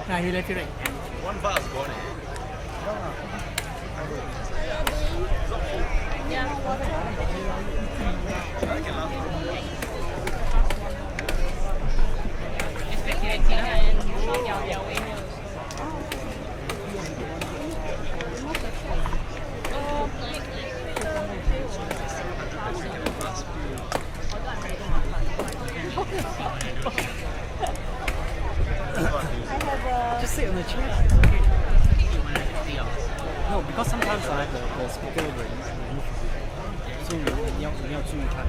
Nah, he left it right. One bar's gone. Just sit on the chair. No, because sometimes the speaker will move. So 你要注意看。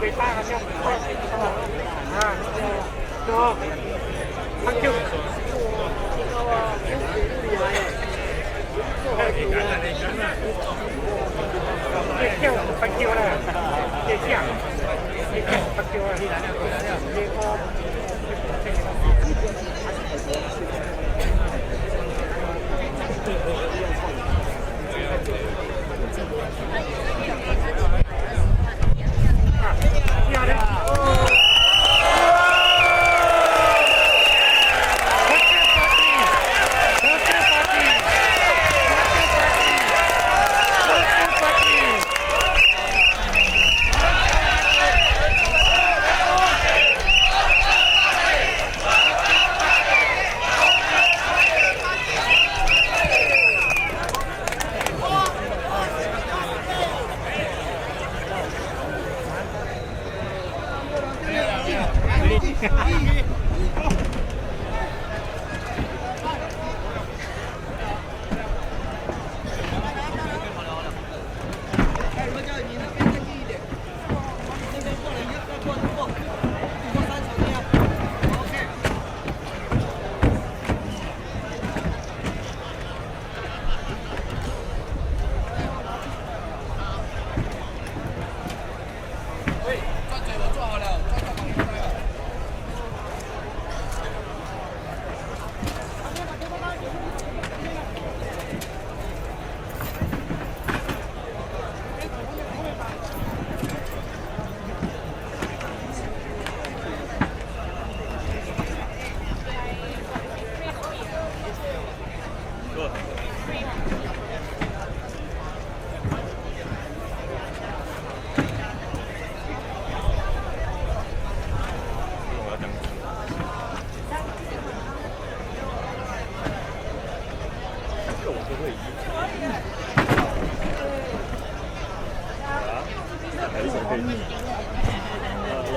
beta macam no thank you thank you lah thank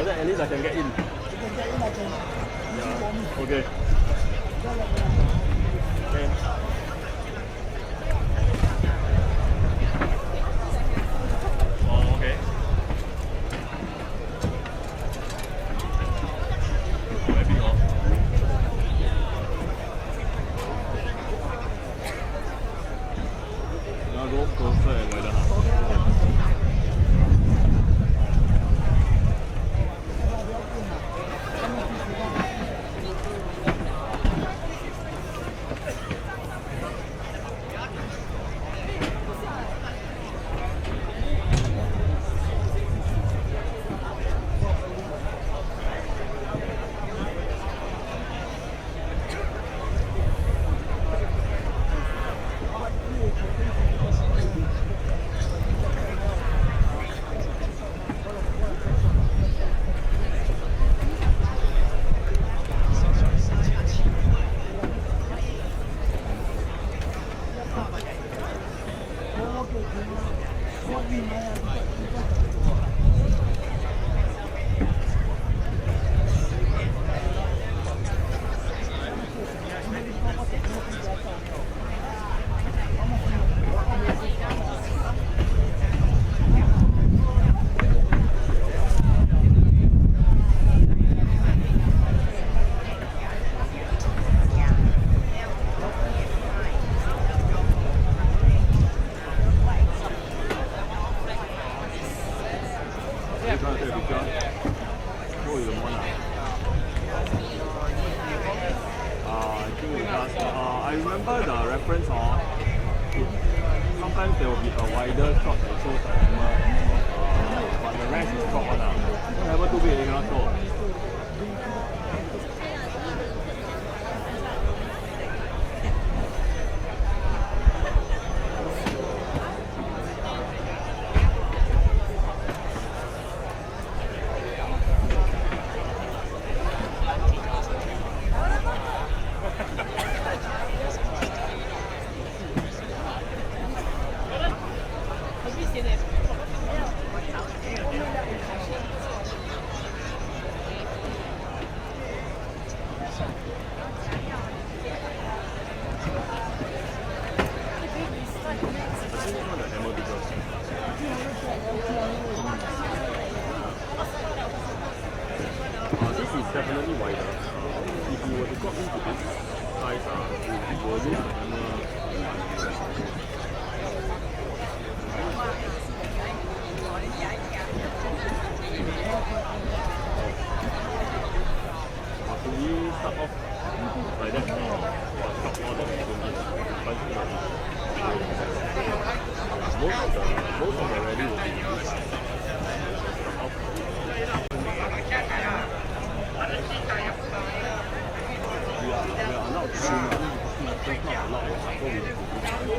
At least I can get in. Yeah. Okay. Okay. Oh, okay. Maybe not. Now go closer and wider. I remember the reference sometimes there will be a wider shot that shows the animal, but the rest is crop one. Never too big, you cannot show. is definitely wider. If you were to drop into this size, you will lose the hammer. So we start off like that, or stop more than 20. Most of the rally will be in this size. Start off. We are allowed to do money because we are not allowed to go with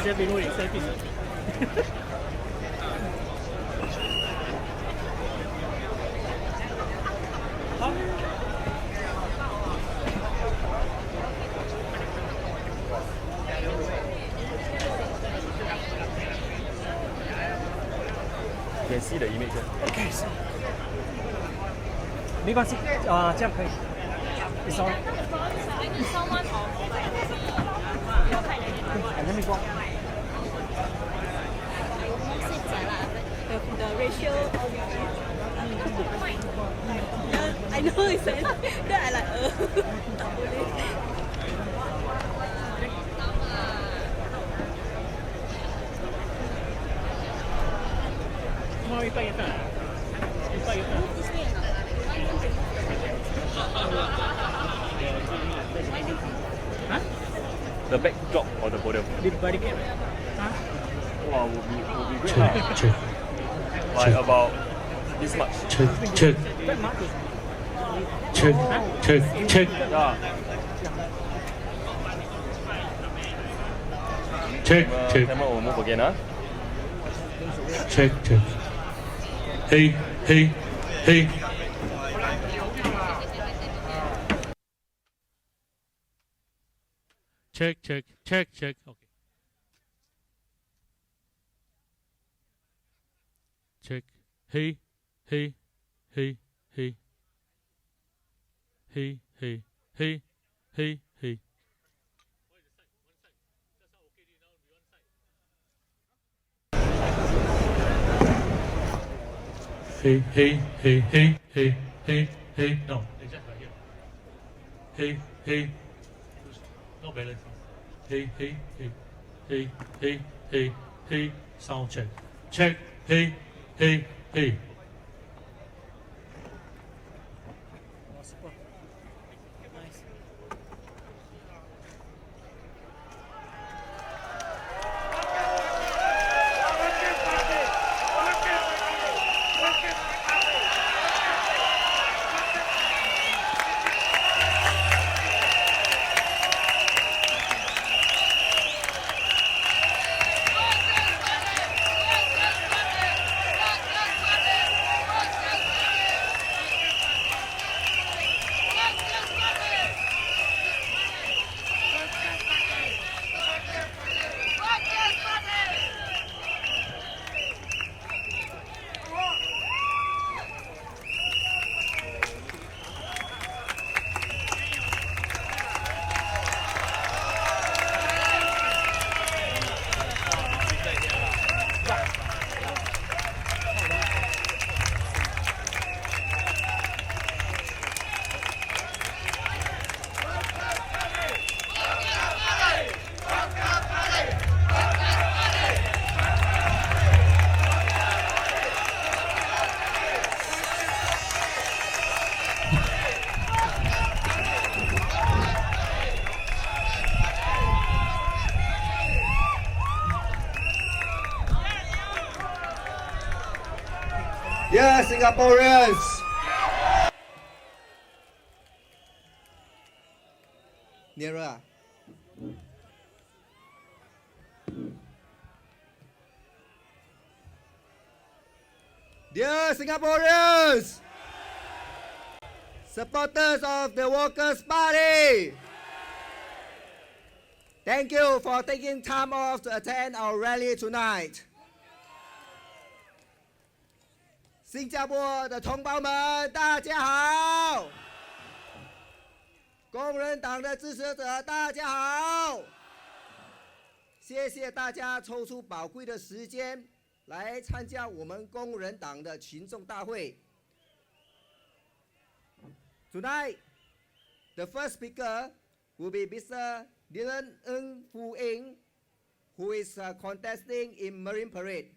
selfie, no, selfie. You can see the image. OK， 没关系，这样可以。It's all right. And let me go. The ratio. I know it's like then I like No, it's like that. It's like that. Huh? The backdrop or the podium? The barricade. Huh? Wow, would be great. Check. Like about this much. Check. That much. Check. Yeah. Check. Camera will move again, huh? Check. Hey. Check. Okay. Check. Hey. Hey. No, it's just right here. Hey. No balance. Hey. Sound check. Check. Hey. Super. Nice. Yeah, Singaporeans! Nearer. Dear Singaporeans, supporters of the Workers' Party, thank you for taking time off to attend our rally tonight. 新加坡的同胞们，大家好！工人党的支持者，大家好！谢谢大家抽出宝贵的时间来参加我们工人党的群众大会。Tonight, the first speaker will be Mr. Dylan Fu Eng, who is contesting in Marine Parade.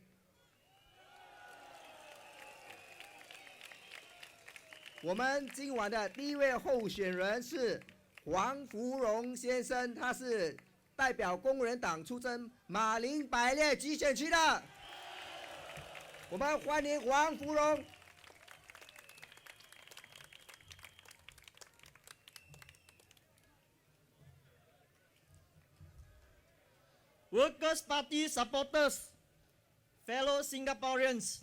我们今晚的第一位候选人是黄福荣先生，他是代表工人党出征马林百列集选区的。我们欢迎黄福荣。Workers' Party supporters, fellow Singaporeans,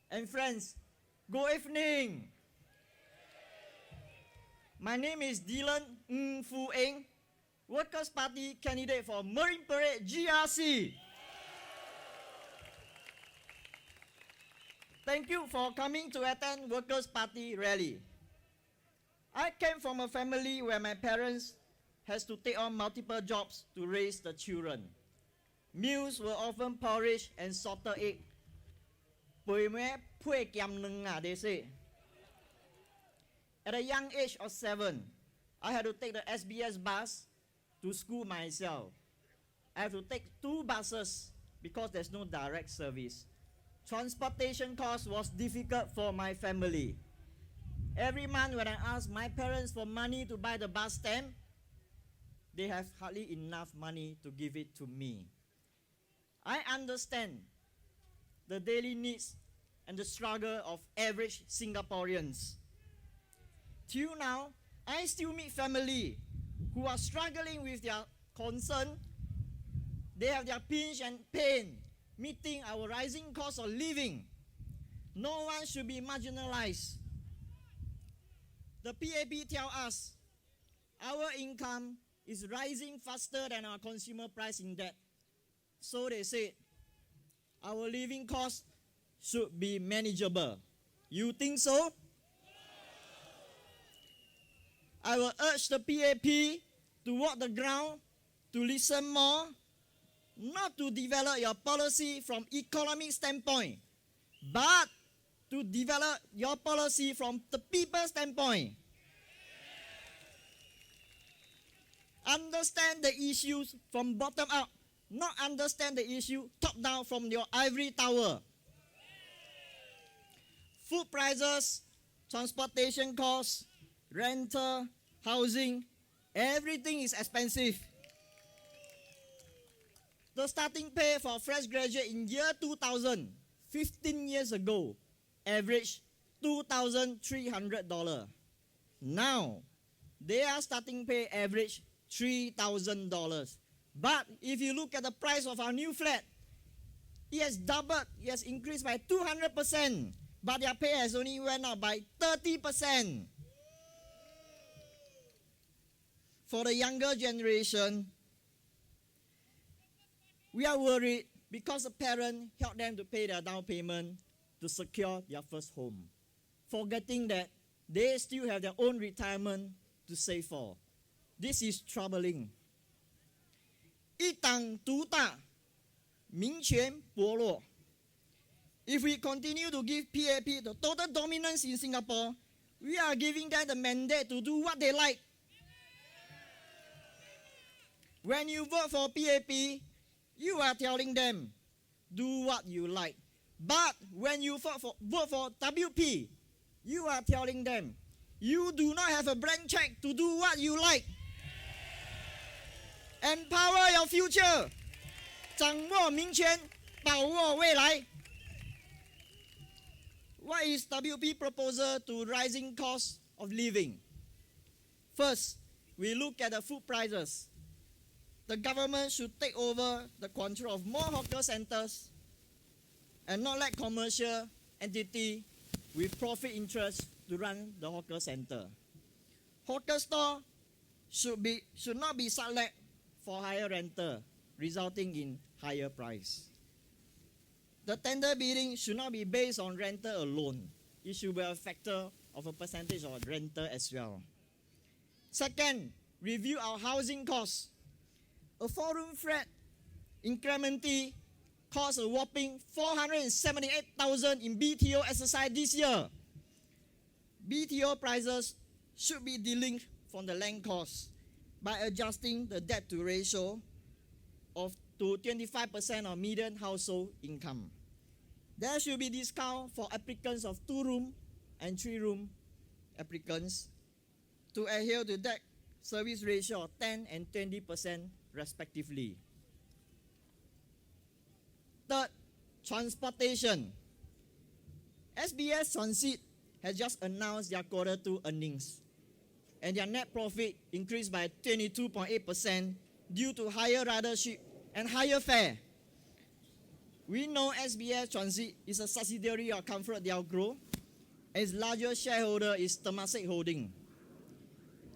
and friends, good evening. My name is Dylan Fu Eng, Workers' Party candidate for Marine Parade GRC. Thank you for coming to attend Workers' Party rally. I came from a family where my parents has to take on multiple jobs to raise the children. Meals were often porridge and salted egg. They say. At a young age of 7, I had to take the SBS bus to school myself. I have to take 2 buses because there's no direct service. Transportation cost was difficult for my family. Every month when I asked my parents for money to buy the bus stamp, they have hardly enough money to give it to me. I understand the daily needs and the struggle of average Singaporeans. Till now, I still meet family who are struggling with their concern. They have their pinch and pain, meeting our rising cost of living. No one should be marginalized. The PAP tell us our income is rising faster than our consumer price index. So they said our living cost should be manageable. You think so? I will urge the PAP to walk the ground, to listen more, not to develop your policy from economic standpoint, but to develop your policy from the people's standpoint. Understand the issues from bottom up, not understand the issue top down from your ivory tower. Food prices, transportation costs, rental, housing, everything is expensive. The starting pay for fresh graduate in year 2000, 15 years ago, averaged $2,300. Now, their starting pay average $3,000. But if you look at the price of our new flat, it has doubled, it has increased by 200%, but their pay has only went up by 30%. For the younger generation, we are worried because the parent helped them to pay their down payment to secure their first home, forgetting that they still have their own retirement to save for. This is troubling. 一党独大，民权薄弱. If we continue to give PAP the total dominance in Singapore, we are giving them the mandate to do what they like. When you vote for PAP, you are telling them, do what you like. But when you vote for WP, you are telling them, you do not have a blank check to do what you like. Empower your future. 掌握民权，把握未来. What is WP proposal to rising cost of living? First, we look at the food prices. The government should take over the control of more hawker centers and not let commercial entity with profit interest to run the hawker center. Hawker store should not be sublet for higher rental, resulting in higher price. The tender bidding should not be based on rental alone. It should be a factor of a percentage of rental as well. Second, review our housing costs. A 4-room flat in Clementi costs a whopping 478,000 in BTO exercise this year. BTO prices should be delinked from the land cost by adjusting the debt to ratio to 25% of median household income. There should be discount for applicants of 2-room and 3-room applicants to adhere to debt service ratio of 10 and 20% respectively. Third, transportation. SBS Transit has just announced their Q2 earnings, and their net profit increased by 22.8% due to higher ridership and higher fare. We know SBS Transit is a subsidiary of ComfortDelGro, and its largest shareholder is Temasek Holding.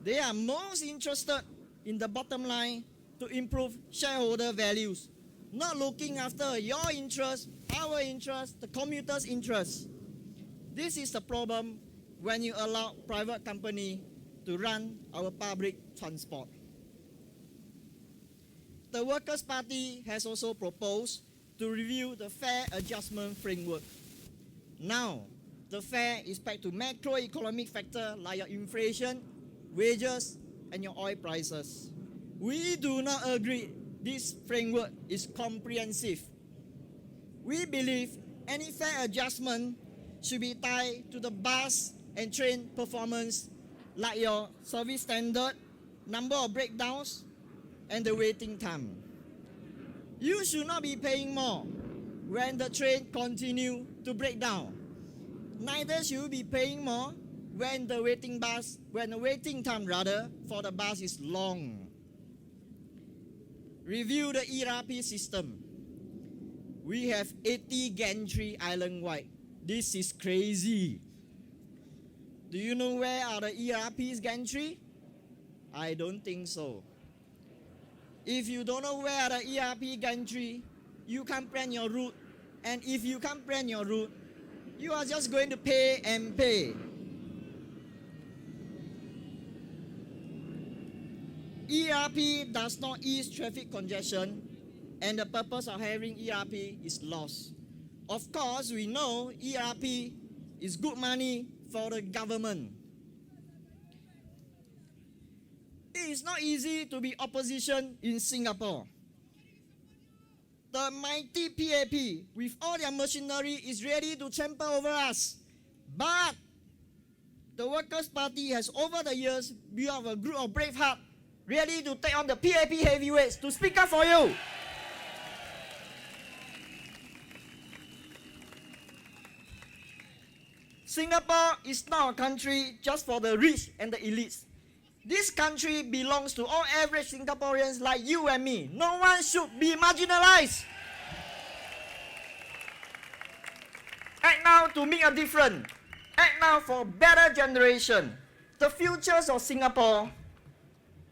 They are most interested in the bottom line to improve shareholder values, not looking after your interest, our interest, the commuters' interest. This is the problem when you allow private company to run our public transport. The Workers' Party has also proposed to review the fare adjustment framework. Now, the fare is pegged to macroeconomic factors like your inflation, wages, and your oil prices. We do not agree this framework is comprehensive. We believe any fare adjustment should be tied to the bus and train performance, like your service standard, number of breakdowns, and the waiting time. You should not be paying more when the train continue to break down. Neither should you be paying more when the waiting time for the bus is long. Review the ERP system. We have 80 gantry island-wide. This is crazy. Do you know where are the ERP's gantry? I don't think so. If you don't know where are the ERP gantry, you can't plan your route. And if you can't plan your route, you are just going to pay and pay. ERP does not ease traffic congestion, and the purpose of having ERP is lost. Of course, we know ERP is good money for the government. It is not easy to be opposition in Singapore. The mighty PAP, with all their machinery, is ready to trample over us. But the Workers' Party has over the years built up a group of brave hearts ready to take on the PAP heavyweights to speak up for you. Singapore is not a country just for the rich and the elites. This country belongs to all average Singaporeans like you and me. No one should be marginalized. Act now to make a difference. Act now for a better generation. The futures of Singapore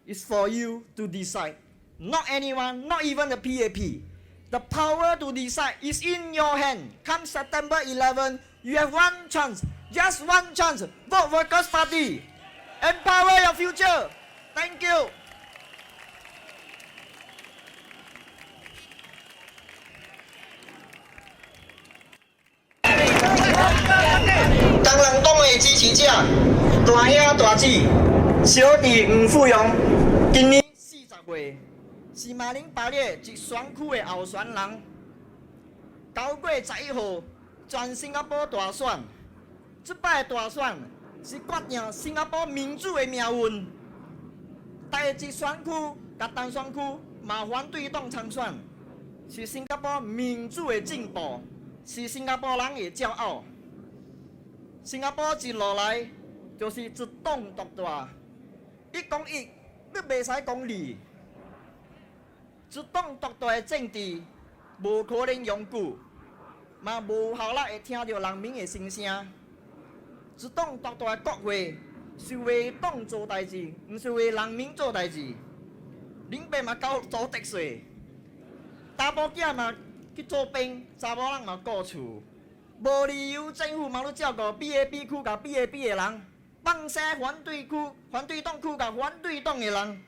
is for you to decide. Not anyone, not even the PAP. The power to decide is in your hand. Come September 11, you have one chance, just one chance. Vote Workers' Party. Empower your future. Thank you.当人讲的支持者，大兄大姊，小弟黄富荣，今年40岁，是马林巴列一选区的候选人。9月11号，全新加坡大选，这摆大选是决定新加坡民主的命运。第一选区甲单选区嘛反对党参选，是新加坡民主的进步，是新加坡人的骄傲。新加坡一路来就是一党独大，一讲一，你袂使讲理。一党独大的政治，无可能永久，嘛无效力会听到人民的心声。一党独大的国会是为党做代志，毋是为人民做代志。恁爸嘛搞做特税，查甫囝嘛去做兵，查某人嘛顾厝，无理由政府嘛要照顾 BAB 区甲 BAB 的人，放生反对党区甲反对党的人。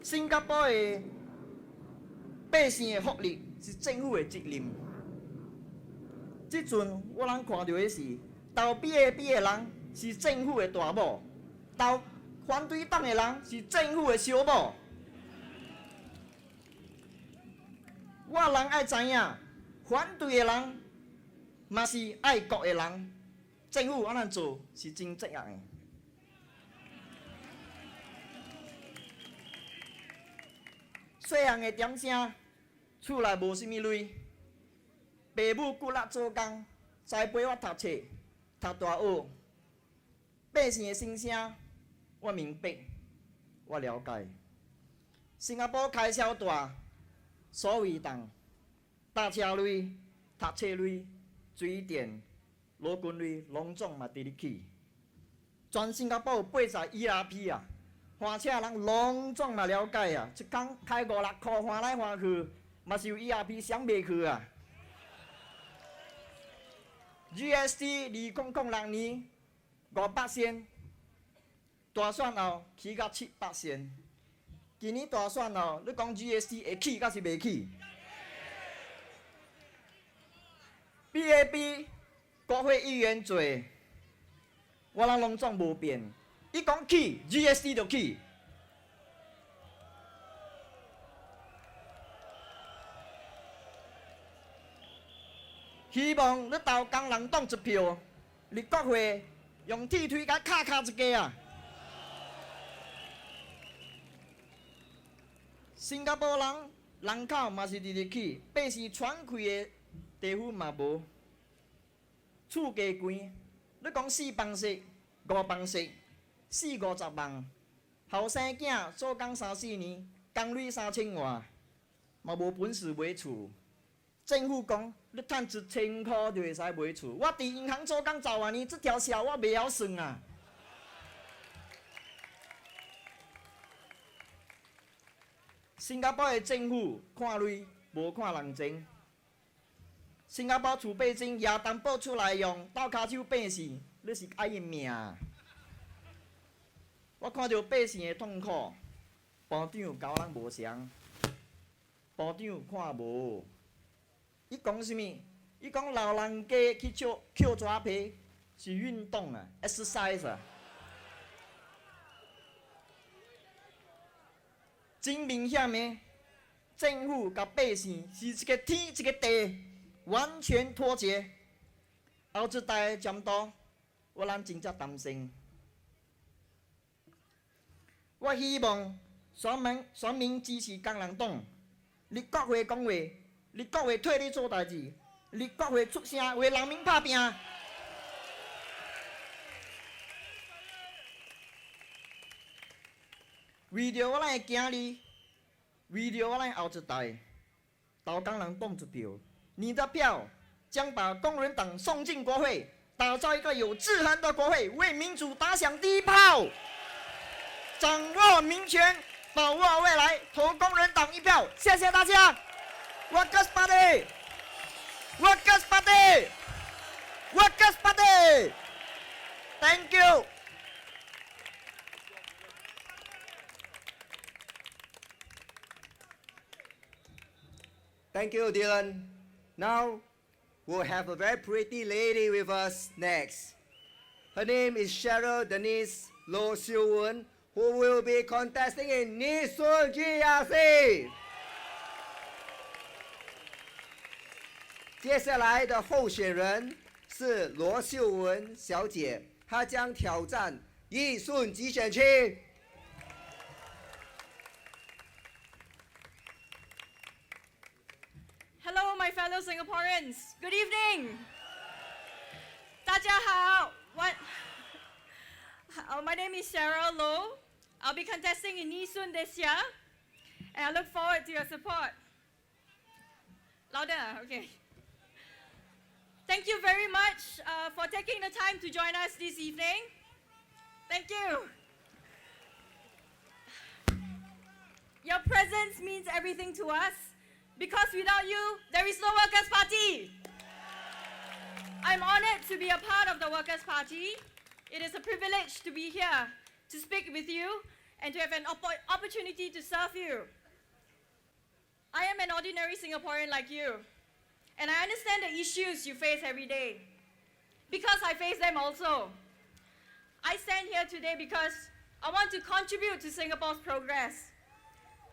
新加坡的百姓的福利是政府的责任。即阵我人看到的是，投 BAB 的人是政府的大某，投反对党的人是政府的小某。我人爱知影，反对的人嘛是爱国的人，政府安怎做是真责任的。细汉的点声，厝内无啥物钱，爸母骨力做工，栽培我读册，读大学。百姓的心声，我明白，我了解。新加坡开销大，所有重，搭车费、读册费、水电、劳工费，拢总嘛伫咧起。全新加坡有80 ERP 啊！换车人拢总嘛了解啊，一工开5-6块换来换去，嘛是有 ERP 想袂去啊。GST 2006年500仙，大选后起到700仙。今年大选后，你讲 GST 会起，还是袂起 ？BAB 国会议员做，我人拢总无变。伊讲起 ，GST 就起。希望你投工人党一票，入国会用铁腿甲卡一下啊！新加坡人口嘛是日起，百姓喘气的地方嘛无，厝价贵，你讲4房式、5房式。40-50万，后生囝做工3-4年，工銳3000外，嘛无本事买厝。政府讲你赚1000块就会使买厝，我伫银行做工10多年，这条线我袂晓算啊。新加坡的政府看钱，无看人情。新加坡储备金也担保出来用，倒骹手变死，你是爱因命。我看到百姓的痛苦，部长交人无相，部长看无。伊讲啥物？伊讲老人家去捡纸皮是运动啊 ，exercise 啊。真明显的，政府甲百姓是一个天一个地，完全脱节。后一代的监督，我人真正担心。我希望选民支持工人党，入国会讲话，入国会替你做代志，入国会出声为人民打拼。为着我咱的囝儿，为着我咱后一代，投工人党一票，你的票将把工人党送进国会，打造一个有制衡的国会，为民主打响第一炮。掌握民权，把握未来，投工人党一票，谢谢大家。Workers Party， Workers Party， Workers Party， Thank you。Thank you, Dylan. Now, we'll have a very pretty lady with us next. Her name is Cheryl Denise Lo Siu-Wen, who will be contesting in Nisun GRC. 接下来的候选人是罗秀文小姐，她将挑战义顺集选区。Hello, my fellow Singaporeans. Good evening. 大家好， My name is Cheryl Low. I'll be contesting in Nee-Soon this year, and I look forward to your support. Louder, okay. Thank you very much for taking the time to join us this evening. Thank you. Your presence means everything to us, because without you, there is no Workers' Party. I'm honored to be a part of the Workers' Party. It is a privilege to be here, to speak with you, and to have an opportunity to serve you. I am an ordinary Singaporean like you, and I understand the issues you face every day, because I face them also. I stand here today because I want to contribute to Singapore's progress,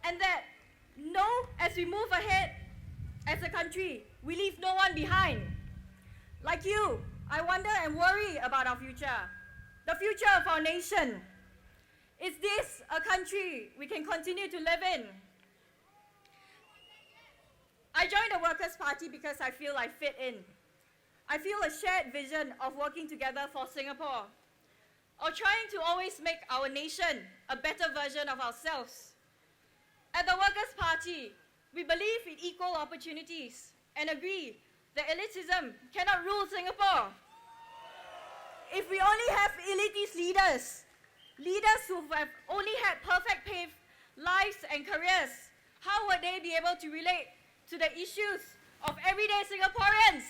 and that as we move ahead as a country, we leave no one behind. Like you, I wonder and worry about our future, the future of our nation. Is this a country we can continue to live in? I joined the Workers' Party because I feel I fit in. I feel a shared vision of working together for Singapore, or trying to always make our nation a better version of ourselves. At the Workers' Party, we believe in equal opportunities and agree that elitism cannot rule Singapore. If we only have elitist leaders who have only had perfect paved lives and careers, how would they be able to relate to the issues of everyday Singaporeans?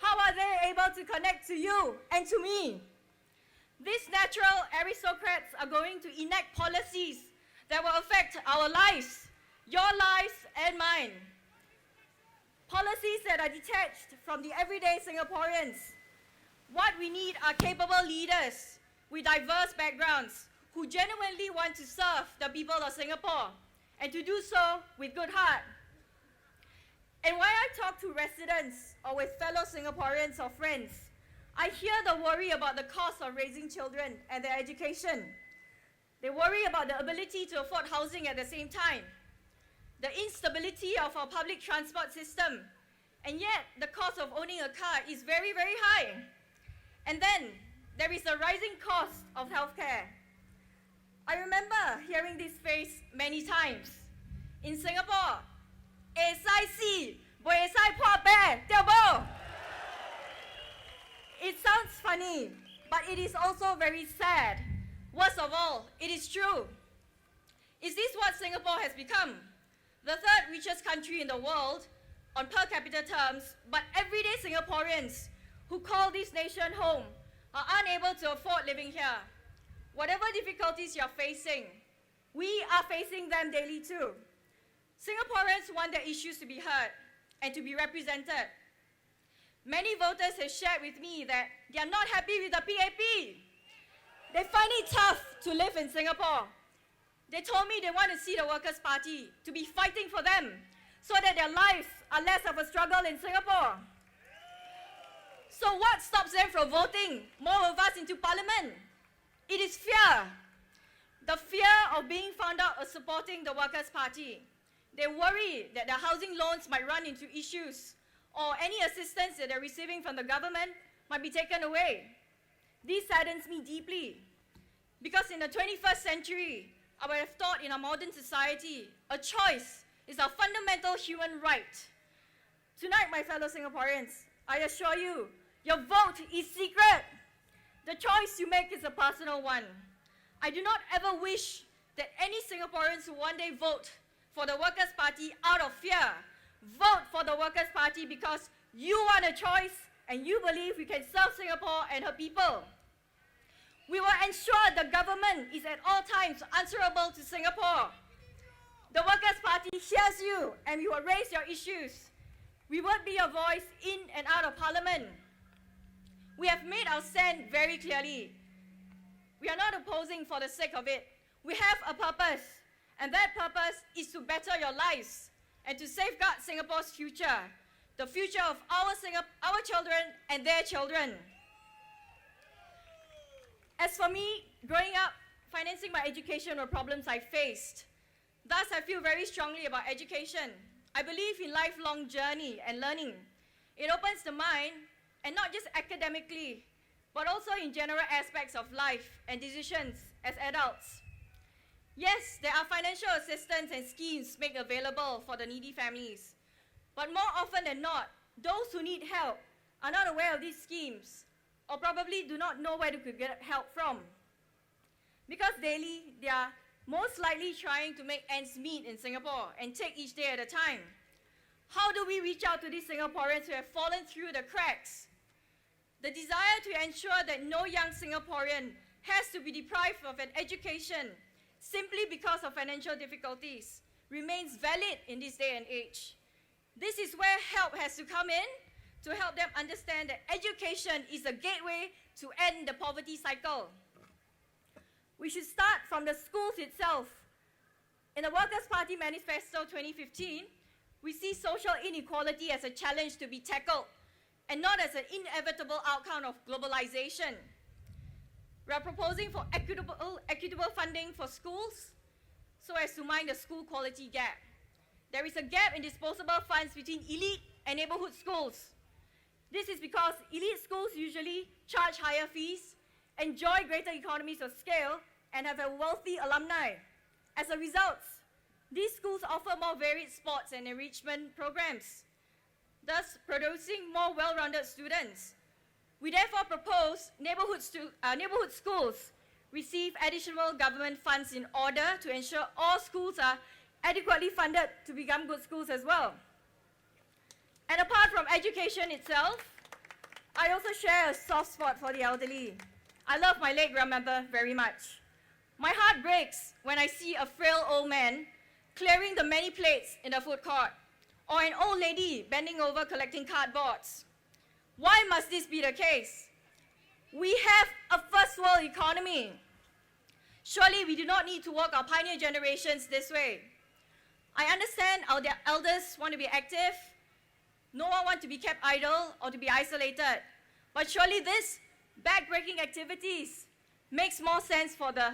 How are they able to connect to you and to me? These natural aristocrats are going to enact policies that will affect our lives, your lives and mine. Policies that are detached from the everyday Singaporeans. What we need are capable leaders with diverse backgrounds who genuinely want to serve the people of Singapore, and to do so with good heart. And when I talk to residents or with fellow Singaporeans or friends, I hear the worry about the cost of raising children and their education. They worry about the ability to afford housing at the same time, the instability of our public transport system, and yet the cost of owning a car is very, very high. And then there is the rising cost of healthcare. I remember hearing this phrase many times. In Singapore, it sounds funny, but it is also very sad. Worst of all, it is true. Is this what Singapore has become? The third richest country in the world on per capita terms, but everyday Singaporeans who call this nation home are unable to afford living here. Whatever difficulties you're facing, we are facing them daily too. Singaporeans want their issues to be heard and to be represented. Many voters have shared with me that they are not happy with the PAP. They find it tough to live in Singapore. They told me they want to see the Workers' Party to be fighting for them so that their lives are less of a struggle in Singapore. So what stops them from voting more of us into Parliament? It is fear. The fear of being found out as supporting the Workers' Party. They worry that their housing loans might run into issues, or any assistance that they're receiving from the government might be taken away. This saddens me deeply, because in the 21st century, I would have thought in a modern society, a choice is a fundamental human right. Tonight, my fellow Singaporeans, I assure you, your vote is secret. The choice you make is a personal one. I do not ever wish that any Singaporeans who one day vote for the Workers' Party out of fear, vote for the Workers' Party because you want a choice and you believe we can serve Singapore and her people. We will ensure the government is at all times answerable to Singapore. The Workers' Party hears you and we will raise your issues. We will be your voice in and out of Parliament. We have made our stand very clearly. We are not opposing for the sake of it. We have a purpose, and that purpose is to better your lives and to safeguard Singapore's future, the future of our children and their children. As for me, growing up, financing my education were problems I faced. Thus, I feel very strongly about education. I believe in lifelong journey and learning. It opens the mind, and not just academically, but but also in general aspects of life and decisions as adults. Yes, there are financial assistance and schemes made available for the needy families, but more often than not, those who need help are not aware of these schemes or probably do not know where to get help from. Because daily, they are most likely trying to make ends meet in Singapore and take each day at a time. How do we reach out to these Singaporeans who have fallen through the cracks? The desire to ensure that no young Singaporean has to be deprived of an education simply because of financial difficulties remains valid in this day and age. This is where help has to come in to help them understand that education is a gateway to end the poverty cycle. We should start from the schools itself. In the Workers' Party Manifesto 2015, we see social inequality as a challenge to be tackled and not as an inevitable outcome of globalization. We are proposing for equitable funding for schools so as to mind the school quality gap. There is a gap in disposable funds between elite and neighborhood schools. This is because elite schools usually charge higher fees, enjoy greater economies of scale, and have a wealthy alumni. As a result, these schools offer more varied sports and enrichment programs, thus producing more well-rounded students. We therefore propose neighborhood schools receive additional government funds in order to ensure all schools are adequately funded to become good schools as well. And apart from education itself, I also share a soft spot for the elderly. I love my late grandmother very much. My heart breaks when I see a frail old man clearing the many plates in the food court, or an old lady bending over collecting cardboards. Why must this be the case? We have a first world economy. Surely we do not need to work our pioneer generations this way. I understand our elders want to be active. No one wants to be kept idle or to be isolated. But surely this backbreaking activities makes more sense for the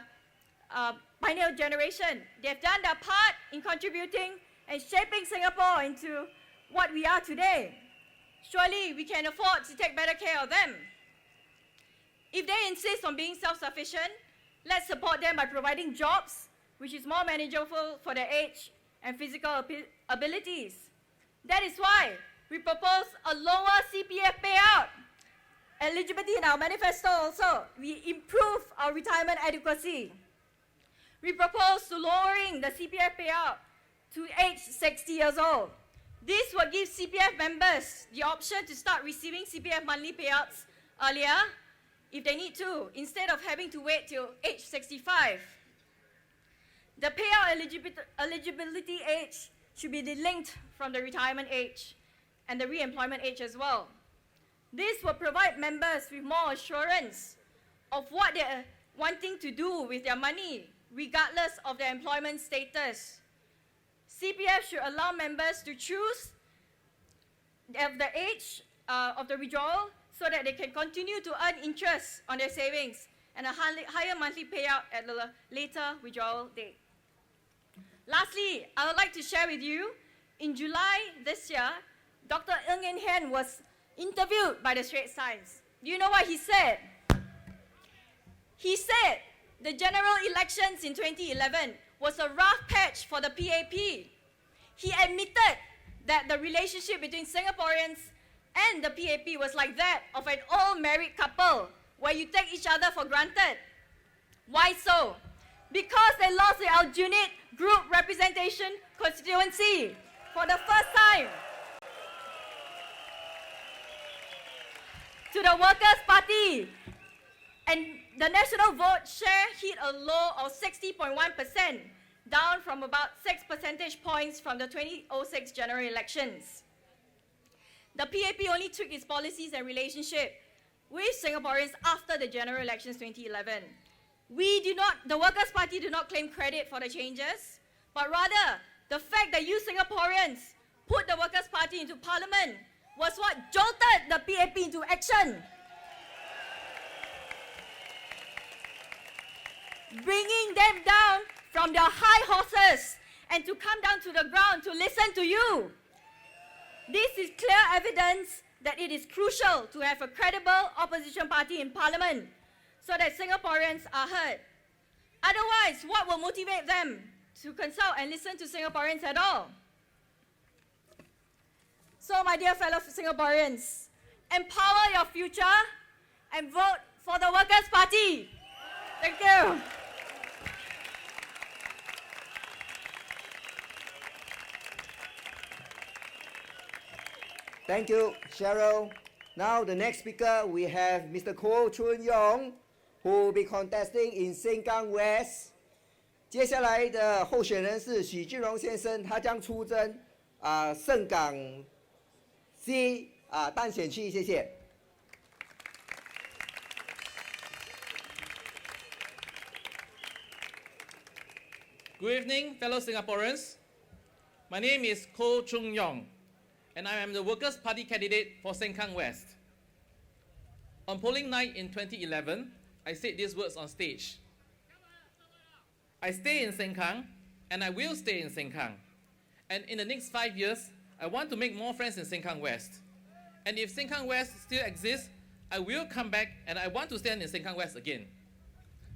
pioneer generation. They've done their part in contributing and shaping Singapore into what we are today. Surely we can afford to take better care of them. If they insist on being self-sufficient, let's support them by providing jobs, which is more manageable for their age and physical abilities. That is why we propose a lower CPF payout. Eligibility in our manifesto also, we improve our retirement adequacy. We propose to lowering the CPF payout to age 60 years old. This will give CPF members the option to start receiving CPF monthly payouts earlier if they need to, instead of having to wait till age 65. The payout eligibility age should be linked from the retirement age and the re-employment age as well. This will provide members with more assurance of what they're wanting to do with their money, regardless of their employment status. CPF should allow members to choose the age of the withdrawal so that they can continue to earn interest on their savings and a higher monthly payout at the later withdrawal date. Lastly, I would like to share with you, in July this year, Dr. Ng Yen Hian was interviewed by the Straits Times. Do you know what he said? He said the general elections in 2011 was a rough patch for the PAP. He admitted that the relationship between Singaporeans and the PAP was like that of an old married couple, where you take each other for granted. Why so? Because they lost the Aljunied group representation constituency for the first time to the Workers' Party. And the national vote share hit a low of 60.1%, down from about 6 percentage points from the 2006 general elections. The PAP only took its policies and relationship with Singaporeans after the general elections 2011. The Workers' Party do not claim credit for the changes, but rather the fact that you Singaporeans put the Workers' Party into Parliament was what jolted the PAP into action, bringing them down from their high horses and to come down to the ground to listen to you. This is clear evidence that it is crucial to have a credible opposition party in Parliament so that Singaporeans are heard. Otherwise, what will motivate them to consult and listen to Singaporeans at all? So, my dear fellow Singaporeans, empower your future and vote for the Workers' Party. Thank you. Thank you, Cheryl. Now, the next speaker, we have Mr. Ko Chun Yong, who will be contesting in Sengkang West. 接下来的候选人是许俊荣先生，他将出征盛港 C 单选区，谢谢。Good evening, fellow Singaporeans. My name is Ko Chung Yong, and I am the Workers' Party candidate for Sengkang West. On polling night in 2011, I said these words on stage. I stay in Sengkang, and I will stay in Sengkang. And in the next 5 years, I want to make more friends in Sengkang West. And if Sengkang West still exists, I will come back and I want to stand in Sengkang West again.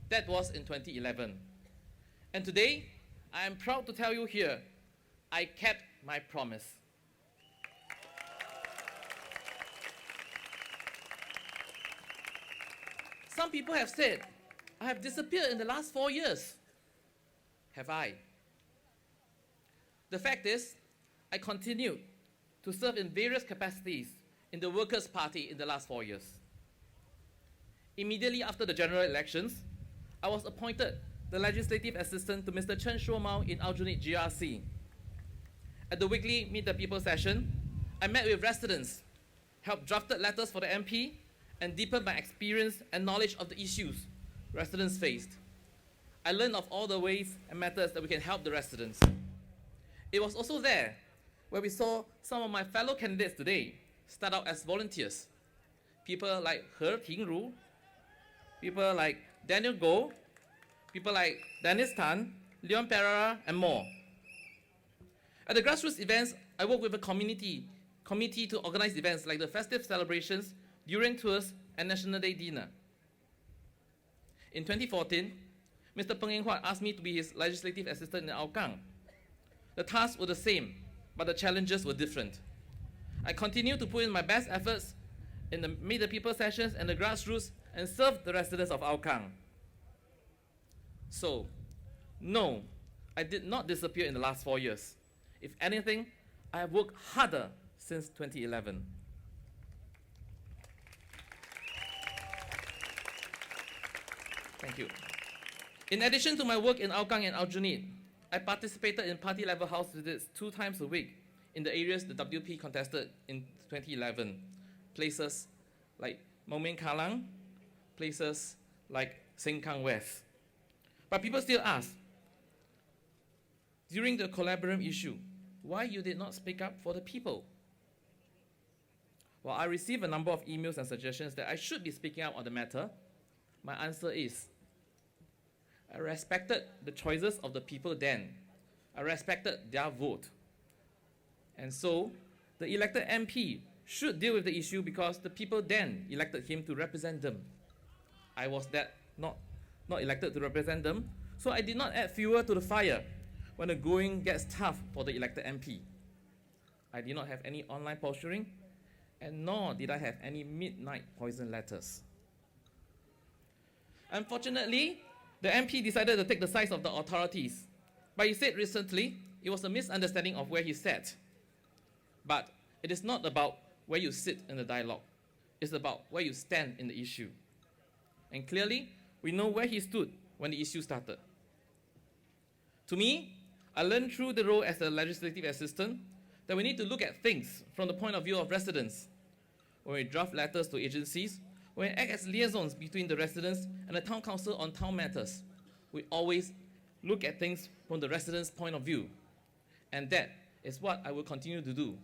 That was in 2011. And today, I am proud to tell you here, I kept my promise. Some people have said, I have disappeared in the last 4 years. Have I? The fact is, I continued to serve in various capacities in the Workers' Party in the last 4 years. Immediately after the general elections, I was appointed the legislative assistant to Mr. Chen Shuomao in Aljunied GRC. At the weekly Meet the People session, I met with residents, helped drafted letters for the MP, and deepened my experience and knowledge of the issues residents faced. I learned of all the ways and methods that we can help the residents. It was also there where we saw some of my fellow candidates today start out as volunteers. People like He Tingru, people like Daniel Goh, people like Dennis Tan, Leon Pereira, and more. At the grassroots events, I work with a committee to organize events like the festive celebrations, during tours, and National Day dinner. In 2014, Mr. Peng Eng Huat asked me to be his legislative assistant in Hougang. The tasks were the same, but the challenges were different. I continued to put in my best efforts in the Meet the People sessions and the grassroots and serve the residents of Hougang. So, no, I did not disappear in the last 4 years. If anything, I have worked harder since 2011. Thank you. In addition to my work in Hougang and Aljunied, I participated in party-level house visits 2 times a week in the areas the WP contested in 2011. Places like Momen Kalang, places like Sengkang West. But people still ask, during the collaborative issue, why you did not speak up for the people? Well, I received a number of emails and suggestions that I should be speaking out on the matter. My answer is, I respected the choices of the people then. I respected their vote. And so, the elected MP should deal with the issue because the people then elected him to represent them. I was not elected to represent them, so I did not add fuel to the fire when the going gets tough for the elected MP. I did not have any online posturing, and nor did I have any midnight poison letters. Unfortunately, the MP decided to take the side of the authorities, but he said recently it was a misunderstanding of where he sat. But it is not about where you sit in the dialogue. It's about where you stand in the issue. And clearly, we know where he stood when the issue started. To me, I learned through the role as a legislative assistant that we need to look at things from the point of view of residents. When we draft letters to agencies, when we act as liaisons between the residents and the town council on town matters, we always look at things from the residents' point of view. And that is what I will continue to do.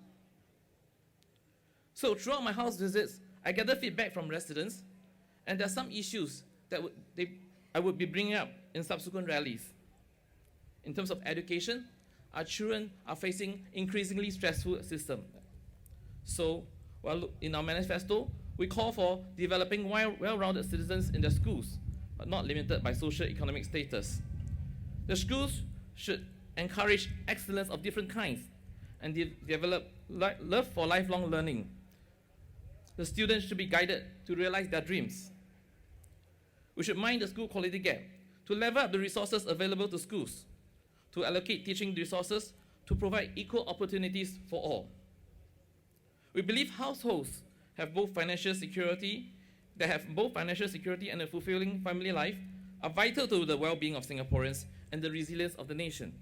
So throughout my house visits, I gather feedback from residents, and there are some issues that I would be bringing up in subsequent rallies. In terms of education, our children are facing increasingly stressful system. So Well, in our manifesto, we call for developing well-rounded citizens in their schools, but not limited by socio-economic status. The schools should encourage excellence of different kinds and develop love for lifelong learning. The students should be guided to realize their dreams. We should mind the school quality gap, to level up the resources available to schools, to allocate teaching resources to provide equal opportunities for all. We believe households have both financial security and a fulfilling family life are vital to the well-being of Singaporeans and the resilience of the nation.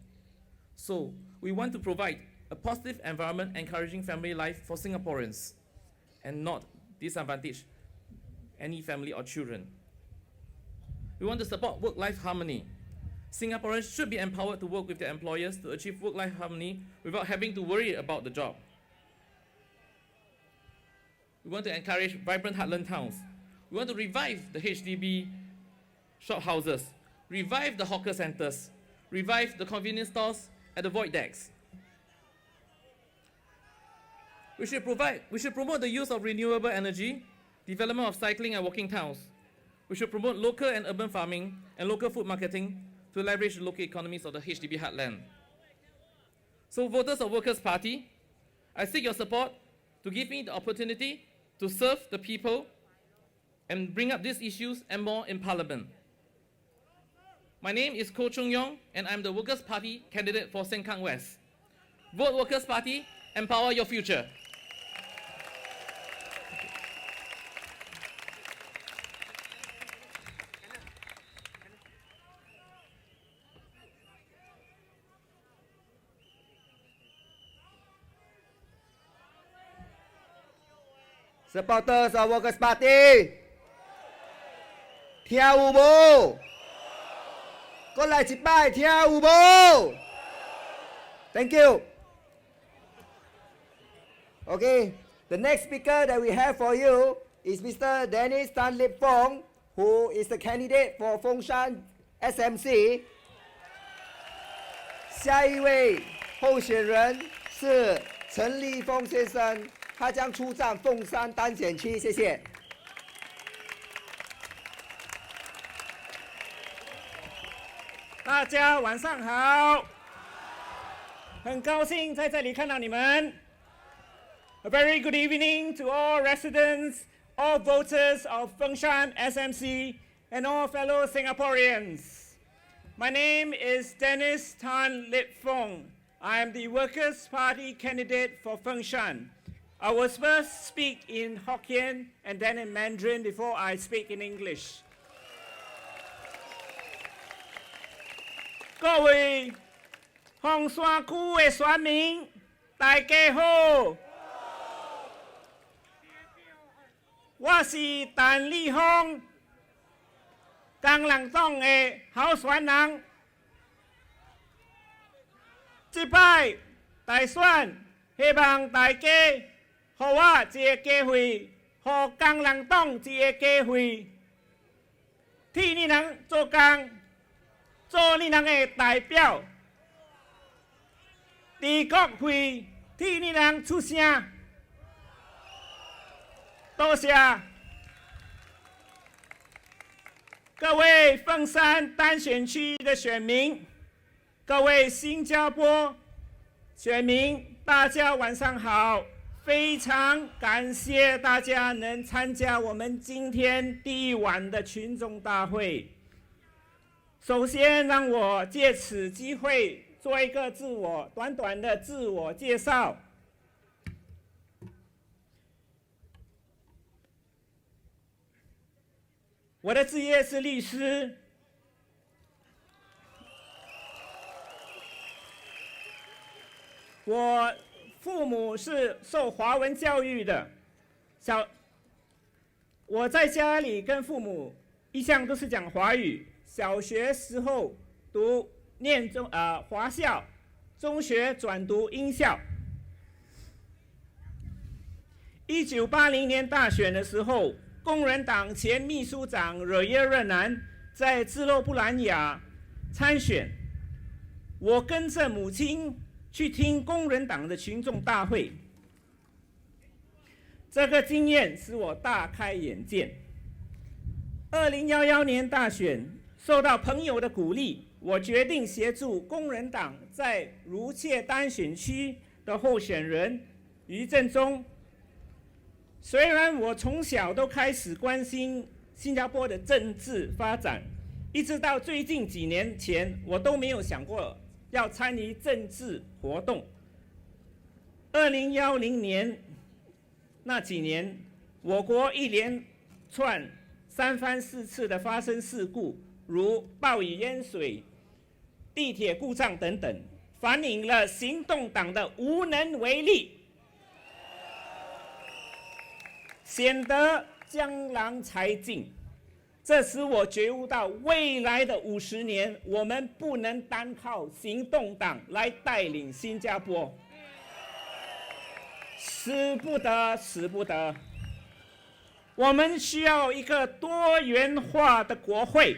So, we want to provide a positive environment encouraging family life for Singaporeans and not disadvantage any family or children. We want to support work-life harmony. Singaporeans should be empowered to work with their employers to achieve work-life harmony without having to worry about the job. We want to encourage vibrant heartland towns. We want to revive the HDB shophouses, revive the hawker centres, revive the convenience stores at the void decks. We should promote the use of renewable energy, development of cycling and walking towns. We should promote local and urban farming and local food marketing to leverage the local economies of the HDB heartland. So voters of Workers' Party, I seek your support to give me the opportunity to serve the people and bring up these issues and more in Parliament. My name is Koh Chung Yong and I'm the Workers' Party candidate for Sengkang West. Vote Workers' Party, empower your future. Supporters of Workers' Party 聽有無？過來一擺聽有無？ Thank you. Okay, the next speaker that we have for you is Mr. Dennis Tan Lip Fong, who is the candidate for Fengshan SMC. 下一位候选人是陈立峰先生。 他将出战凤山单选区，谢谢。大家晚上好，很高兴在这里看到你们。A very good evening to all residents, all voters of Fengshan SMC, and all fellow Singaporeans. My name is Dennis Tan Lip Fong. I am the Workers' Party candidate for Fengshan. I will first speak in Hokkien and then in Mandarin before I speak in English. 各位凤山區的選民，大家好，我是陳立峰，工人黨的候選人。這擺大選，希望大家。 給我一個機會，給工人黨一個機會，替你人做工，做你人的代表，在國會替你人出聲。多謝各位鳳山單選區的選民，各位新加坡選民，大家晚上好。 非常感謝大家能參加我們今天第一晚的群眾大會。首先，讓我借此機會做一個短短的自我介紹。我的職業是律師。 我父母是受華文教育的，我在家裡跟父母一向都是講華語。小學時候念華校，中學轉讀英校。1980年大選的時候，工人黨前秘書長惹耶熱南在自勒布蘭雅參選，我跟着母親。 去聽工人黨的群眾大會，这个经验使我大开眼界。2011年大选，受到朋友的鼓励，我决定协助工人党在如切单选区的候选人于正中。虽然我从小都开始关心新加坡的政治发展，一直到最近几年前，我都没有想过要参与政治活动。2010年那几年，我国一连串三番四次的发生事故，如暴雨淹水、地铁故障等等，反映了行动党的无能为力，显得江郎才尽。这使我觉悟到，未来的50年，我们不能单靠行动党来带领新加坡，使不得，使不得。我们需要一个多元化的国会，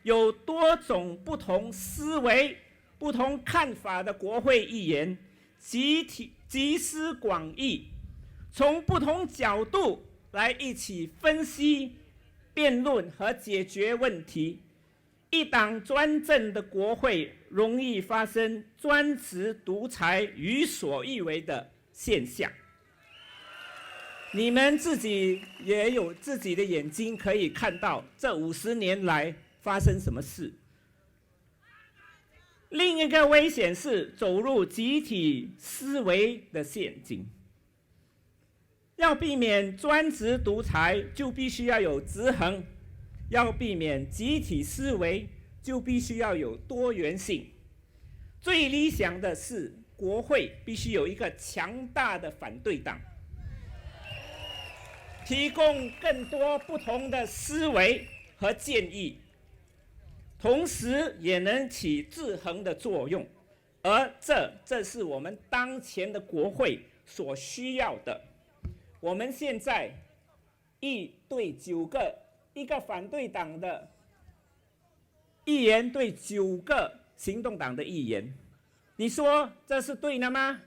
有多种不同思维、不同看法的国会议员，集思广益，从不同角度来一起分析、辩论和解决问题。一党专政的国会容易发生专制独裁、予所欲为的现象。你们自己也有自己的眼睛可以看到这50年来发生什么事。另一个危险是走入集体思维的陷阱。要避免专制独裁，就必须要有制衡；要避免集体思维，就必须要有多元性。最理想的是，国会必须有一个强大的反对党，提供更多不同的思维和建议，同时也能起制衡的作用。而这是我们当前的国会所需要的。我们现在1对9个，一个反对党的议员对9个行动党的议员，你说这是对的吗？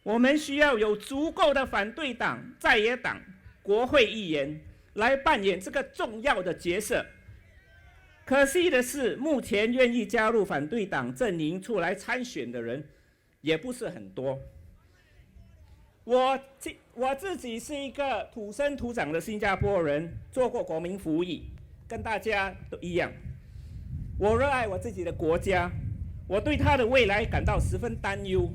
我们需要有足够的反对党、在野党、国会议员来扮演这个重要的角色。可惜的是，目前愿意加入反对党阵营出来参选的人也不是很多。我自己是一个土生土长的新加坡人，做过国民服役，跟大家都一样。我热爱我自己的国家，我对它的未来感到十分担忧。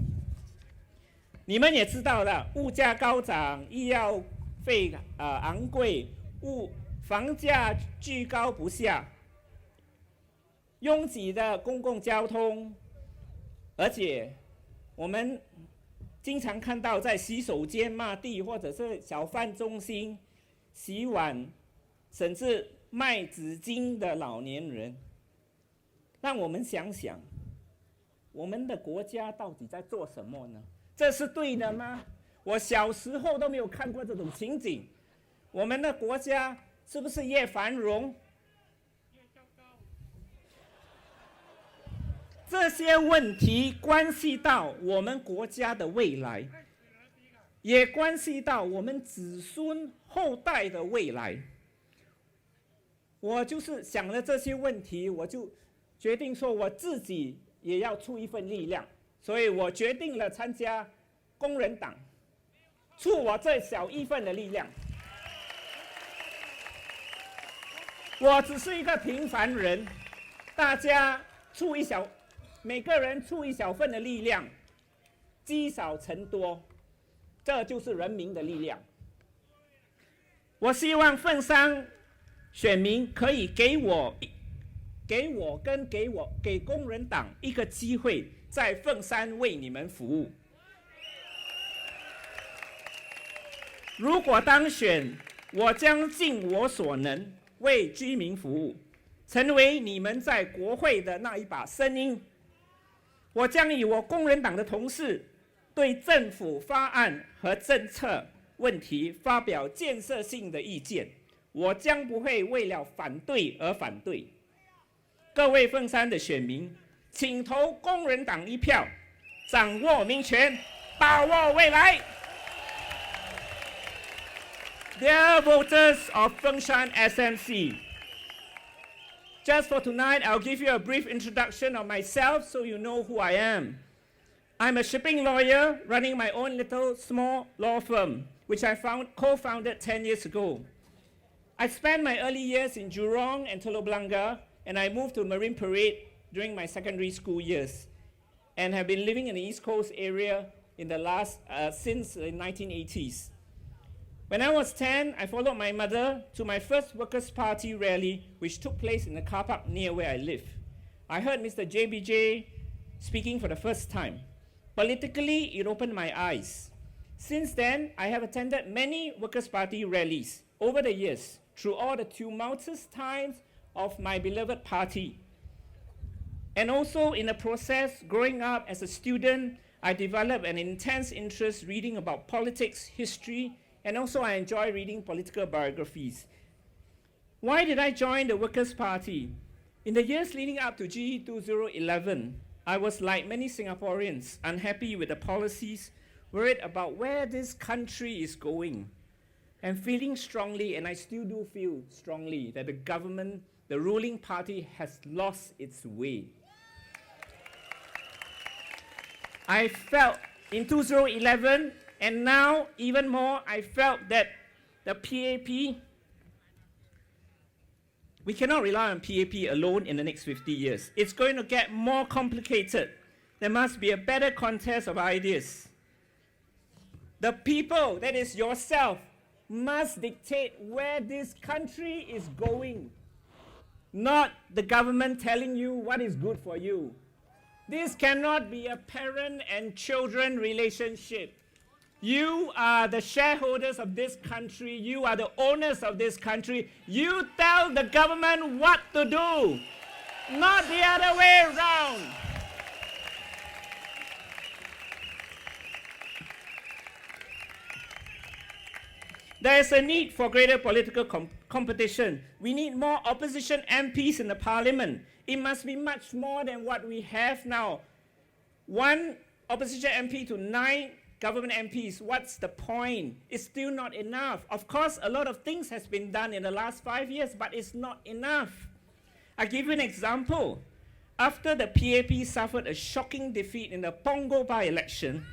你们也知道了，物价高涨，医药费昂贵，房价居高不下，拥挤的公共交通，而且我们经常看到在洗手间抹地，或者是小贩中心洗碗，甚至卖纸巾的老年人。让我们想想，我们的国家到底在做什么呢？这是对的吗？我小时候都没有看过这种情景。我们的国家是不是越繁荣，这些问题关系到我们国家的未来，也关系到我们子孙后代的未来。我就是想了这些问题，我就决定说我自己也要出一份力量，所以我决定了参加工人党，出我这小一份的力量。我只是一个平凡人，大家每个人出一小份的力量，积少成多，这就是人民的力量。我希望凤山选民可以给工人党一个机会，在凤山为你们服务。如果当选，我将尽我所能为居民服务，成为你们在国会的那一把声音。我将以我工人党的同事对政府法案和政策问题发表建设性的意见，我将不会为了反对而反对。各位凤山的选民，请投工人党一票，掌握民权，把握未来。Dear voters of Fengshan SMC, just for tonight, I'll give you a brief introduction of myself so you know who I am. I'm a shipping lawyer running my own little small law firm, which I co-founded 10 years ago. I spent my early years in Jurong and Telok Blangah, and I moved to Marine Parade during my secondary school years, and have been living in the East Coast area in the since the 1980s. When I was 10, I followed my mother to my first Workers' Party rally, which took place in the car park near where I live. I heard Mr. JBJ speaking for the first time. Politically, it opened my eyes. Since then, I have attended many Workers' Party rallies over the years, through all the tumultuous times of my beloved party. And also in the process, growing up as a student, I developed an intense interest reading about politics, history, and also I enjoy reading political biographies. Why did I join the Workers' Party? In the years leading up to GE 2011, I was, like many Singaporeans, unhappy with the policies, worried about where this country is going, and feeling strongly, and I still do feel strongly, that the government, the ruling party, has lost its way. I felt in 2011, and now even more, I felt that the PAP, we cannot rely on PAP alone in the next 50 years. It's going to get more complicated. There must be a better contest of ideas. The people, that is yourself, must dictate where this country is going, not the government telling you what is good for you. This cannot be a parent and children relationship. You are the shareholders of this country. You are the owners of this country. You tell the government what to do, not the other way around. There is a need for greater political competition. We need more opposition MPs in the parliament. It must be much more than what we have now. One opposition MP to 9 government MPs, what's the point? It's still not enough. Of course, a lot of things has been done in the last 5 years, but it's not enough. I'll give you an example. After the PAP suffered a shocking defeat in the Punggol by-election,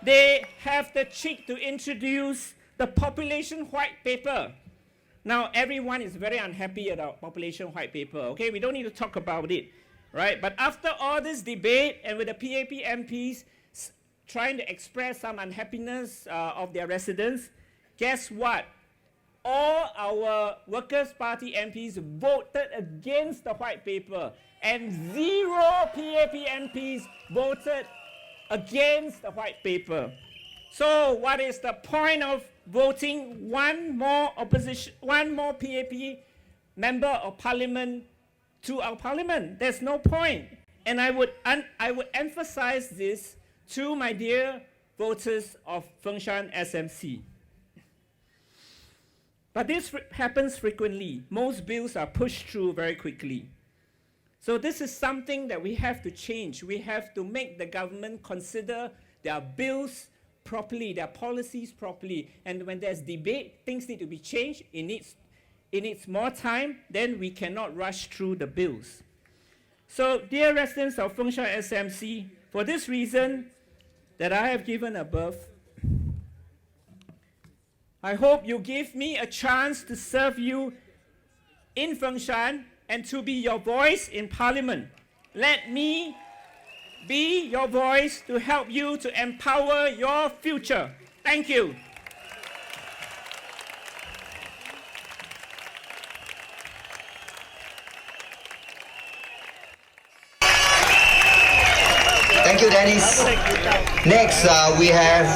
they have the cheek to introduce the population white paper. Now, everyone is very unhappy about population white paper, okay? We don't need to talk about it, right? But after all this debate, and with the PAP MPs trying to express some unhappiness of their residents, guess what? All our Workers' Party MPs voted against the white paper, and 0 PAP MPs voted against the white paper. So what is the point of voting one more PAP member of parliament to our parliament? There's no point. And I would emphasize this to my dear voters of Fengshan SMC. But this happens frequently. Most bills are pushed through very quickly. So this is something that we have to change. We have to make the government consider their bills properly, their policies properly. And when there's debate, things need to be changed. It needs more time. Then we cannot rush through the bills. So, dear residents of Fengshan SMC, for this reason that I have given above, I hope you give me a chance to serve you in Fengshan and to be your voice in Parliament. Let me be your voice to help you to empower your future. Thank you. Thank you, Dennis. Next, we have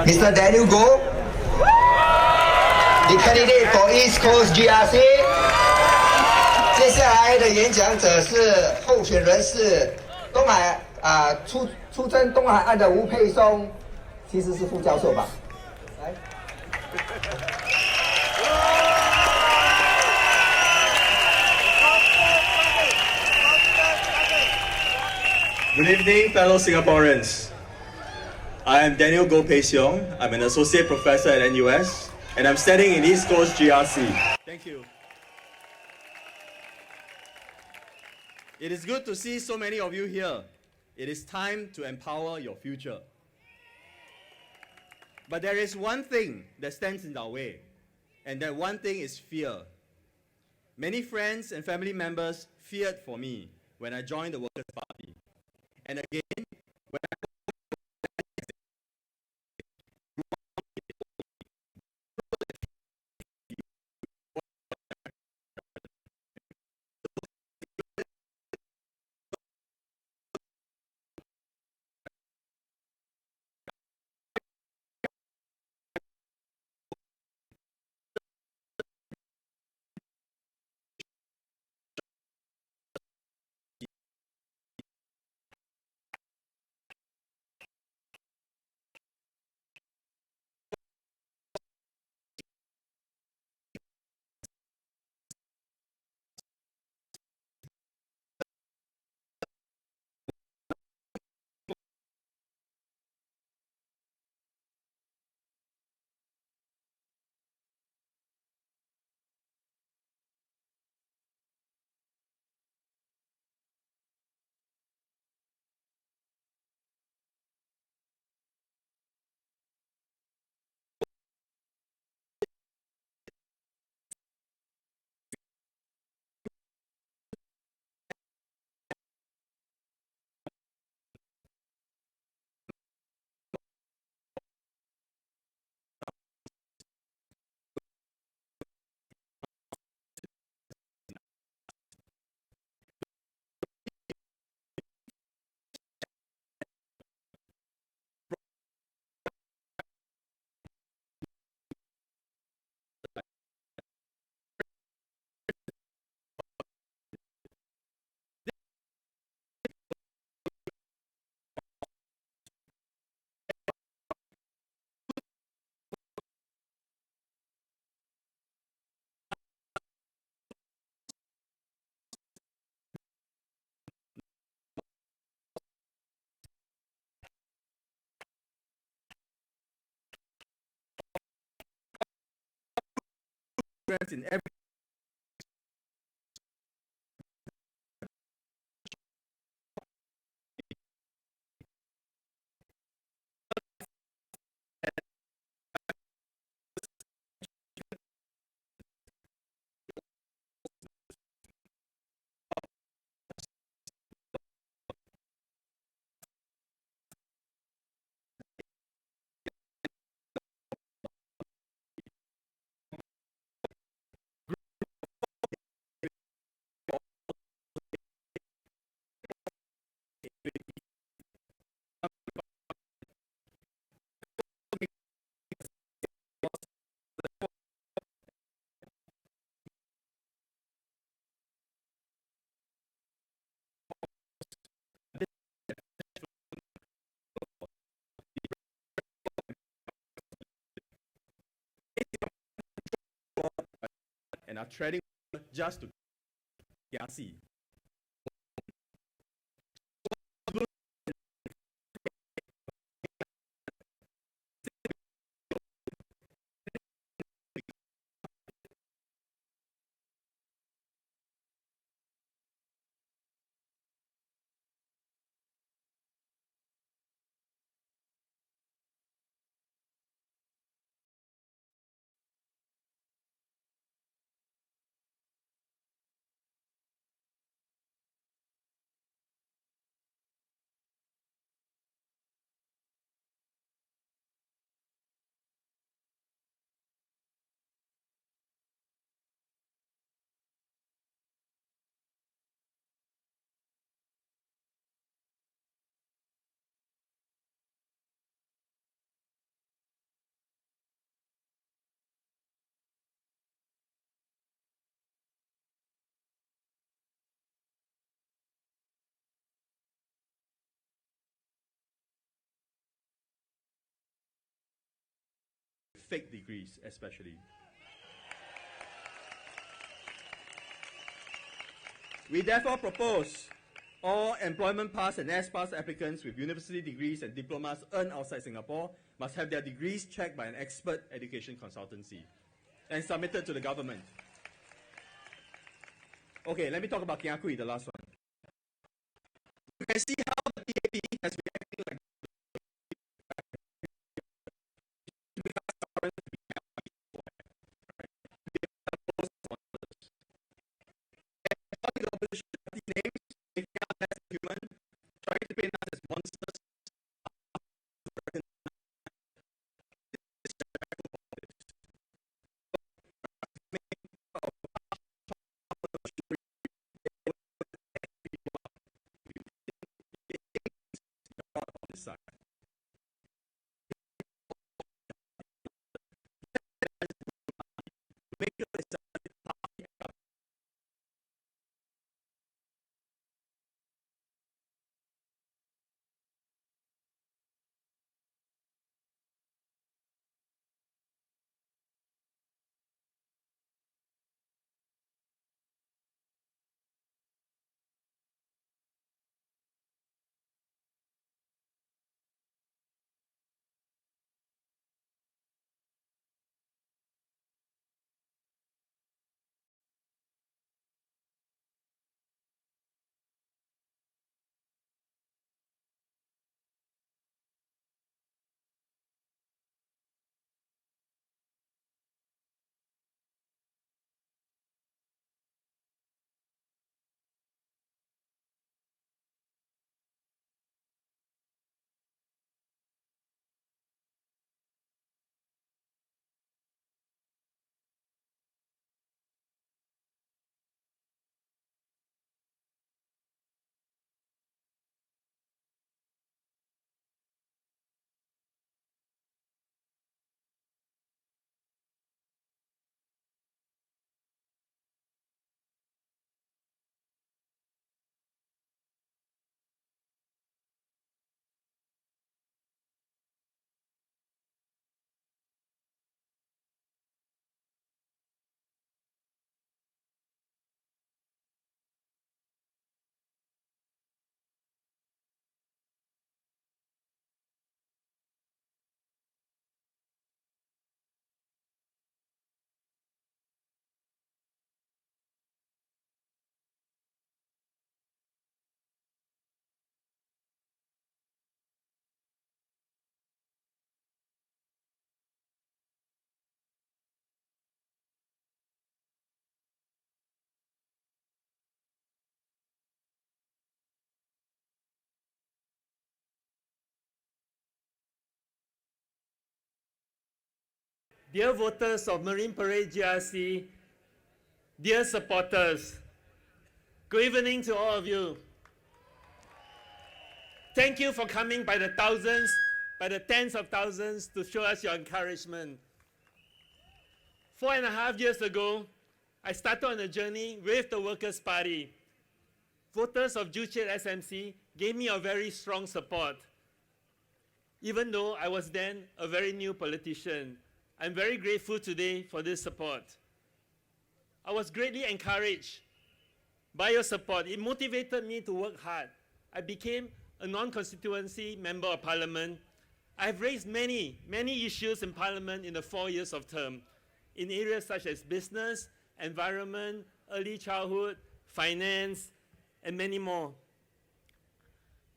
Mr. Daniel Goh, the candidate for East Coast GRC. 接下来的演讲者是候选人是出征东海岸的吴佩松，其实是副教授吧？来。Good evening, fellow Singaporeans. I am Daniel Goh Pei Siong. I'm an associate professor at NUS, and I'm studying in East Coast GRC. Thank you. It is good to see so many of you here. It is time to empower your future. But there is one thing that stands in our way, and that one thing is fear. Many friends and family members feared for me when I joined the Workers' Party. And again, when I in every and are treading just to see. Fake degrees, especially. We therefore propose All employment pass and S-pass applicants with university degrees and diplomas earned outside Singapore must have their degrees checked by an expert education consultancy and submitted to the government. Okay, let me talk about Kiakui, the last one. You can see how the PAP has reacted like trying to paint us as monsters. Dear voters of Marine Parade GRC, dear supporters, good evening to all of you. Thank you for coming by the thousands, by the tens of thousands to show us your encouragement. 4.5 years ago, I started on a journey with the Workers' Party. Voters of Juchet SMC gave me a very strong support. Even though I was then a very new politician, I'm very grateful today for this support. I was greatly encouraged by your support. It motivated me to work hard. I became a non-constituency member of parliament. I have raised many issues in parliament in the 4 years of term, in areas such as business, environment, early childhood, finance, and many more.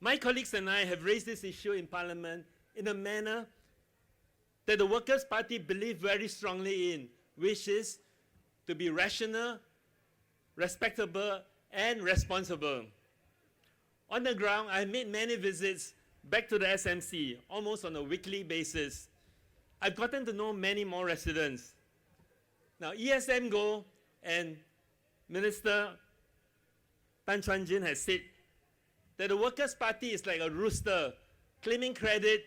My colleagues and I have raised this issue in parliament in a manner that the Workers' Party believe very strongly in, which is to be rational, respectable, and responsible. On the ground, I made many visits back to the SMC, almost on a weekly basis. I've gotten to know many more residents. Now, ESM Go and Minister Tan Chuan Jin has said that the Workers' Party is like a rooster, claiming credit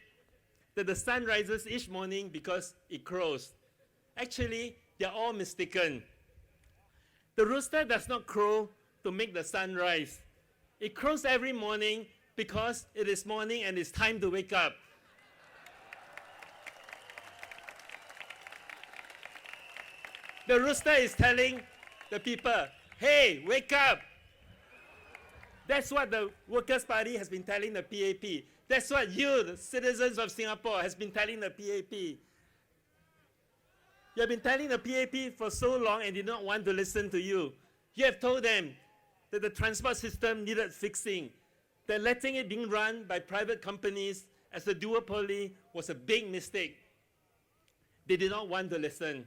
that the sun rises each morning because it crows. Actually, they're all mistaken. The rooster does not crow to make the sun rise. It crows every morning because it is morning and it's time to wake up. The rooster is telling the people, hey, wake up. That's what the Workers' Party has been telling the PAP. That's what you, the citizens of Singapore, has been telling the PAP. You have been telling the PAP for so long and did not want to listen to you. You have told them that the transport system needed fixing, that letting it being run by private companies as a duopoly was a big mistake. They did not want to listen.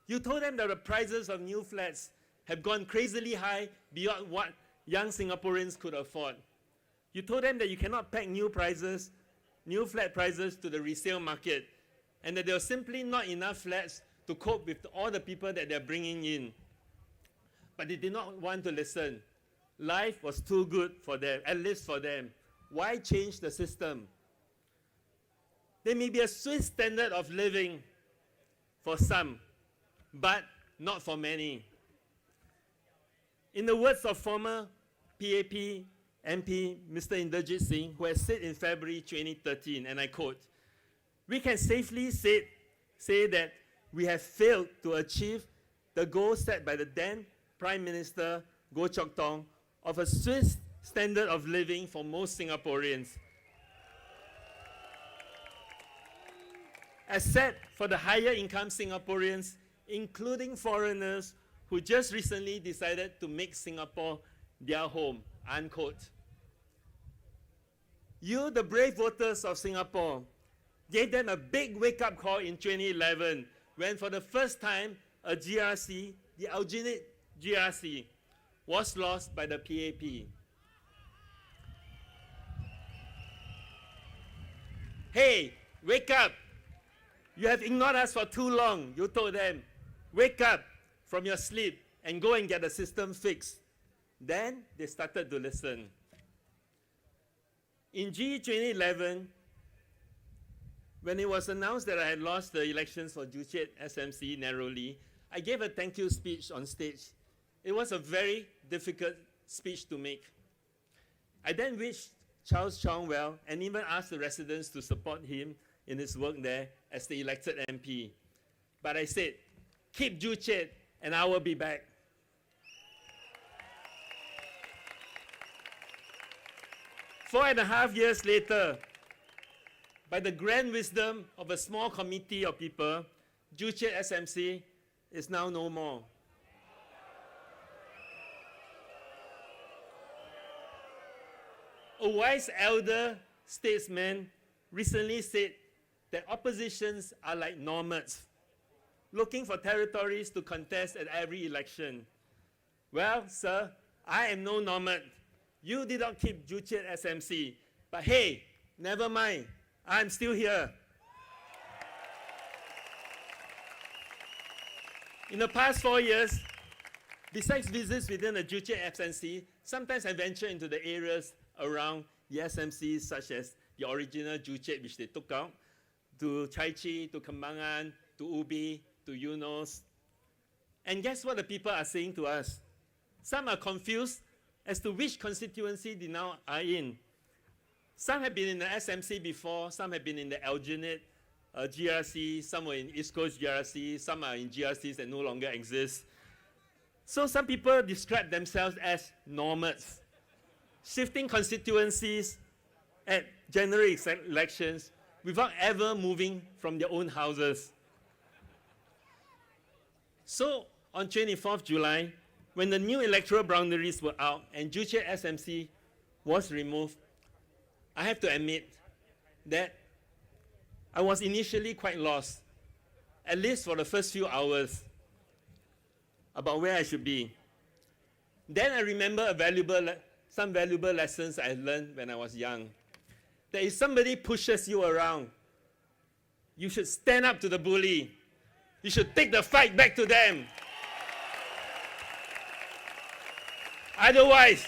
You told them that the prices of new flats have gone crazily high beyond what young Singaporeans could afford. You told them that you cannot peg new flat prices to the resale market, and that there were simply not enough flats to cope with all the people that they're bringing in. But they did not want to listen. Life was too good for them, at least for them. Why change the system? There may be a Swiss standard of living for some, but not for many. In the words of former PAP MP Mr. Inderjit Singh, who has said in February 2013, and I quote, "We can safely say that we have failed to achieve the goal set by the then Prime Minister Goh Chok Tong of a Swiss standard of living for most Singaporeans, as set for the higher income Singaporeans, including foreigners who just recently decided to make Singapore their home," unquote. You, the brave voters of Singapore, gave them a big wake-up call in 2011 when for the first time a GRC, the Aljunied GRC, was lost by the PAP. Hey, wake up! You have ignored us for too long, you told them. Wake up from your sleep and go and get the system fixed. Then they started to listen. In G 2011, when it was announced that I had lost the elections for Joo Chiat SMC narrowly, I gave a thank you speech on stage. It was a very difficult speech to make. I then wished Charles Chong well and even asked the residents to support him in his work there as the elected MP. But I said, keep Joo Chiat and I will be back. Four and a half years later, by the grand wisdom of a small committee of people, Joo Chiat SMC is now no more. A wise elder statesman recently said that oppositions are like nomads, looking for territories to contest at every election. Well, sir, I am no nomad. You did not keep Joo Chiat SMC, but hey, never mind, I'm still here. In the past 4 years, besides visits within the Joo Chiat SMC, sometimes I venture into the areas around the SMCs, such as the original Joo Chiat, which they took out, to Chai Chee, to Kembangan, to Ubi, to Eunos. And guess what the people are saying to us? Some are confused as to which constituency they now are in. Some have been in the SMC before, some have been in the Aljunied GRC, some were in East Coast GRC, some are in GRCs that no longer exist. So some people describe themselves as nomads, shifting constituencies at general elections without ever moving from their own houses. So on 24th July, when the new electoral boundaries were out and Joo Chiat SMC was removed, I have to admit that I was initially quite lost, at least for the first few hours, about where I should be. Then I remember some valuable lessons I learned when I was young. That if somebody pushes you around, you should stand up to the bully. You should take the fight back to them. Otherwise,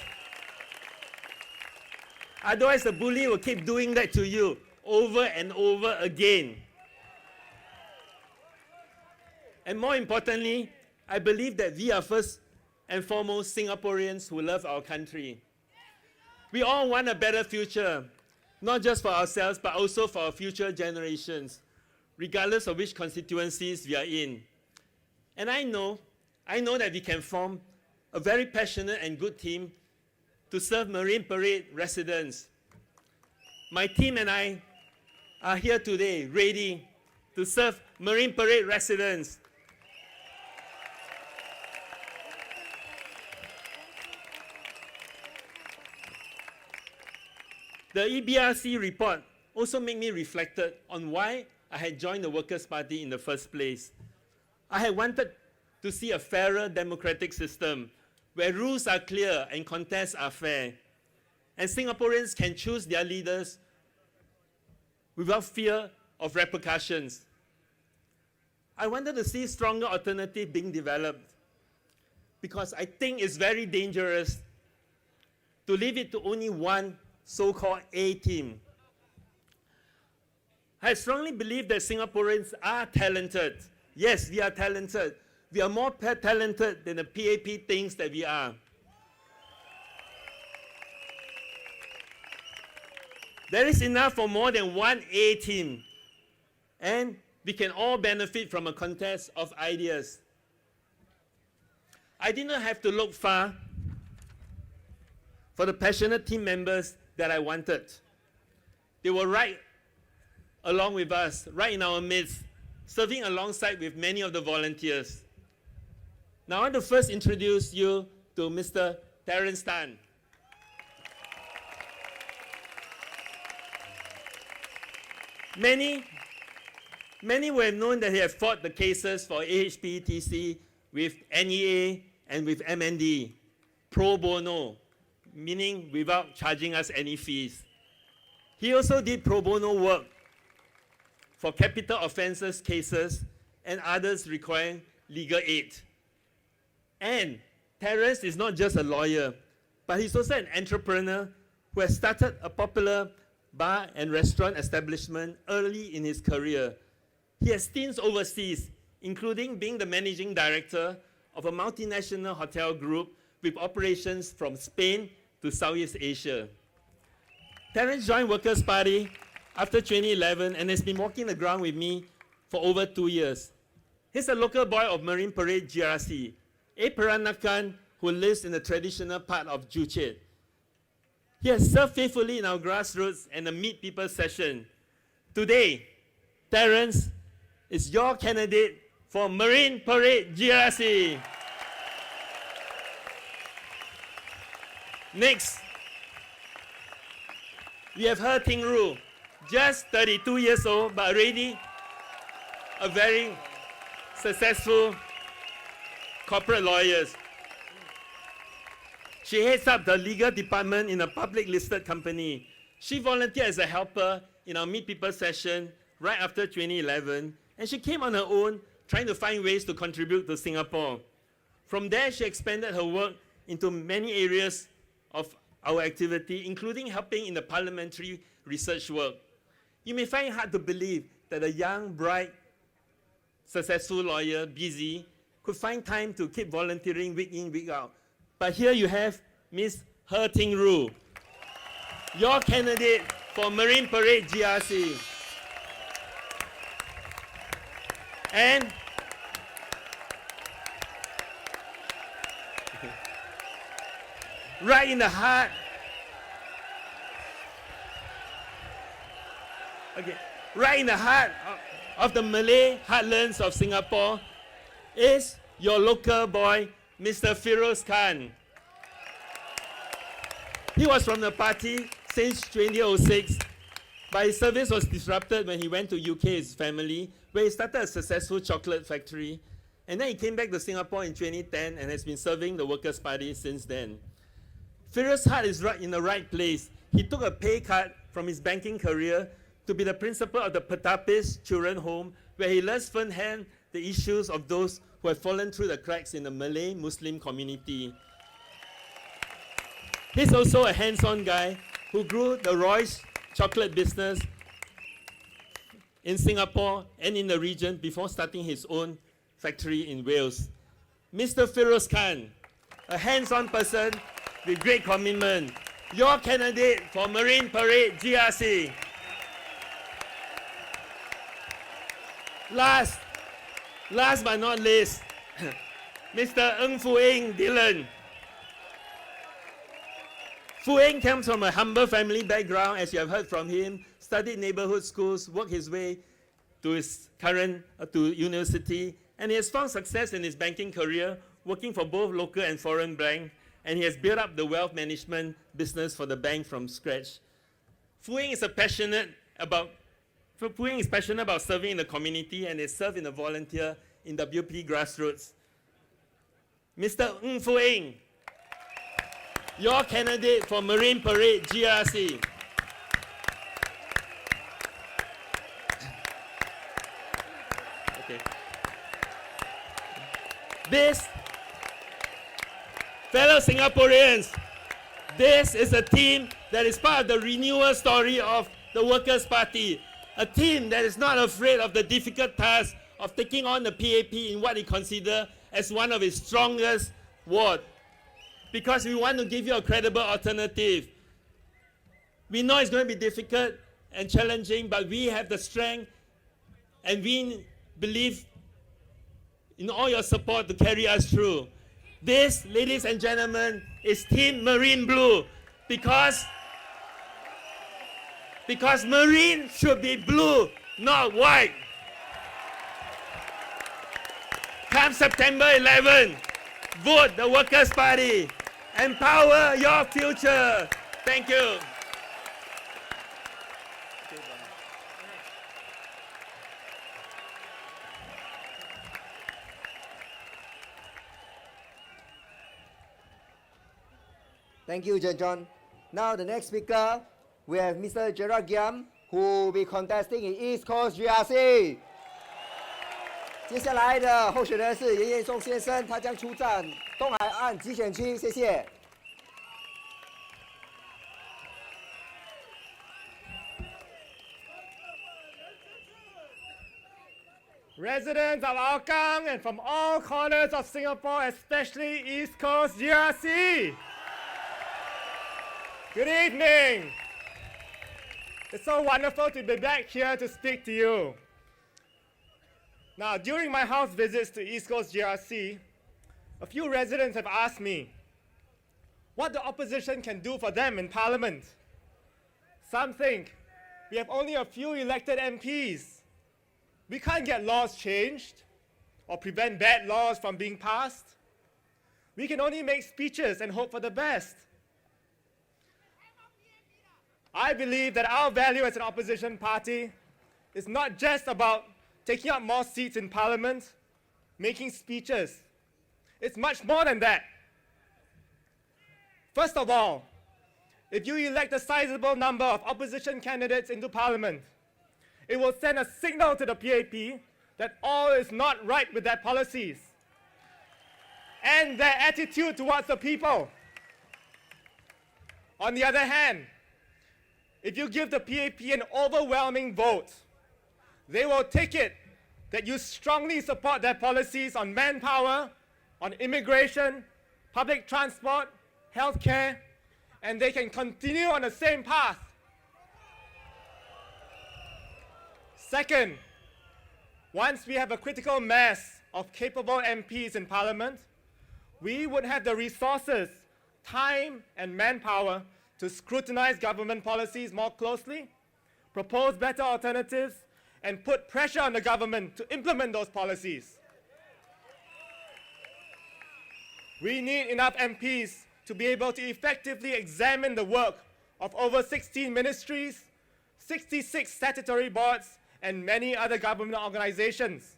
the bully will keep doing that to you over and over again. And more importantly, I believe that we are first and foremost Singaporeans who love our country. We all want a better future, not just for ourselves, but also for our future generations, regardless of which constituencies we are in. And I know that we can form a very passionate and good team to serve Marine Parade residents. My team and I are here today ready to serve Marine Parade residents. The EBRC report also made me reflect on why I had joined the Workers' Party in the first place. I had wanted to see a fairer democratic system where rules are clear and contests are fair, and Singaporeans can choose their leaders without fear of repercussions. I wanted to see stronger alternatives being developed because I think it's very dangerous to leave it to only one so-called A team. I strongly believe that Singaporeans are talented. Yes, we are talented. We are more talented than the PAP thinks that we are. There is enough for more than one A team, and we can all benefit from a contest of ideas. I did not have to look far for the passionate team members that I wanted. They were right along with us, right in our midst, serving alongside with many of the volunteers. Now I want to first introduce you to Mr. Terence Tan. Many will have known that he has fought the cases for AHPTC with NEA and with MND, pro bono, meaning without charging us any fees. He also did pro bono work for capital offences cases and others requiring legal aid. And Terence is not just a lawyer, but he's also an entrepreneur who has started a popular bar and restaurant establishment early in his career. He has stints overseas, including being the managing director of a multinational hotel group with operations from Spain to Southeast Asia. Terence joined Workers' Party after 2011 and has been walking the ground with me for over 2 years. He's a local boy of Marine Parade GRC, a Peranakan who lives in the traditional part of Joo Chiat. He has served faithfully in our grassroots and the Meet People session. Today, Terence is your candidate for Marine Parade GRC. Next, we have He Ting Ru, just 32 years old, but already a very successful corporate lawyer. She heads up the legal department in a public listed company. She volunteered as a helper in our Meet People session right after 2011, and she came on her own trying to find ways to contribute to Singapore. From there, she expanded her work into many areas of our activity, including helping in the parliamentary research work. You may find it hard to believe that a young, bright, successful lawyer, busy, could find time to keep volunteering week in, week out. But here you have Ms. He Ting Ru, your candidate for Marine Parade GRC. And right in the heart, right in the heart of the Malay heartlands of Singapore is your local boy, Mr. Feroz Khan. He was from the party since 2006, but his service was disrupted when he went to UK with his family, where he started a successful chocolate factory. And then he came back to Singapore in 2010 and has been serving the Workers' Party since then. Feroz's heart is right in the right place. He took a pay cut from his banking career to be the principal of the Pertapis Children's Home, where he learns firsthand the issues of those who have fallen through the cracks in the Malay Muslim community. He's also a hands-on guy who grew the Royce chocolate business in Singapore and in the region before starting his own factory in Wales. Mr. Feroz Khan, a hands-on person with great commitment, your candidate for Marine Parade GRC. Last but not least, Mr. Ng Fu Eng Dylan. Fu Eng comes from a humble family background, as you have heard from him, studied neighborhood schools, worked his way to his current to university, and he has found success in his banking career, working for both local and foreign banks, and he has built up the wealth management business for the bank from scratch. Fu Eng is passionate about serving in the community and has served in a volunteer in WP grassroots. Mr. Ng Fu Eng, your candidate for Marine Parade GRC. Okay. This, fellow Singaporeans, this is a team that is part of the renewal story of the Workers' Party. A team that is not afraid of the difficult task of taking on the PAP in what he considers as one of his strongest wards. Because we want to give you a credible alternative. We know it's going to be difficult and challenging, but we have the strength and we believe in all your support to carry us through. This, ladies and gentlemen, is Team Marine Blue because Marine should be blue, not white. Come September 11, vote the Workers' Party. Empower your future. Thank you. Thank you, John. Now the next speaker, we have Mr. Gerard Giam, who will be contesting in East Coast GRC. 接下来的候选人是严彦松先生，他将出战东海岸集选区。谢谢。Residents of Hougang and from all corners of Singapore, especially East Coast GRC. Good evening. It's so wonderful to be back here to speak to you. Now, during my house visits to East Coast GRC, a few residents have asked me what the opposition can do for them in Parliament. Some think we have only a few elected MPs. We can't get laws changed or prevent bad laws from being passed. We can only make speeches and hope for the best. I believe that our value as an opposition party is not just about taking up more seats in Parliament, making speeches. It's much more than that. First of all, if you elect a sizable number of opposition candidates into Parliament, it will send a signal to the PAP that all is not right with their policies and their attitude towards the people. On the other hand, if you give the PAP an overwhelming vote, they will take it that you strongly support their policies on manpower, on immigration, public transport, healthcare, and they can continue on the same path. Second, once we have a critical mass of capable MPs in Parliament, we would have the resources, time, and manpower to scrutinize government policies more closely, propose better alternatives, and put pressure on the government to implement those policies. We need enough MPs to be able to effectively examine the work of over 16 ministries, 66 statutory boards, and many other government organizations.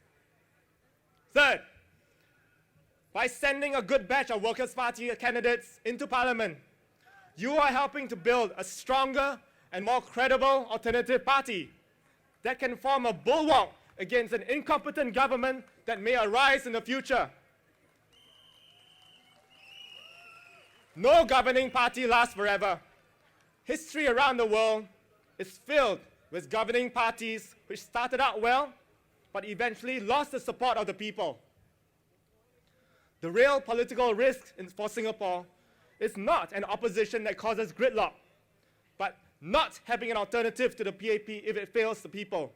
Third, by sending a good batch of Workers' Party candidates into Parliament, you are helping to build a stronger and more credible alternative party that can form a bulwark against an incompetent government that may arise in the future. No governing party lasts forever. History around the world is filled with governing parties which started out well, but eventually lost the support of the people. The real political risk for Singapore is not an opposition that causes gridlock, but not having an alternative to the PAP if it fails the people.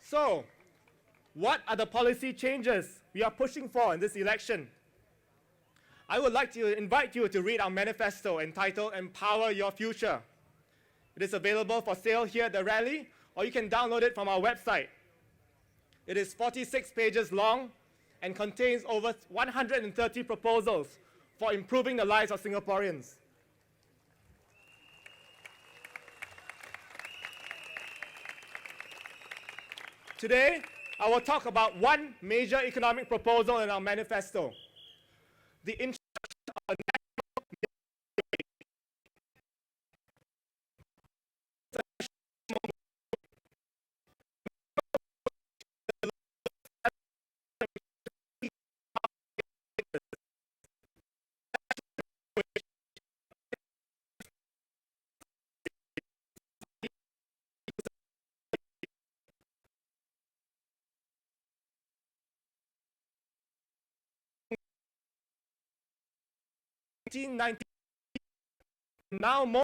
So, what are the policy changes we are pushing for in this election? I would like to invite you to read our manifesto entitled Empower Your Future. It is available for sale here at the rally, or you can download it from our website. It is 46 pages long and contains over 130 proposals for improving the lives of Singaporeans. Today, I will talk about one major economic proposal in our manifesto, the introduction of a now more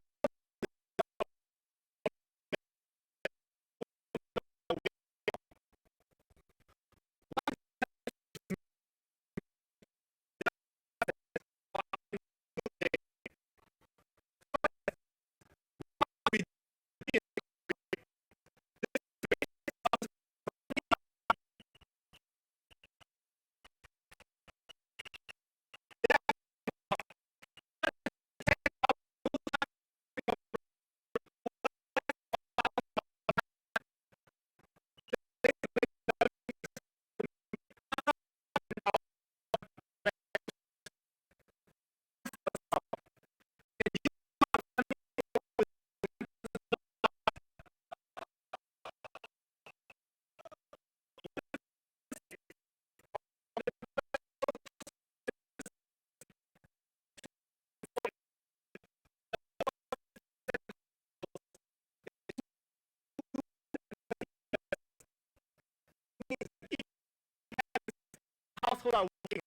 household are working.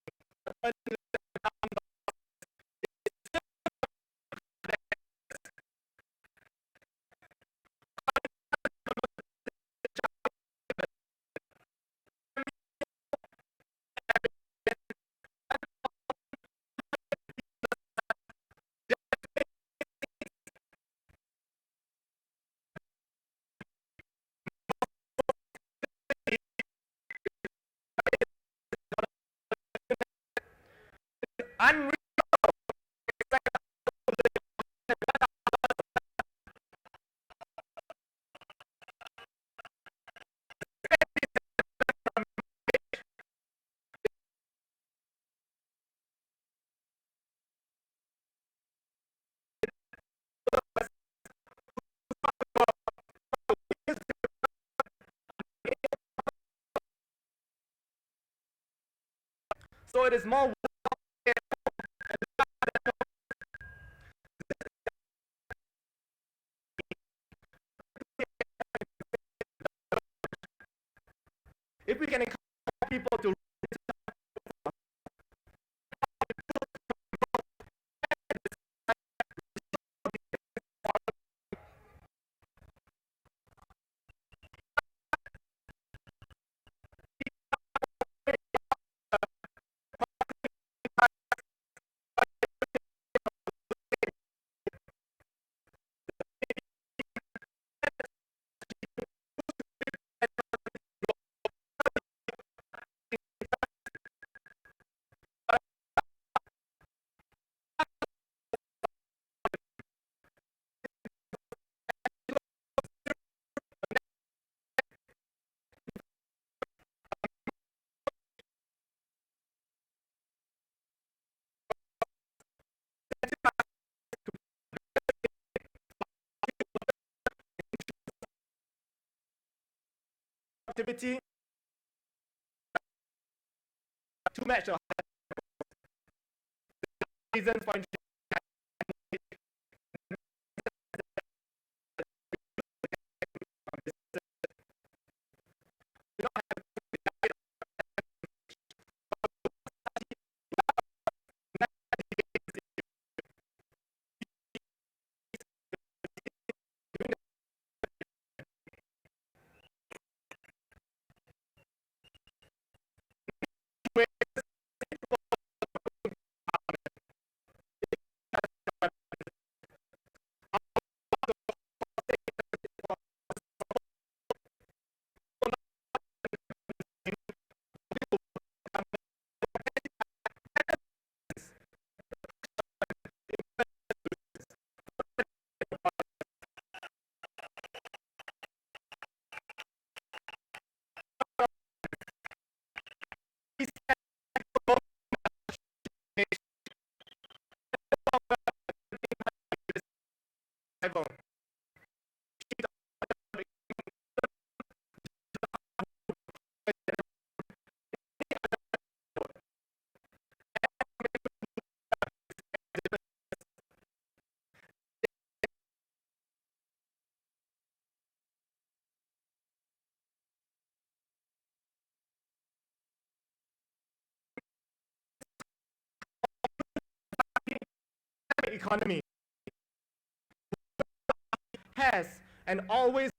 Unreal. So it is more if we can encourage people to activity to match our reasons for economy. Has and always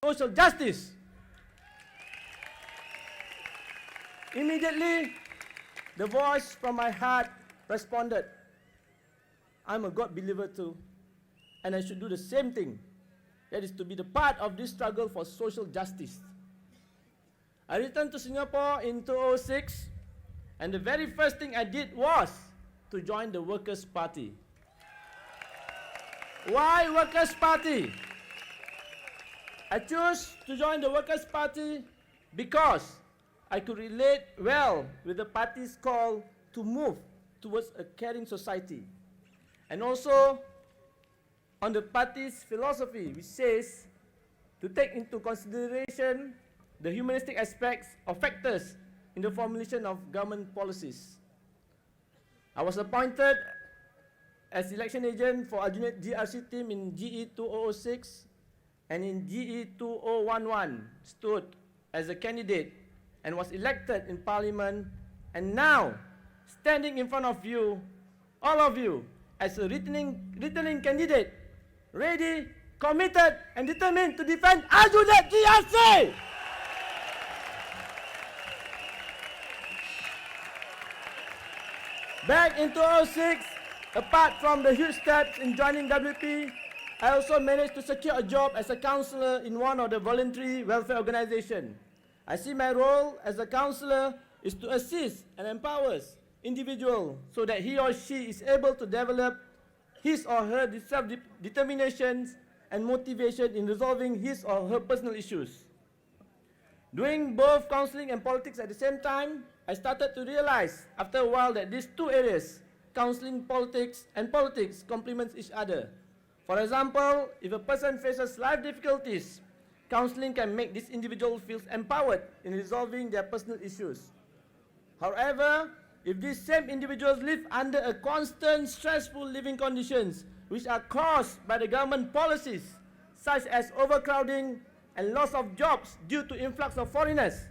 social justice. Immediately, the voice from my heart responded, I'm a God believer too, and I should do the same thing. That is to be the part of this struggle for social justice. I returned to Singapore in 2006, and the very first thing I did was to join the Workers' Party. Why Workers' Party? I chose to join the Workers' Party because I could relate well with the party's call to move towards a caring society, and also on the party's philosophy, which says to take into consideration the humanistic aspects of factors in the formulation of government policies. I was appointed as election agent for Aljunied GRC team in GE 2006, and in GE 2011 stood as a candidate and was elected in Parliament, and now standing in front of you, all of you, as a returning candidate, ready, committed, and determined to defend Aljunied GRC. Back in 2006, apart from the huge steps in joining WP, I also managed to secure a job as a councillor in one of the voluntary welfare organizations. I see my role as a councillor is to assist and empower individual so that he or she is able to develop his or her self-determination and motivation in resolving his or her personal issues. Doing both counseling and politics at the same time, I started to realize after a while that these two areas, counseling, politics, complement each other. For example, if a person faces life difficulties, counseling can make this individual feel empowered in resolving their personal issues. However, if these same individuals live under a constant stressful living conditions which are caused by the government policies such as overcrowding and loss of jobs due to influx of foreigners,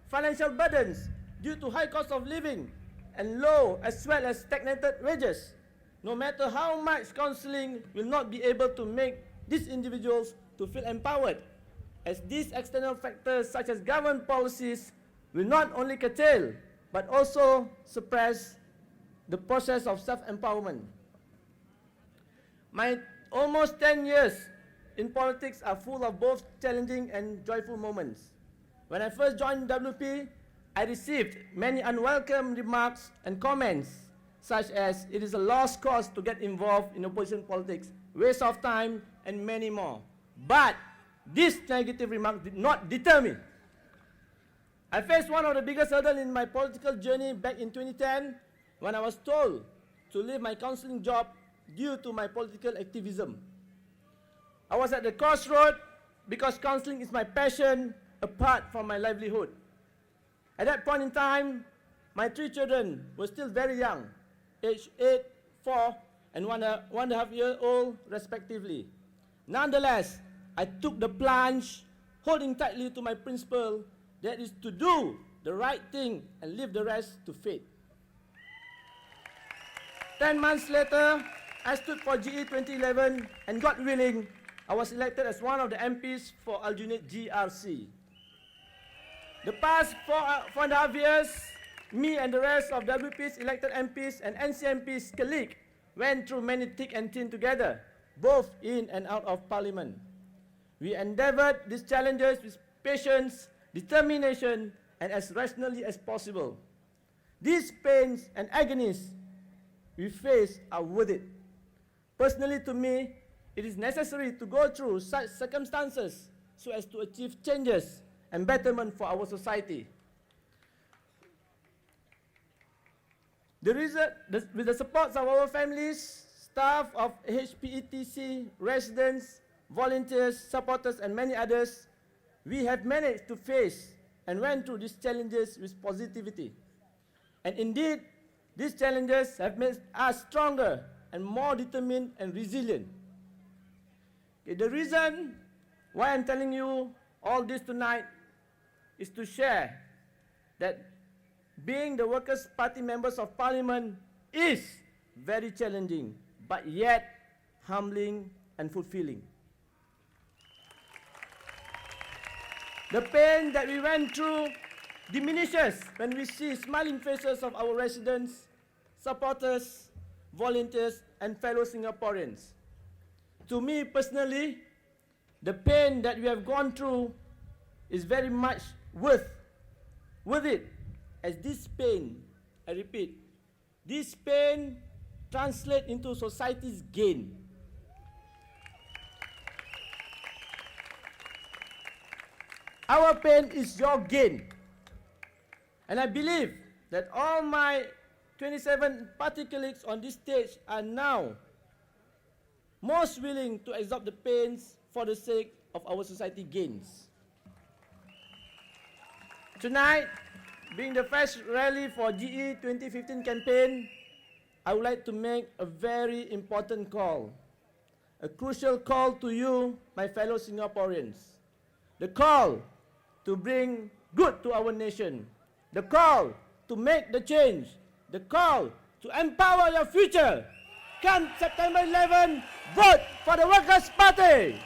financial burdens due to high cost of living, and low as well as stagnated wages, no matter how much counseling will not be able to make these individuals to feel empowered, as these external factors such as government policies will not only curtail but also suppress the process of self-empowerment. My almost 10 years in politics are full of both challenging and joyful moments. When I first joined WP, I received many unwelcome remarks and comments such as it is a lost cause to get involved in opposition politics, waste of time, and many more. But these negative remarks did not deter me. I faced one of the biggest hurdles in my political journey back in 2010 when I was told to leave my counseling job due to my political activism. I was at the crossroad because counseling is my passion apart from my livelihood. At that point in time, my 3 children were still very young, aged 8, 4, and 1.5 years old respectively. Nonetheless, I took the plunge, holding tightly to my principle, that is to do the right thing and leave the rest to fate. 10 months later, I stood for GE 2011, and God willing, I was elected as one of the MPs for Aljunied GRC. The past 4.5 years, me and the rest of WP's elected MPs and NCMP's colleagues went through many thick and thin together, both in and out of Parliament. We endeavored these challenges with patience, determination, and as rationally as possible. These pains and agonies we face are worth it. Personally, to me, it is necessary to go through such circumstances so as to achieve changes and betterment for our society. With the support of our families, staff of HPETC, residents, volunteers, supporters, and many others, we have managed to face and went through these challenges with positivity. And indeed, these challenges have made us stronger and more determined and resilient. Okay, the reason why I'm telling you all this tonight is to share that being the Workers' Party members of Parliament is very challenging, but yet humbling and fulfilling. The pain that we went through diminishes when we see smiling faces of our residents, supporters, volunteers, and fellow Singaporeans. To me personally, the pain that we have gone through is very much worth it, as this pain, I repeat, this pain translates into society's gain. Our pain is your gain. And I believe that all my 27 party colleagues on this stage are now most willing to absorb the pains for the sake of our society gains. Tonight, being the first rally for GE 2015 campaign, I would like to make a very important call, a crucial call to you, my fellow Singaporeans. The call to bring good to our nation, the call to make the change, the call to empower your future. Come September 11, vote for the Workers' Party!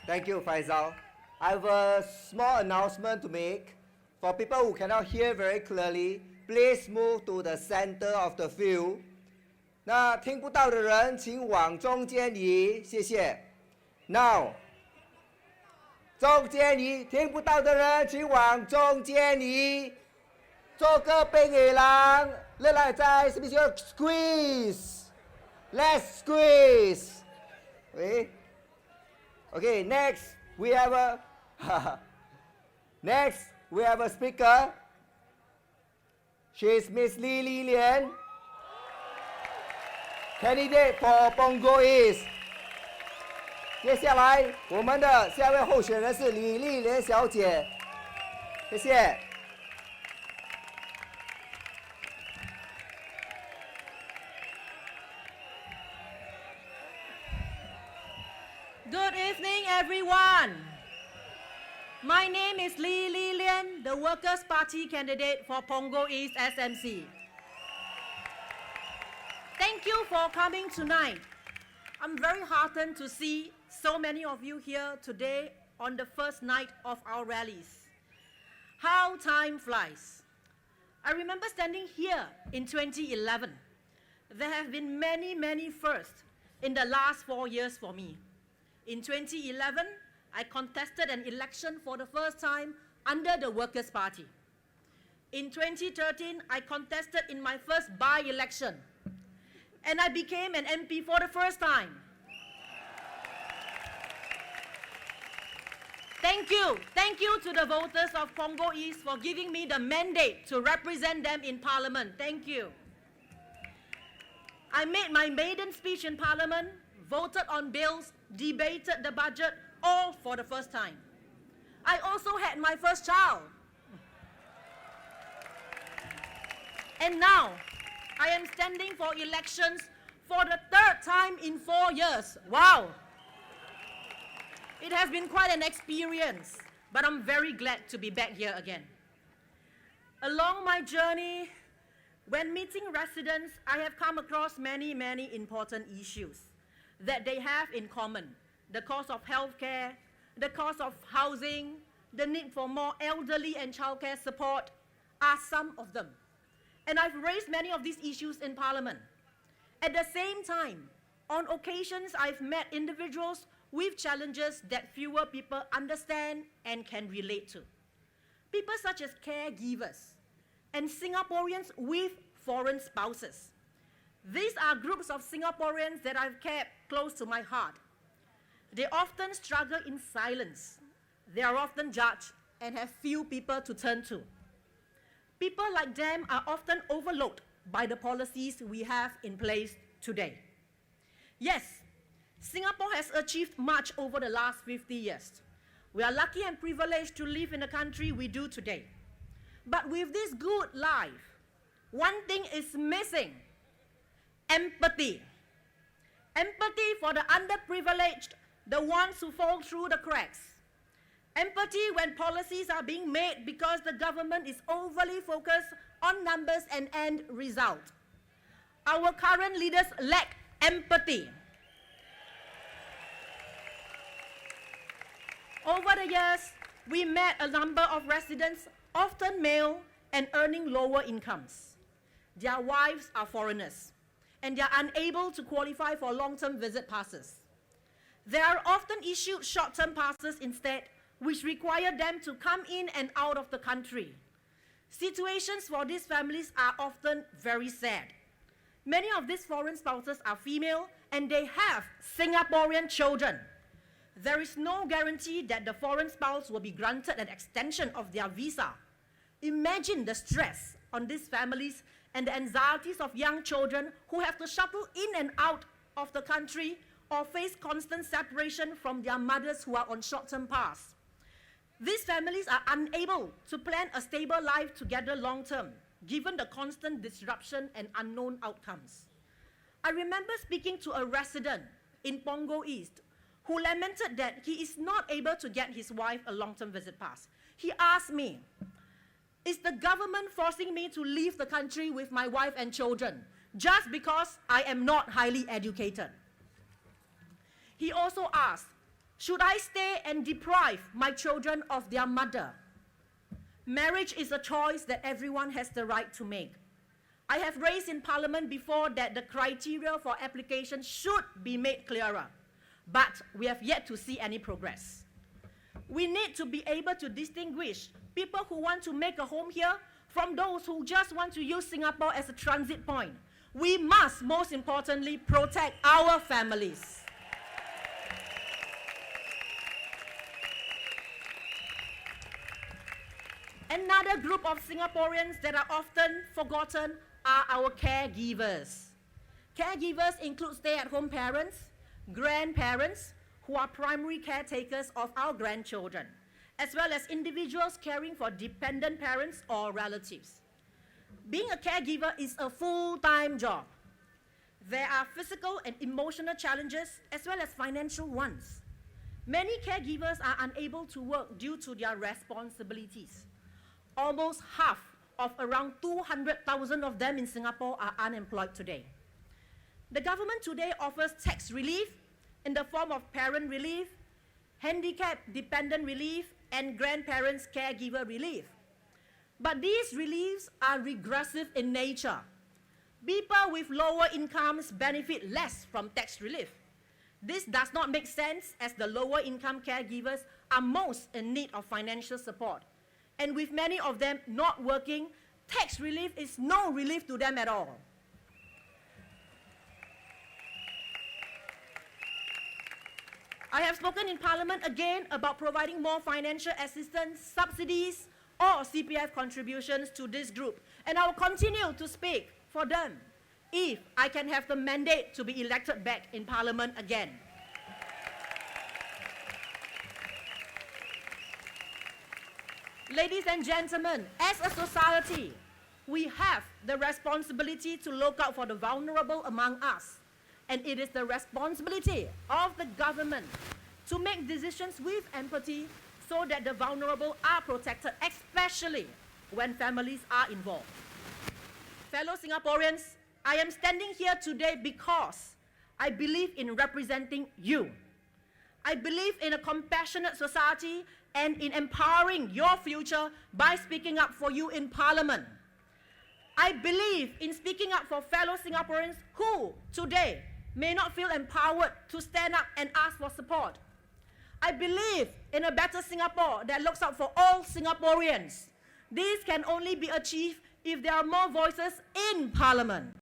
Thank you, Faisal. I have a small announcement to make. For people who cannot hear very clearly, please move to the center of the field. 那听不到的人，请往中间移，谢谢。Now， 中间移，听不到的人，请往中间移。做個冰兒郎，你嚟在是不是要 squeeze？Let's squeeze。喂。Okay, next we have a speaker. She is Miss Li Lian, candidate for Punggol East. 接下来我们的下一位候选人是李丽莲小姐，谢谢。Good evening, everyone. My name is Li Lian, the Workers' Party candidate for Punggol East SMC. Thank you for coming tonight. I'm very heartened to see so many of you here today on the first night of our rallies. How time flies. I remember standing here in 2011. There have been many, many firsts in the last 4 years for me. In 2011, I contested an election for the first time under the Workers' Party. In 2013, I contested in my first by-election, and I became an MP for the first time. Thank you to the voters of Punggol East for giving me the mandate to represent them in Parliament. Thank you. I made my maiden speech in Parliament, voted on bills, debated the budget, all for the first time. I also had my first child. And now, I am standing for elections for the third time in 4 years. Wow! It has been quite an experience, but I'm very glad to be back here again. Along my journey, when meeting residents, I have come across many, many important issues that they have in common. The cost of healthcare, the cost of housing, the need for more elderly and childcare support are some of them. And I've raised many of these issues in Parliament. At the same time, on occasions I've met individuals with challenges that fewer people understand and can relate to. People such as caregivers and Singaporeans with foreign spouses. These are groups of Singaporeans that I've kept close to my heart. They often struggle in silence. They are often judged and have few people to turn to. People like them are often overlooked by the policies we have in place today. Yes, Singapore has achieved much over the last 50 years. We are lucky and privileged to live in the country we do today. But with this good life, one thing is missing: empathy. Empathy for the underprivileged, the ones who fall through the cracks. Empathy when policies are being made because the government is overly focused on numbers and end result. Our current leaders lack empathy. Over the years, we met a number of residents, often male and earning lower incomes. Their wives are foreigners, and they are unable to qualify for long-term visit passes. They are often issued short-term passes instead, which require them to come in and out of the country. Situations for these families are often very sad. Many of these foreign spouses are female and they have Singaporean children. There is no guarantee that the foreign spouse will be granted an extension of their visa. Imagine the stress on these families and the anxieties of young children who have to shuttle in and out of the country or face constant separation from their mothers who are on short-term pass. These families are unable to plan a stable life together long-term, given the constant disruption and unknown outcomes. I remember speaking to a resident in Punggol East who lamented that he is not able to get his wife a long-term visit pass. He asked me, "Is the government forcing me to leave the country with my wife and children just because I am not highly educated?" He also asked, "Should I stay and deprive my children of their mother?" Marriage is a choice that everyone has the right to make. I have raised in Parliament before that the criteria for application should be made clearer, but we have yet to see any progress. We need to be able to distinguish people who want to make a home here from those who just want to use Singapore as a transit point. We must, most importantly, protect our families. Another group of Singaporeans that are often forgotten are our caregivers. Caregivers include stay-at-home parents, grandparents, who are primary caretakers of our grandchildren, as well as individuals caring for dependent parents or relatives. Being a caregiver is a full-time job. There are physical and emotional challenges as well as financial ones. Many caregivers are unable to work due to their responsibilities. Almost half of around 200,000 of them in Singapore are unemployed today. The government today offers tax relief in the form of parent relief, handicap dependent relief, and grandparents caregiver relief. But these reliefs are regressive in nature. People with lower incomes benefit less from tax relief. This does not make sense as the lower income caregivers are most in need of financial support. And with many of them not working, tax relief is no relief to them at all. I have spoken in Parliament again about providing more financial assistance, subsidies, or CPF contributions to this group, and I will continue to speak for them if I can have the mandate to be elected back in Parliament again. Ladies and gentlemen, as a society, we have the responsibility to look out for the vulnerable among us. And it is the responsibility of the government to make decisions with empathy so that the vulnerable are protected, especially when families are involved. Fellow Singaporeans, I am standing here today because I believe in representing you. I believe in a compassionate society and in empowering your future by speaking up for you in Parliament. I believe in speaking up for fellow Singaporeans who, today, may not feel empowered to stand up and ask for support. I believe in a better Singapore that looks out for all Singaporeans. This can only be achieved if there are more voices in Parliament.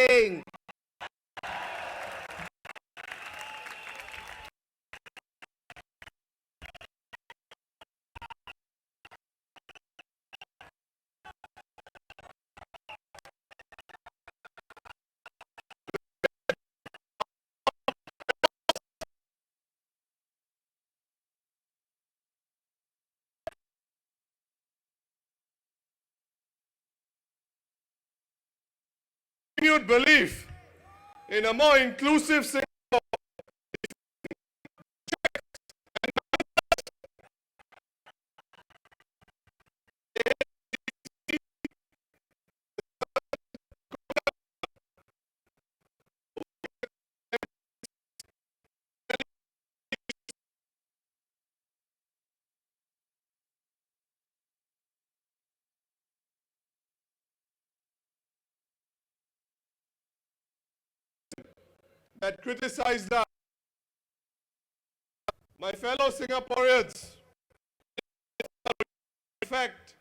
Debunking. Continued belief in a more inclusive Singapore. That criticized us. My fellow Singaporeans, in fact,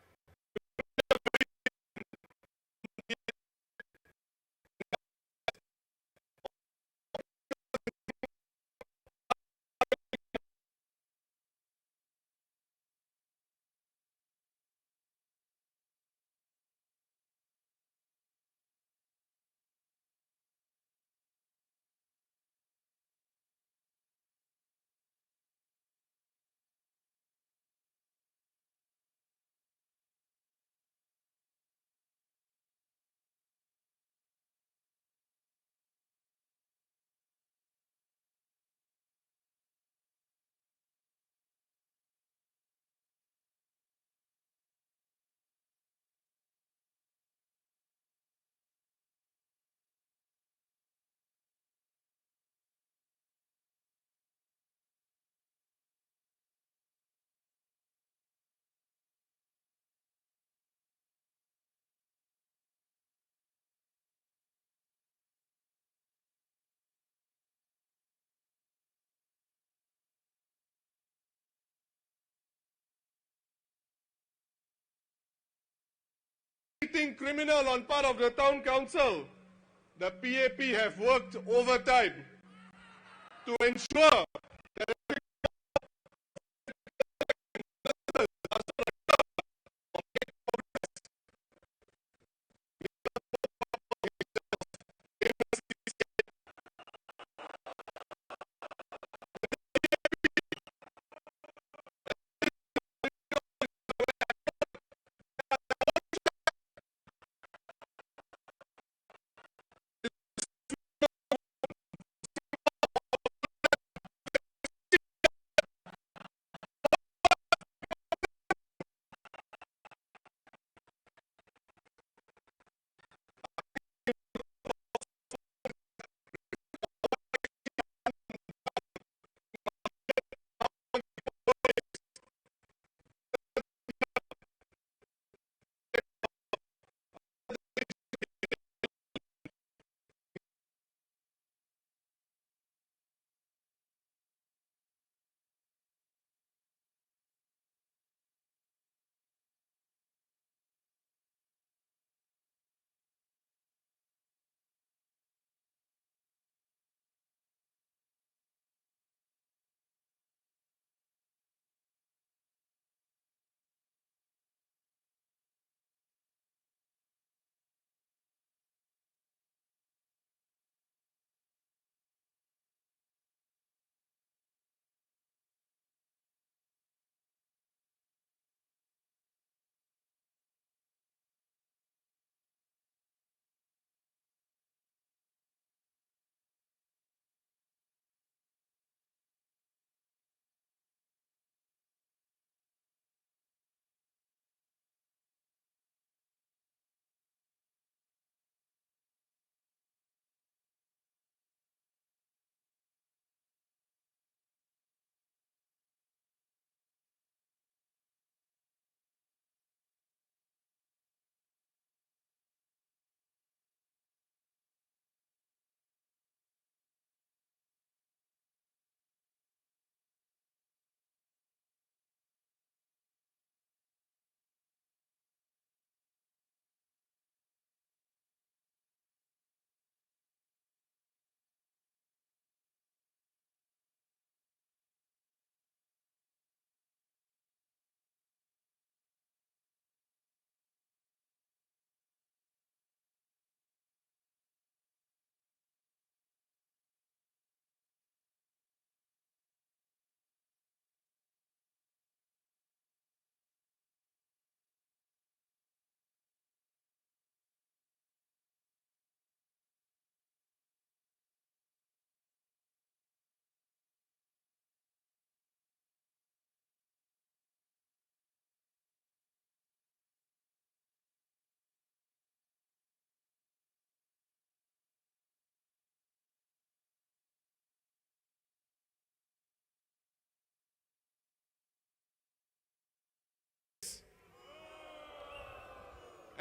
anything criminal on part of the town council, the PAP have worked overtime to ensure that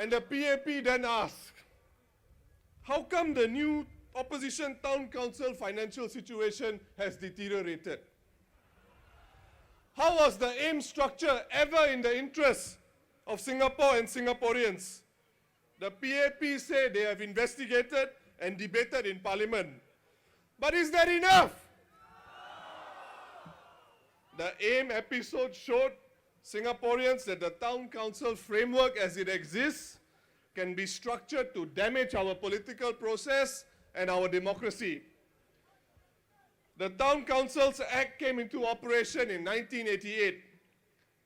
And the PAP then asked, how come the new opposition town council financial situation has deteriorated? How was the AIM structure ever in the interest of Singapore and Singaporeans? The PAP say they have investigated and debated in Parliament. But is that enough? The AIM episode showed Singaporeans that the town council framework as it exists can be structured to damage our political process and our democracy. The Town Councils Act came into operation in 1988.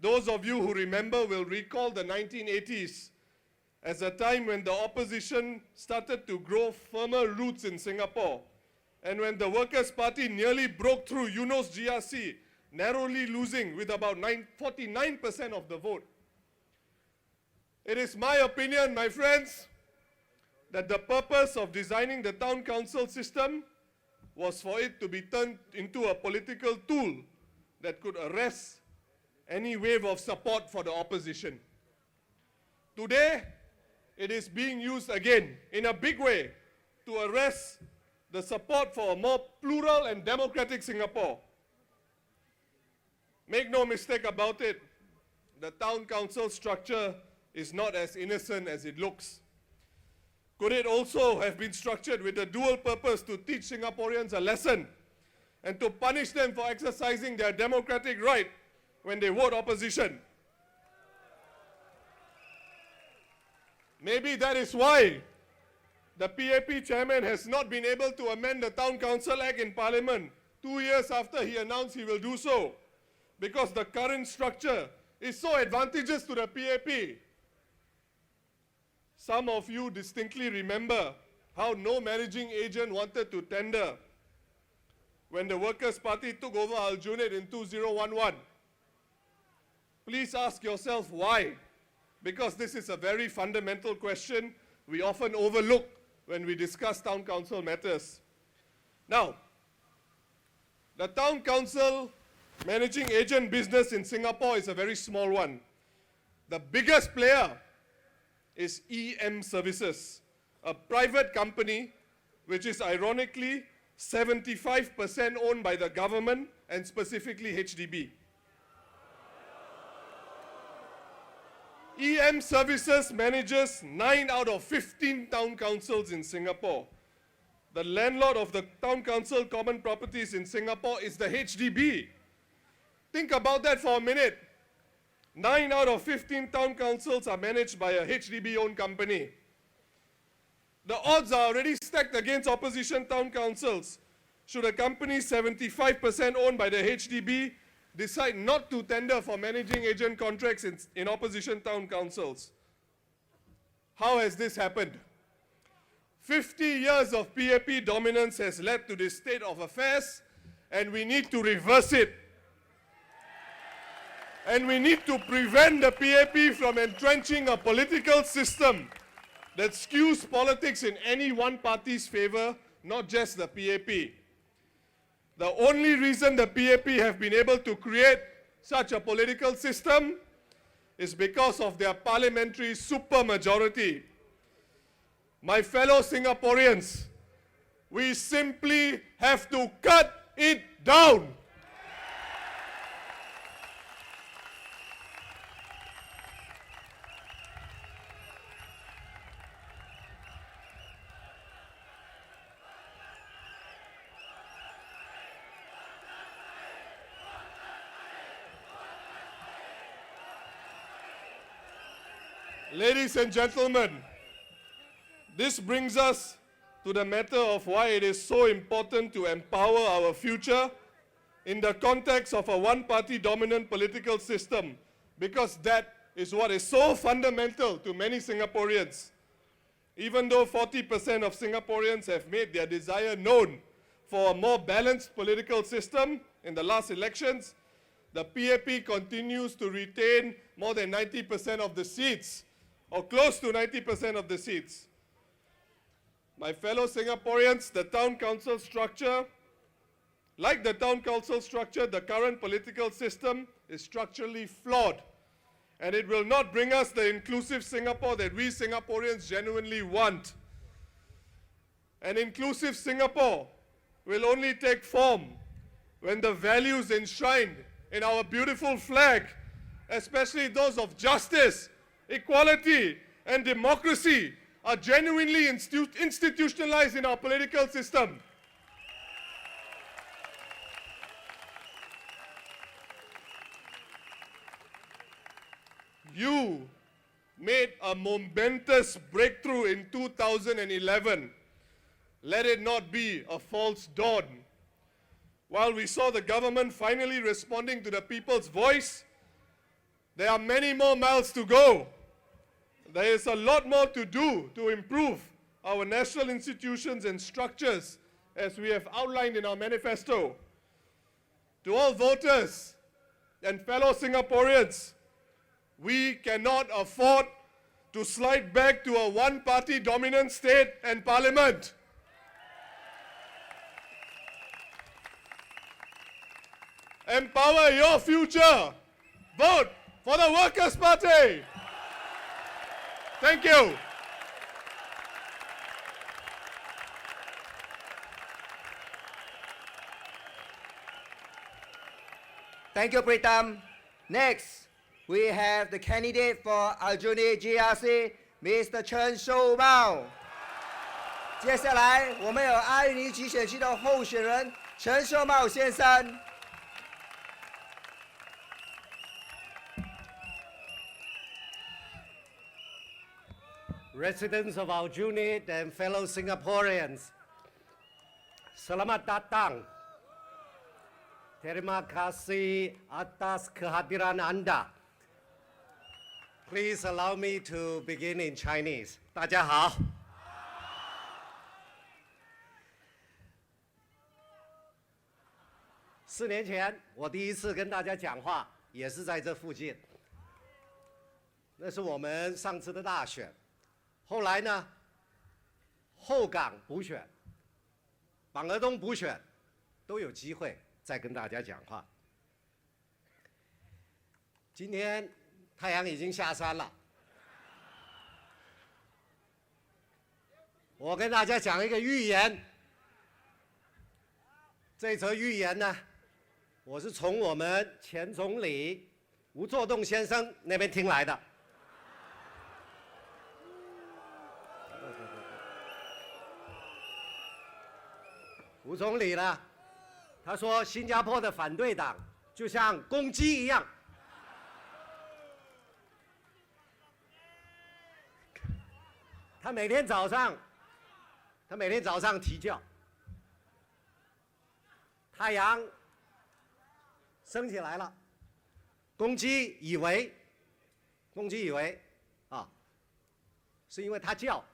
Those of you who remember will recall the 1980s as a time when the opposition started to grow firmer roots in Singapore, and when the Workers' Party nearly broke through UNO's GRC, narrowly losing with about 49% of the vote. It is my opinion, my friends, that the purpose of designing the town council system was for it to be turned into a political tool that could arrest any wave of support for the opposition. Today, it is being used again in a big way to arrest the support for a more plural and democratic Singapore. Make no mistake about it, the town council structure is not as innocent as it looks. Could it also have been structured with a dual purpose to teach Singaporeans a lesson and to punish them for exercising their democratic right when they vote opposition? Maybe that is why the PAP chairman has not been able to amend the Town Council Act in Parliament 2 years after he announced he will do so, because the current structure is so advantageous to the PAP. Some of you distinctly remember how no managing agent wanted to tender when the Workers' Party took over Aljunied in 2011. Please ask yourself why, because this is a very fundamental question we often overlook when we discuss town council matters. Now, the town council managing agent business in Singapore is a very small one. The biggest player is EM Services, a private company which is ironically 75% owned by the government and specifically HDB. EM Services manages 9 out of 15 town councils in Singapore. The landlord of the town council common properties in Singapore is the HDB. Think about that for a minute. 9 out of 15 town councils are managed by a HDB-owned company. The odds are already stacked against opposition town councils. Should a company 75% owned by the HDB decide not to tender for managing agent contracts in opposition town councils? How has this happened? 50 years of PAP dominance has led to this state of affairs, and we need to reverse it. And we need to prevent the PAP from entrenching a political system that skews politics in any one party's favor, not just the PAP. The only reason the PAP have been able to create such a political system is because of their parliamentary supermajority. My fellow Singaporeans, we simply have to cut it down. Ladies and gentlemen, this brings us to the matter of why it is so important to empower our future in the context of a one-party dominant political system, because that is what is so fundamental to many Singaporeans. Even though 40% of Singaporeans have made their desire known for a more balanced political system in the last elections, the PAP continues to retain more than 90% of the seats, or close to 90% of the seats. My fellow Singaporeans, the town council structure, the current political system is structurally flawed And it will not bring us the inclusive Singapore that we Singaporeans genuinely want. An inclusive Singapore will only take form when the values enshrined in our beautiful flag, especially those of justice, equality, and democracy, are genuinely institutionalized in our political system. You made a momentous breakthrough in 2011. Let it not be a false dawn. While we saw the government finally responding to the people's voice, there are many more miles to go. There is a lot more to do to improve our national institutions and structures, as we have outlined in our manifesto. To all voters and fellow Singaporeans, we cannot afford to slide back to a one-party dominant state and parliament. Empower your future. Vote for the Workers' Party. Thank you. Thank you, Pritam. Next, we have the candidate for Aljunied GRC, Mr. Chen Shou-Mao. 接下来，我们有阿育尼集选区的候选人陈秀茂先生。Residents of Aljunied and fellow Singaporeans, selamat datang. Terima kasih atas kehadiran Anda. Please allow me to begin in Chinese. 大家好。4年前，我第一次跟大家讲话，也是在这附近。那是我们上次的大选。后来呢，后港补选、榜儿东补选，都有机会再跟大家讲话。今天太阳已经下山了，我跟大家讲一个预言。这则预言呢，我是从我们前总理吴作栋先生那边听来的。吴总理呢，他说新加坡的反对党就像公鸡一样，他每天早上啼叫，太阳升起来了，公鸡以为啊，是因为它叫，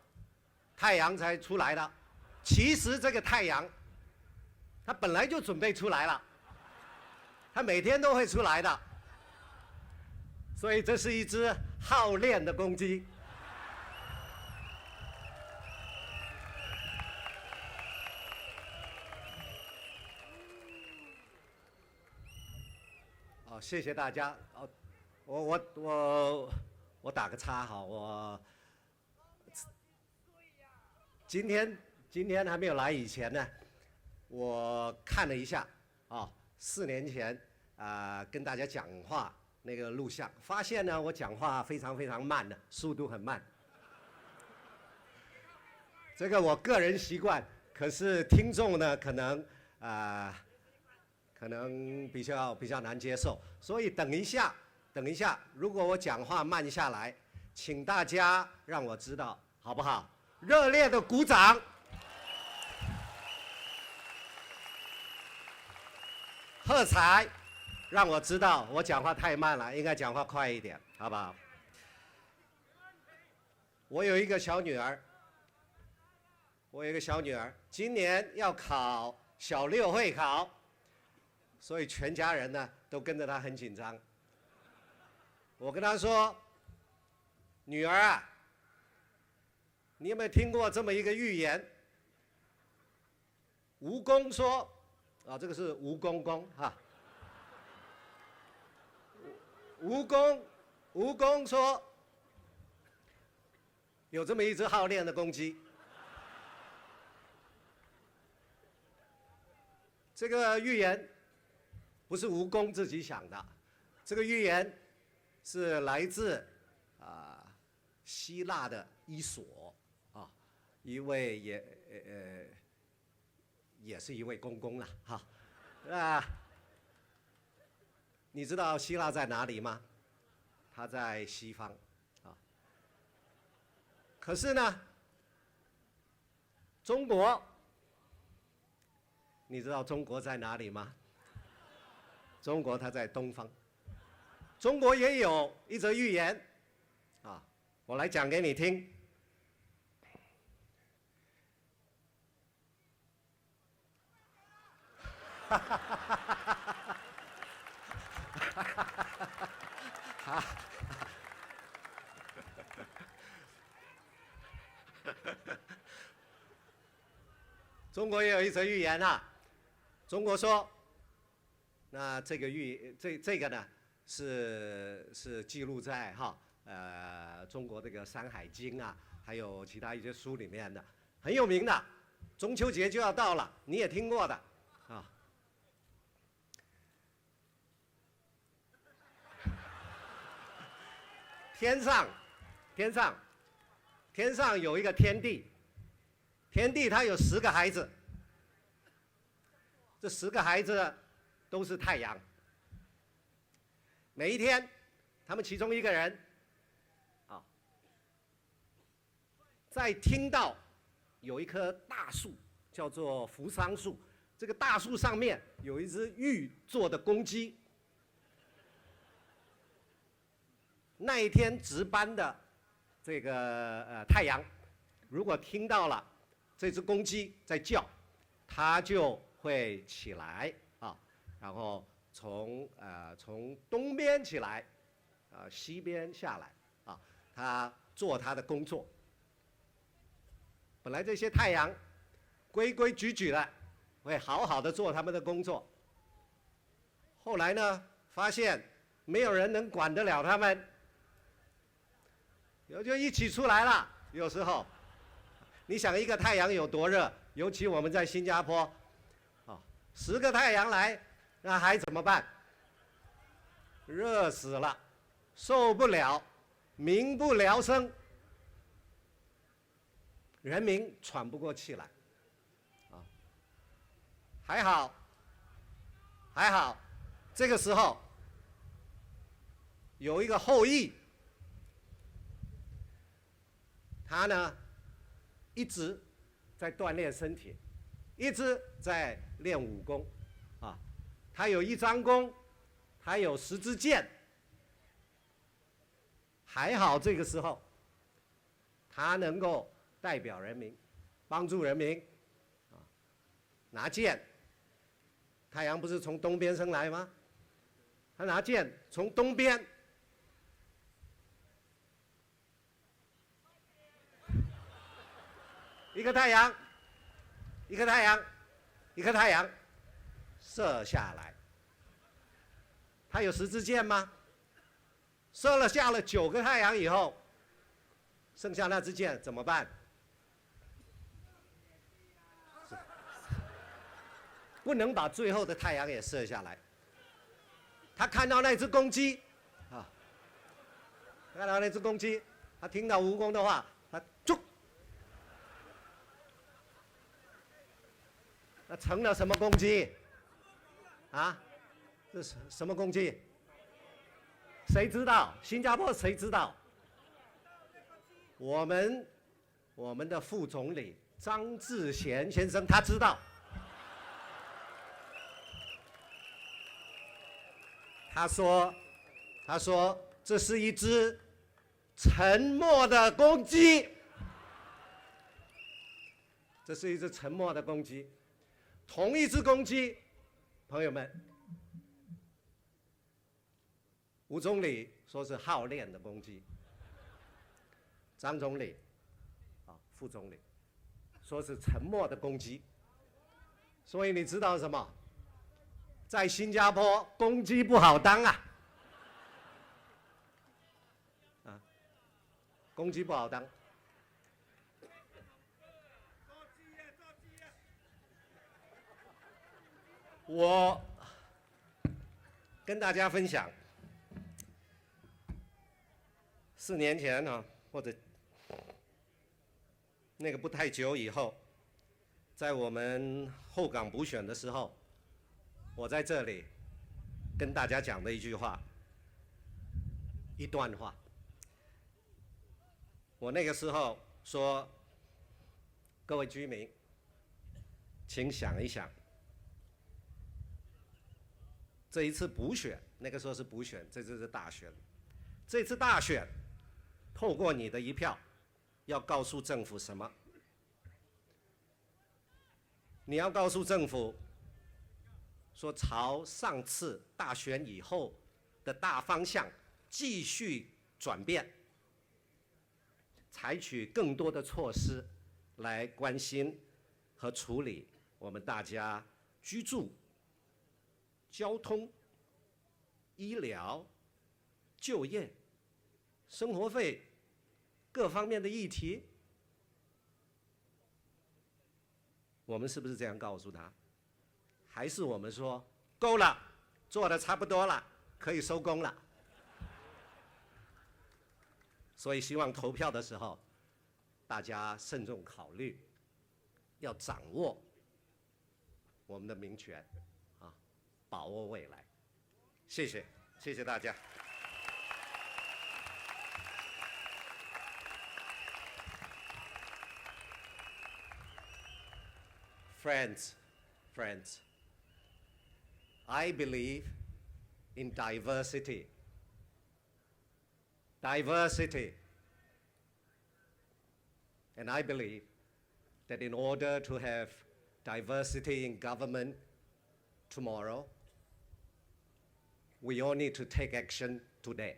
太阳才出来的。其实这个太阳，它本来就准备出来了，它每天都会出来的。所以这是一只好练的公鸡。哦，谢谢大家。哦，我打个岔哈，我今天还没有来以前呢，我看了一下啊，4年前跟大家讲话那个录像，发现呢我讲话非常非常慢的，速度很慢。这个我个人习惯，可是听众呢可能比较难接受，所以等一下，如果我讲话慢下来，请大家让我知道，好不好？热烈的鼓掌。喝彩，让我知道我讲话太慢了，应该讲话快一点，好不好？我有一个小女儿，今年要考小6会考，所以全家人呢都跟着她很紧张。我跟她说：“女儿啊，你有没有听过这么一个寓言？吴公说。”啊，这个是吴公公哈。吴公蜈蚣说有这么一只好练的公鸡，这个寓言不是蜈蚣自己想的，这个寓言是来自希腊的伊索啊，一位也是一位公公了哈你知道希腊在哪里吗？它在西方啊。可是呢，中国，你知道中国在哪里吗？中国它在东方。中国也有一则寓言啊，我来讲给你听。中国也有一则寓言啊。中国说，那这个这个呢是记录在中国这个《山海经》啊，还有其他一些书里面的，很有名的。中秋节就要到了，你也听过的啊。天上有一个天帝，天帝他有10个孩子，这10个孩子都是太阳。每一天，他们其中一个人在听到有一棵大树叫做扶桑树，这个大树上面有一只玉做的公鸡。那一天值班的这个太阳，如果听到了这只公鸡在叫，他就会起来啊，然后从东边起来，西边下来啊，他做他的工作。本来这些太阳规规矩矩的，会好好的做他们的工作。后来呢，发现没有人能管得了他们。就一起出来了。有时候，你想一个太阳有多热？尤其我们在新加坡，10个太阳来，那还怎么办？热死了，受不了，民不聊生，人民喘不过气来。还好，这个时候有一个后羿。他呢，一直在锻炼身体，一直在练武功，他有1张弓，他有10支箭。还好这个时候，他能够代表人民，帮助人民，拿箭。太阳不是从东边升来吗？他拿箭从东边。一颗太阳射下来。他有10支箭吗？射下了9个太阳以后，剩下那支箭怎么办？不能把最后的太阳也射下来。他看到那只公鸡，他听到蜈蚣的话，他就。那成了什么公鸡？这是什么公鸡？谁知道？新加坡谁知道？我们的副总理张志贤先生他知道。他说这是一只沉默的公鸡。这是一只沉默的公鸡。同一只公鸡，朋友们，吴总理说是好练的公鸡，张总理副总理说是沉默的公鸡。所以你知道什么？在新加坡，公鸡不好当啊。公鸡不好当。我跟大家分享，4年前呢，或者那个不太久以后，在我们后港补选的时候，我在这里跟大家讲的一句话，一段话。我那个时候说，各位居民，请想一想，这一次补选，那个时候是补选，这次是大选。这次大选，透过你的一票，要告诉政府什么？你要告诉政府，说朝上次大选以后的大方向继续转变，采取更多的措施来关心和处理我们大家居住、交通、医疗、就业、生活费各方面的议题。我们是不是这样告诉他？还是我们说够了，做的差不多了，可以收工了？所以希望投票的时候，大家慎重考虑，要掌握我们的民权，把握未来。谢谢，谢谢大家。Friends, I believe in diversity. And I believe that in order to have diversity in government tomorrow, we all need to take action today.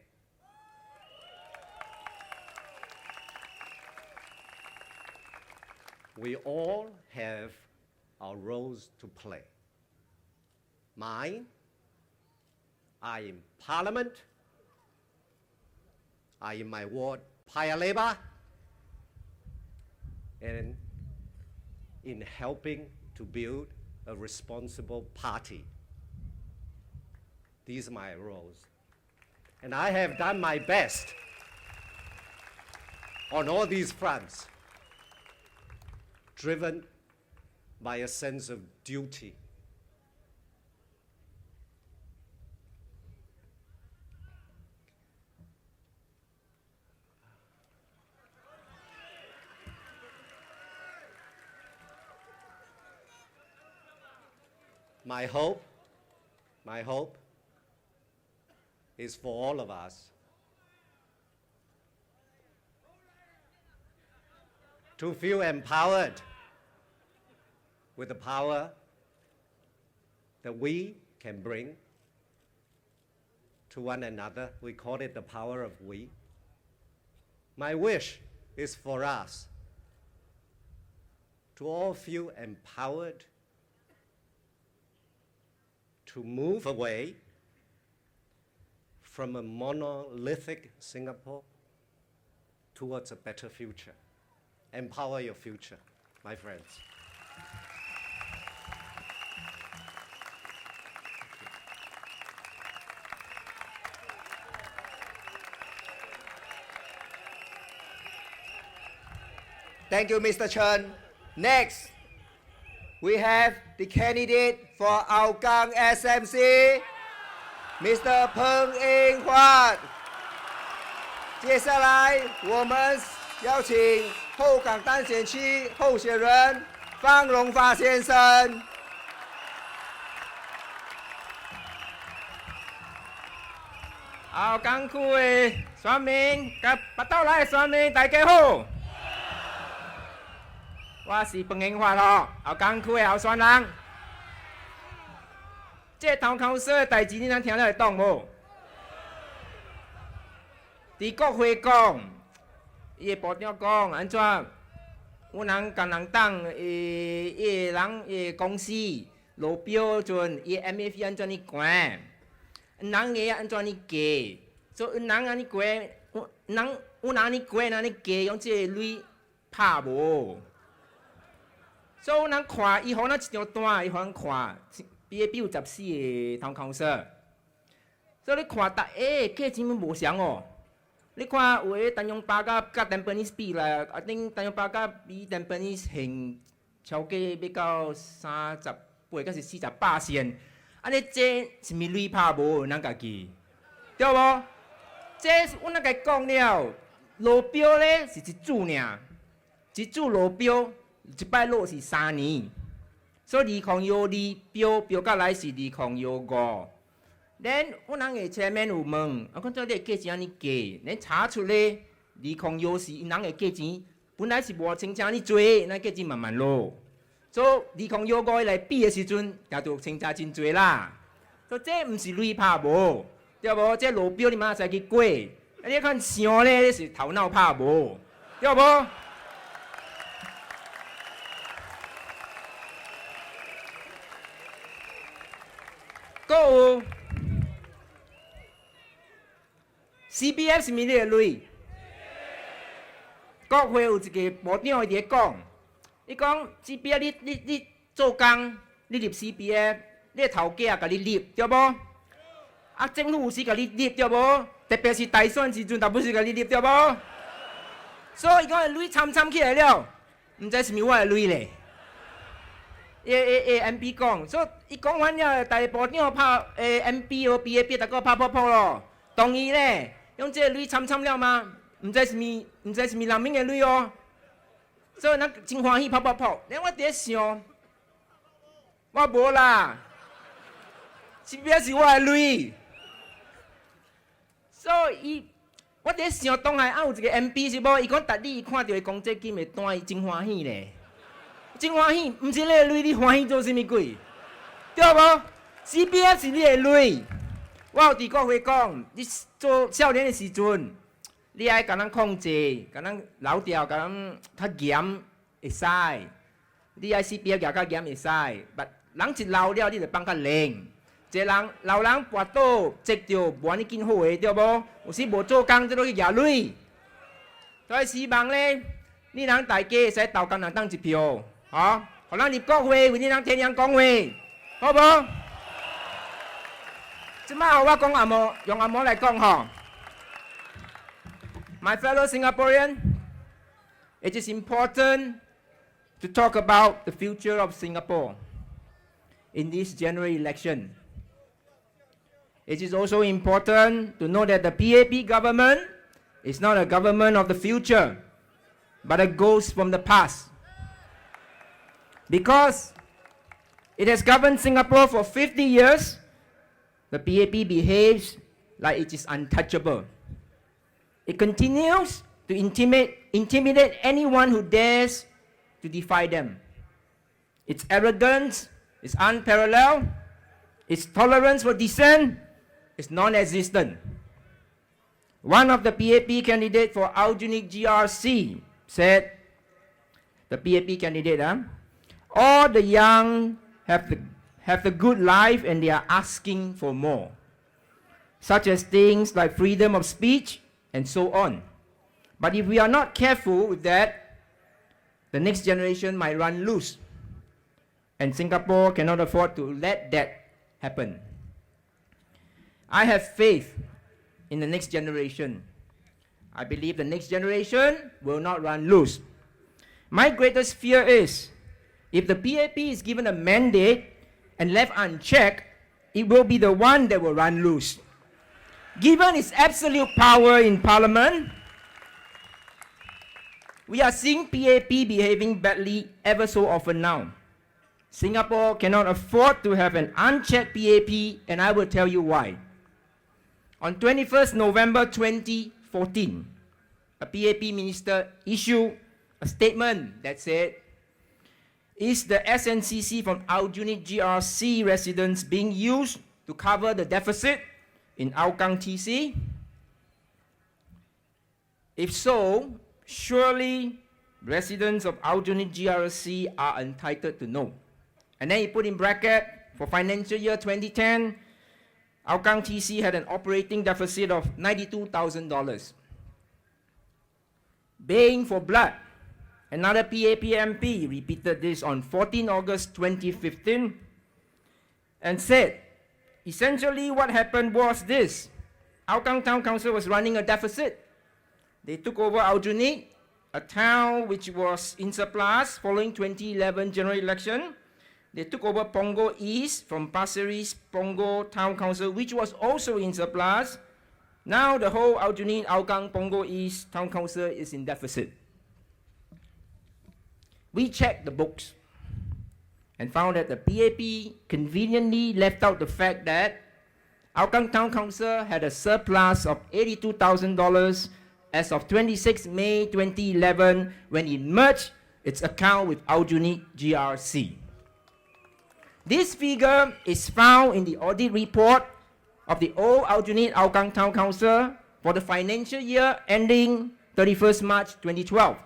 We all have our roles to play. Mine, I in Parliament, I in my ward, Paya Lebar, and in helping to build a responsible party. These are my roles. And I have done my best on all these fronts, driven by a sense of duty. My hope is for all of us to feel empowered with the power that we can bring to one another. We call it the power of we. My wish is for us to all feel empowered to move away from a monolithic Singapore towards a better future. Empower your future, my friends. Thank you, Mr. Chen. Next, we have the candidate for Hougang SMC, Mr. Peng Ing Huat. 接下来，我们邀请后港单选区候选人方荣发先生。后港区的选民甲北斗来的选民，大家好。我是彭英发咯，后港区的候选人。这头口说的代志，你若听了会懂无？伫国会讲，伊的部长讲安怎？有人共人党伊个人伊个公司无标准，伊 MF 安怎尼悬？人个安怎尼低？所以人安尼悬，人有人呢贵，人呢加，用这个镭拍无。所以有人看，伊互咱一张单，伊互咱看，BAP 有14个 town council。所以你看，价钱无相哦。你看有诶单用巴甲Tampines比啦，I think单用巴甲比Tampines现超过要到38到是48%。安尼这是咪镭拍无咱家己，对无？这阮那甲讲了，路标咧是一注尔，一注路标一摆落是3年，所以2012标到来是2015。then 阮人个前面有问，讲这个价钱安尼价，咱查出咧2014是因人个价钱本来是无清正尼多，咱价钱慢慢落。所以2015来比的时阵，也就清正真多啦。所以这毋是镭拍无，对无？这路标你马上去过，你看想咧是头脑拍无，对无？搁有 CPF 是咪你个镭？国会有一个部长伊伫讲。伊讲 CPF 你做工，你入 CPF， 你个头家甲你入，对无？啊，政府有时甲你入，对无？特别是大选时阵，大部分是甲你入，对无？所以伊讲个镭参起来了，毋知是咪我个镭咧？MP 讲，所以伊讲完了，大部长拍MP 和 BAP 大家拍泡泡咯，同意咧，用这个镭参了吗？毋知是咪人民个镭哦？所以咱真欢喜泡。然后我伫咧想，我无啦，是表是我的镭。所以我伫咧想，当下有一个 MP 是无？伊讲逐日伊看到伊公积金的单，伊真欢喜咧，真欢喜。毋是你的镭，你欢喜做啥物鬼？对无 ？CPF 是你的镭。我有伫国会讲，你做少年的时阵。你爱甲咱控制，甲咱留调，甲咱较严会使。你爱 CPF 也较严会使，人一老了，你就放较零。一个人老人跋倒积着无安尼紧好个，对无？有时无做工，这都去举镭。所以希望咧，你人大家会使投工人党一票，吼，互咱入国会，为你人天阳讲话，好无？即摆我讲阿毛，用阿毛来讲吼。My fellow Singaporean, it is important to talk about the future of Singapore in this general election. It is also important to know that the PAP government is not a government of the future, but a ghost from the past. Because it has governed Singapore for 50 years, the PAP behaves like it is untouchable. It continues to intimidate anyone who dares to defy them. Its arrogance is unparalleled. Its tolerance for dissent is non-existent. One of the PAP candidates for Aljunied GRC said, the PAP candidate, all the young have the good life and they are asking for more, such as things like freedom of speech, and so on. But if we are not careful with that, the next generation might run loose. And Singapore cannot afford to let that happen. I have faith in the next generation. I believe the next generation will not run loose. My greatest fear is, if the PAP is given a mandate and left unchecked, it will be the one that will run loose. Given its absolute power in Parliament, we are seeing PAP behaving badly ever so often now. Singapore cannot afford to have an unchecked PAP, and I will tell you why. On 21st November 2014, a PAP minister issued a statement that said, is the SNCC from Aljunied GRC residents being used to cover the deficit in Hougang TC? If so, surely residents of Aljunied GRC are entitled to know. And then he put in bracket, for financial year 2010, Hougang TC had an operating deficit of $92,000. baying for blood. Another PAP MP repeated this on 14 August 2015 and said, essentially what happened was this. Hougang Town Council was running a deficit. They took over Aljunied, a town which was in surplus following 2011 general election. They took over Punggol East from Pasir Ris Punggol Town Council, which was also in surplus. Now the whole Aljunied, Hougang, Punggol East Town Council is in deficit. We checked the books and found that the PAP conveniently left out the fact that Hougang Town Council had a surplus of $82,000 as of 26 May 2011 when it merged its account with Aljunied GRC. This figure is found in the audit report of the old Aljunied Hougang Town Council for the financial year ending 31st March 2012.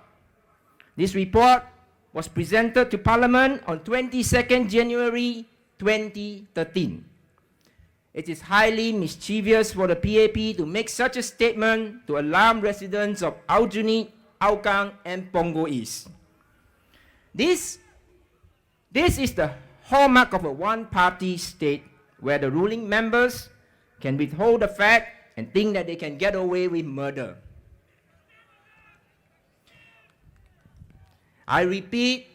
This report was presented to Parliament on 22nd January 2013. It is highly mischievous for the PAP to make such a statement to alarm residents of Aljunied, Hougang, and Punggol East. This is the hallmark of a one-party state where the ruling members can withhold the fact and think that they can get away with murder. I repeat,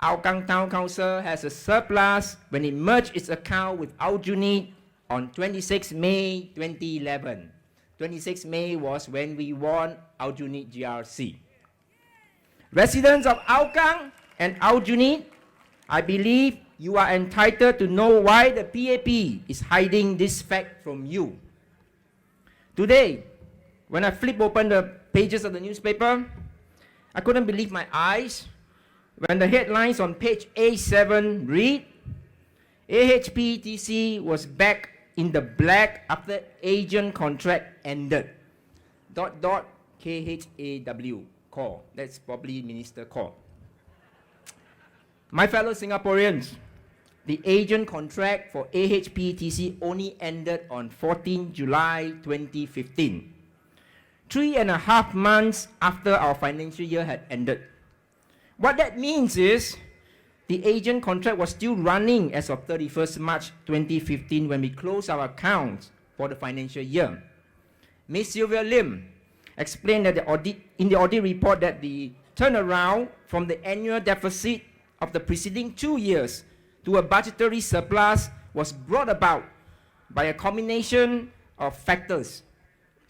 Hougang Town Council has a surplus when it merged its account with Aljunied on 26 May 2011. 26 May was when we won Aljunied GRC. Residents of Hougang and Aljunied, I believe you are entitled to know why the PAP is hiding this fact from you. Today, when I flip open the pages of the newspaper, I couldn't believe my eyes when the headlines on page A7 read, AHPTC was back in the black after agent contract ended. ... KHAW call. That's probably Minister call. My fellow Singaporeans, the agent contract for AHPTC only ended on 14 July 2015. 3.5 months after our financial year had ended. What that means is the agent contract was still running as of 31st March 2015 when we closed our accounts for the financial year. Ms. Sylvia Lim explained that in the audit report that the turnaround from the annual deficit of the preceding 2 years to a budgetary surplus was brought about by a combination of factors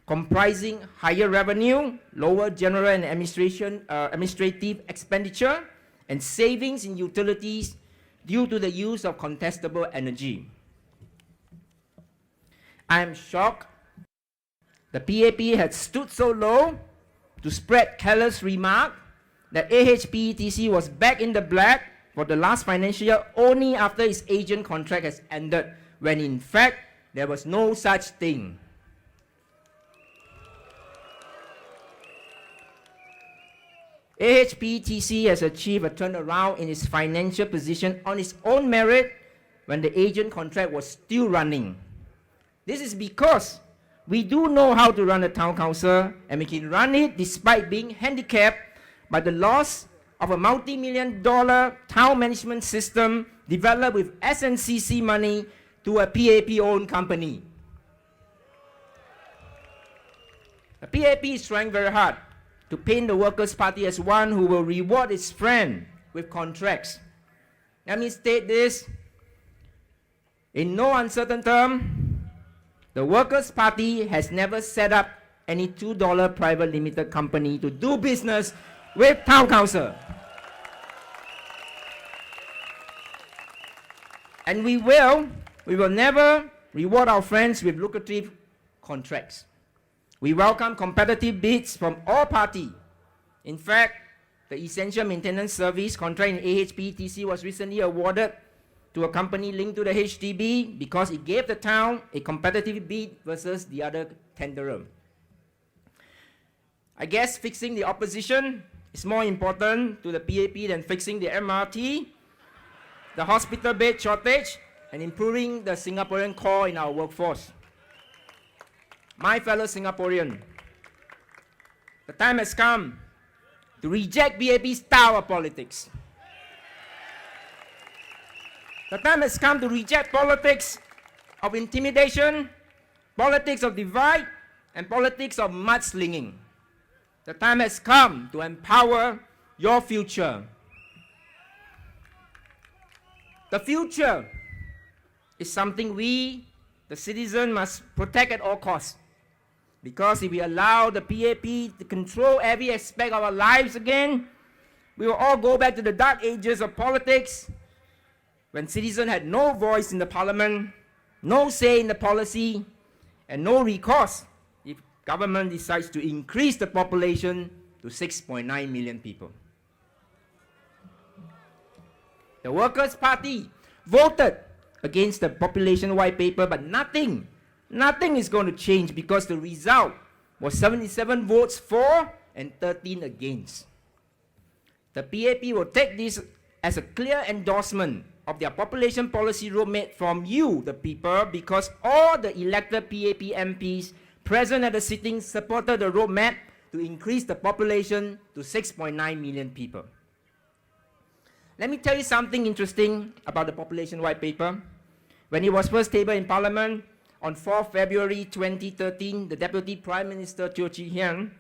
comprising higher revenue, lower general and administrative expenditure, and savings in utilities due to the use of contestable energy. I am shocked the PAP had stood so low to spread careless remark that AHPTC was back in the black for the last financial year only after its agent contract has ended, when in fact there was no such thing. AHPTC has achieved a turnaround in its financial position on its own merit when the agent contract was still running. This is because we do know how to run a town council, and we can run it despite being handicapped by the loss of a multi-million-dollar town management system developed with SNCC money to a PAP-owned company. The PAP is trying very hard to paint the Workers' Party as one who will reward its friend with contracts. Let me state this in no uncertain term. The Workers' Party has never set up any $2 private limited company to do business with Town Council. And we will never reward our friends with lucrative contracts. We welcome competitive bids from all parties. In fact, the Essential Maintenance Service contract in AHPTC was recently awarded to a company linked to the HDB because it gave the town a competitive bid versus the other tenderer. I guess fixing the opposition is more important to the PAP than fixing the MRT, the hospital bed shortage, and improving the Singaporean core in our workforce. My fellow Singaporean, The time has come to reject BAP's style of politics. The time has come to reject politics of intimidation, politics of divide, and politics of mudslinging. The time has come to empower your future. The future is something we, the citizen, must protect at all costs. Because if we allow the PAP to control every aspect of our lives again, we will all go back to the dark ages of politics, when citizens had no voice in the parliament, no say in the policy, and no recourse if government decides to increase the population to 6.9 million people. The Workers' Party voted against the population white paper, but nothing is going to change because the result was 77 votes for and 13 against. The PAP will take this as a clear endorsement of their population policy roadmap from you, the people, because all the elected PAP MPs present at the sitting supported the roadmap to increase the population to 6.9 million people. Let me tell you something interesting about the population white paper. When it was first tabled in Parliament on 4 February 2013, the Deputy Prime Minister Teo Chee Hean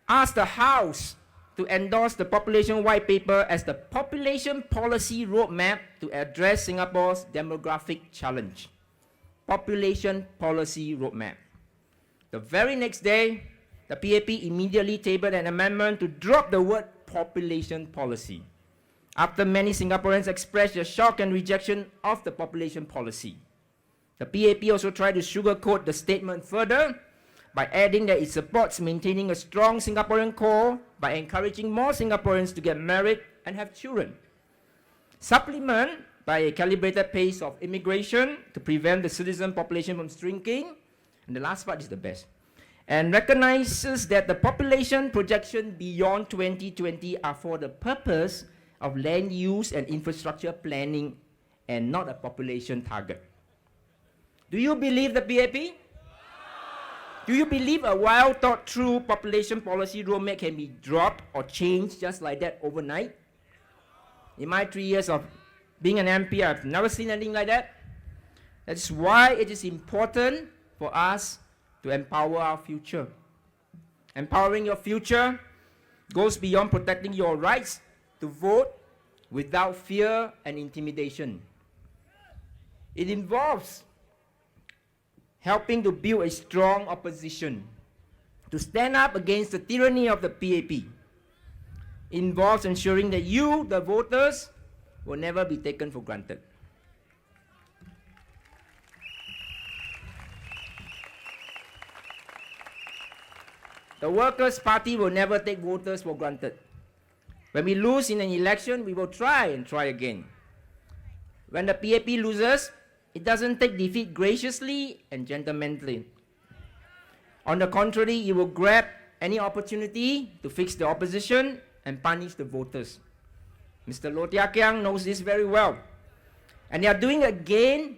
asked the House to endorse the population white paper as the population policy roadmap to address Singapore's demographic challenge. Population policy roadmap. The very next day, the PAP immediately tabled an amendment to drop the word population policy, after many Singaporeans expressed their shock and rejection of the population policy. The PAP also tried to sugarcoat the statement further by adding that it supports maintaining a strong Singaporean core by encouraging more Singaporeans to get married and have children. Supplement by a calibrated pace of immigration to prevent the citizen population from shrinking. And the last part is the best. And recognizes that the population projection beyond 2020 are for the purpose of land use and infrastructure planning and not a population target. Do you believe the PAP? Do you believe a well-thought-through population policy roadmap can be dropped or changed just like that overnight? In my 3 years of being an MP, I've never seen anything like that. That's why it is important for us to empower our future. Empowering your future goes beyond protecting your rights to vote without fear and intimidation. It involves helping to build a strong opposition, to stand up against the tyranny of the PAP. It involves ensuring that you, the voters, will never be taken for granted. The Workers' Party will never take voters for granted. When we lose in an election, we will try and try again. When the PAP loses, it doesn't take defeat graciously and gentlemanly. On the contrary, it will grab any opportunity to fix the opposition and punish the voters. Mr. Low Tia Kiang knows this very well. And they are doing it again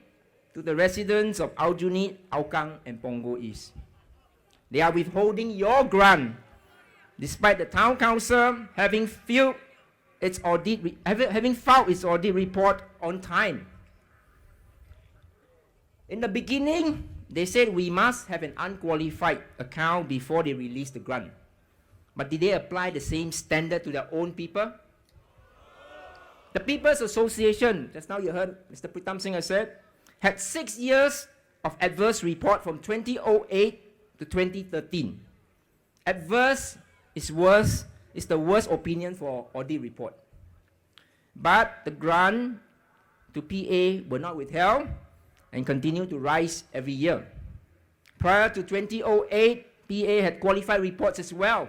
to the residents of Aljunied, Hougang, and Punggol East. They are withholding your grant, despite the town council having filed its audit report on time. In the beginning, they said we must have an unqualified account before they release the grant. But did they apply the same standard to their own people? The People's Association, just now you heard Mr. Pritam Singh said, had 6 years of adverse report from 2008 to 2013. Adverse is the worst opinion for audit report. But the grant to PA were not withheld and continue to rise every year. Prior to 2008, PA had qualified reports as well.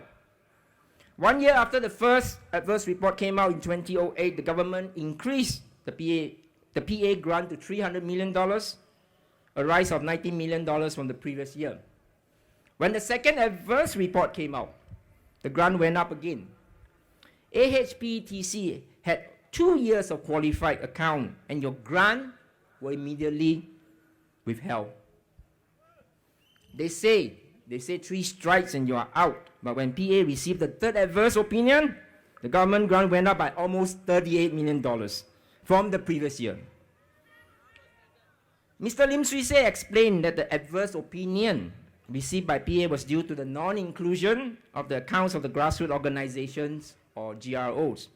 1 year after the first adverse report came out in 2008, the government increased the PA grant to $300 million, a rise of $19 million from the previous year. When the second adverse report came out, the grant went up again. AHPTC had 2 years of qualified account and your grant were immediately withheld. They say They say 3 strikes and you are out. But when PA received the third adverse opinion, the government grant went up by almost $38 million from the previous year. Mr. Lim Swee Say explained that the adverse opinion received by PA was due to the non-inclusion of the accounts of the grassroots organizations or GROs.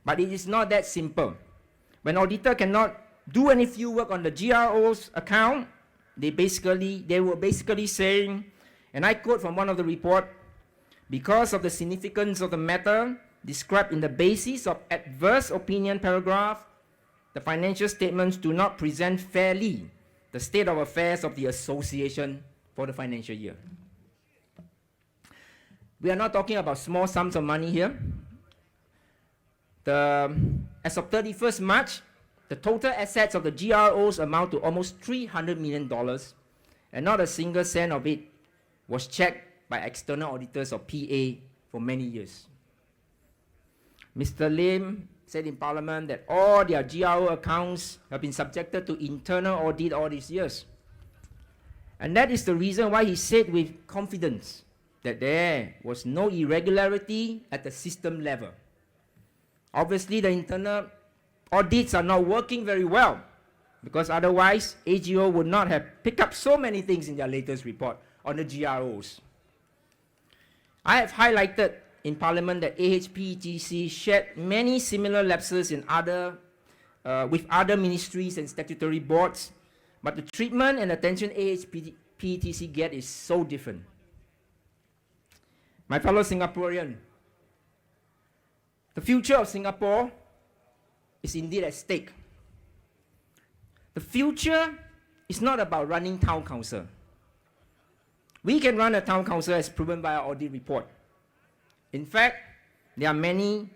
But it is not that simple. When auditor cannot do any field work on the GRO's account, they were basically saying, and I quote from one of the report, because of the significance of the matter described in the basis of adverse opinion paragraph, the financial statements do not present fairly the state of affairs of the association for the financial year. We are not talking about small sums of money here. As of 31st March, the total assets of the GROs amount to almost $300 million, and not a single cent of it was checked by external auditors of PA for many years. Mr. Lim said in Parliament that all their GRO accounts have been subjected to internal audit all these years. And that is the reason why he said with confidence that there was no irregularity at the system level. Obviously, the internal audits are not working very well, because otherwise AGO would not have picked up so many things in their latest report on the GROs. I have highlighted in Parliament that AHPTC shared many similar lapses in with other ministries and statutory boards, but the treatment and attention AHPTC get is so different. My fellow Singaporean, the future of Singapore is indeed at stake. The future is not about running town council. We can run a town council as proven by our audit report. In fact, there are many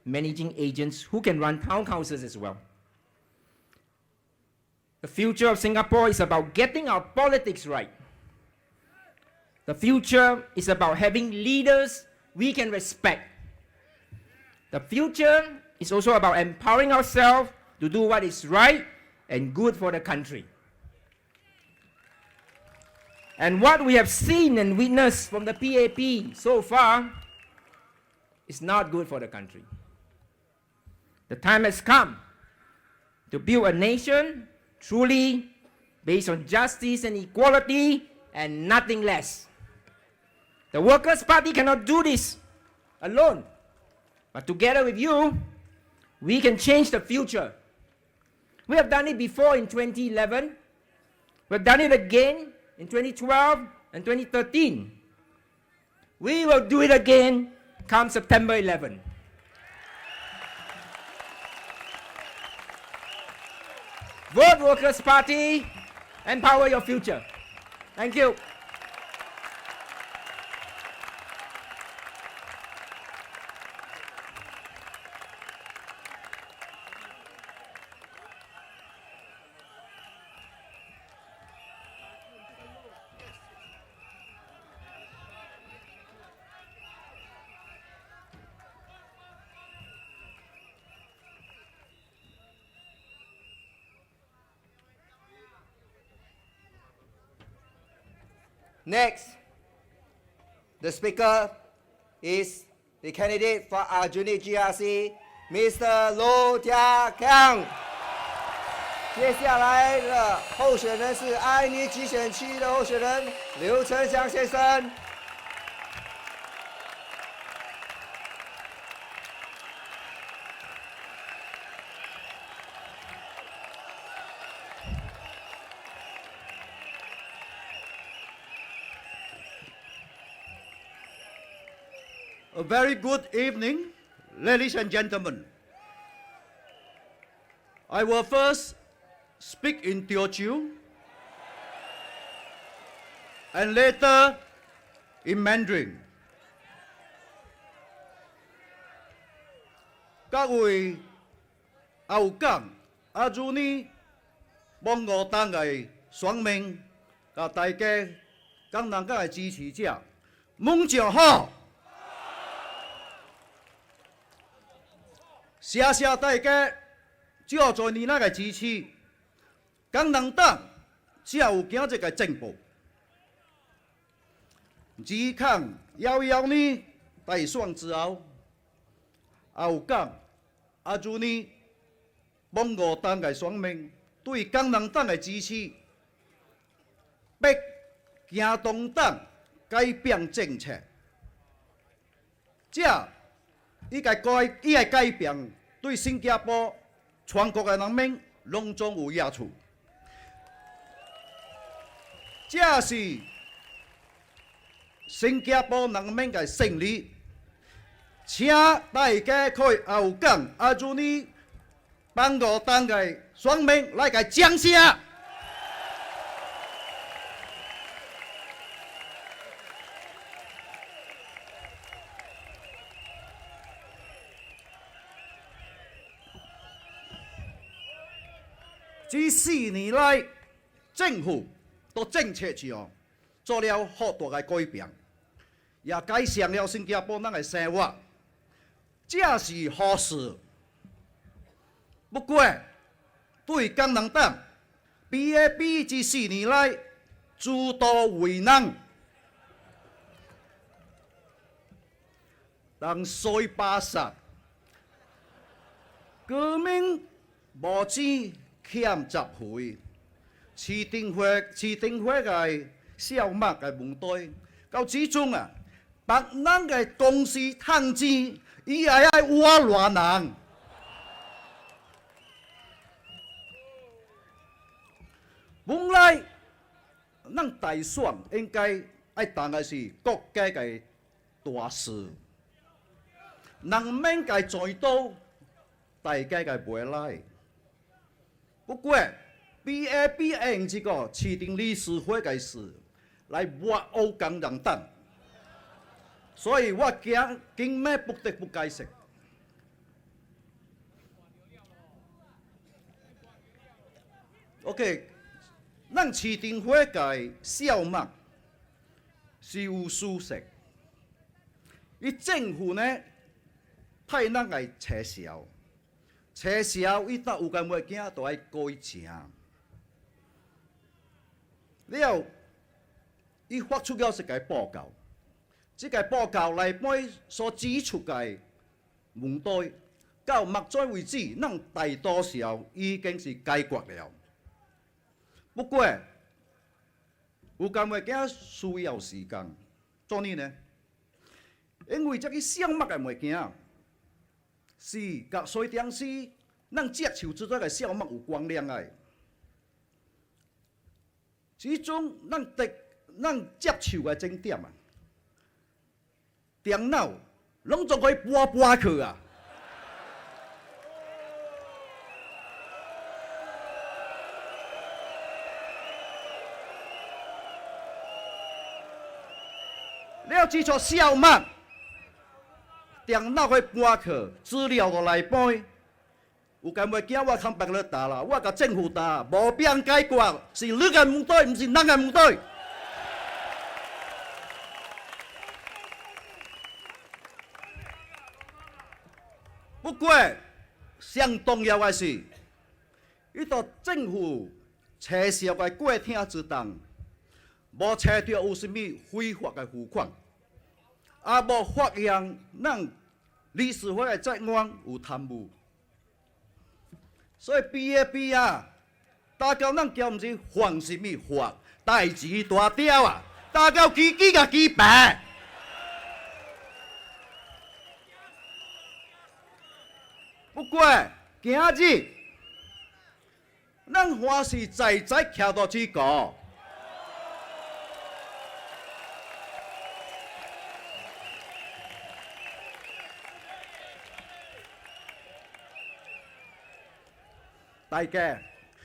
managing agents who can run town councils as well. The future of Singapore is about getting our politics right. The future is about having leaders we can respect. The future is also about empowering ourselves to do what is right and good for the country. And what we have seen and witnessed from the PAP so far is not good for the country. The time has come to build a nation truly based on justice and equality and nothing less. The Workers' Party cannot do this alone. But together with you, we can change the future. We have done it before in 2011. We've done it again in 2012 and 2013. We will do it again come September 11. Vote Workers' Party, empower your future. Thank you. Next, the speaker is the candidate for Aljunied GRC, Mr. Low Jia Kang. 接下来的候选人是安妮集选区的候选人刘成祥先生。A very good evening, ladies and gentlemen. I will first speak in Teochew and later in Mandarin. Các vị Hougang Central幫我單嘅選民和大家港人嘅支持者，夢想好。謝謝大家只要在你那個支持，港人黨只有今日嘅進步。2011年大选之后，有讲就呢，帮我党嘅选民对工人党嘅支持，逼行动党改变政策，这伊个改变对新加坡全国嘅人民拢总有益处。这是新加坡人民嘅胜利，请大家可以后港就呢，帮我党嘅选民来个掌声。这4年来，政府在政策上做了好大的改变，也改善了新加坡人的生活，这是好事。不过，对工人党 BAP 这4年来诸多为难，当水巴萨，革命无钱欠集会。市政府嘅小麦嘅问题，到始终啊，别人嘅公司趁钱，伊也爱挖乱人。本来，咱大选应该爱当嘅是国家嘅大事，人民嘅在都，大家嘅袂来。不过， BAP 用这个市政理事会嘅事来挖欧工人党，所以我今咩不得不解释。OK， 咱市政会嘅小麦是有事实，伊政府呢派咱来撤销，伊若有干物件都爱改正。 了，伊发出了一个报告，这个报告内面所指出嘅问题，到目前为止，咱大多数已经是解决了。不过，有干物件需要时间，做呢？因为这个小麦嘅物件是甲水电师咱接受制作嘅小麦有关联嘅。 始终咱接受嘅重点啊，电脑拢总可以搬去啊。了指出小麦，电脑可以搬去，资料就来搬。 有干物件我看别个答啦，我甲政府答，无变解决，是你个问题，毋是咱个问题。不过，上重要的是，伊个政府撤销个过厅之当，无查到有甚物非法的付款，也无发现咱理事会的责任有贪污。 所以 BAP 啊，大家咱叫毋是犯什么法，代志大条啊，大家记甲记白。不过今日，咱还是在徛到这个。大家，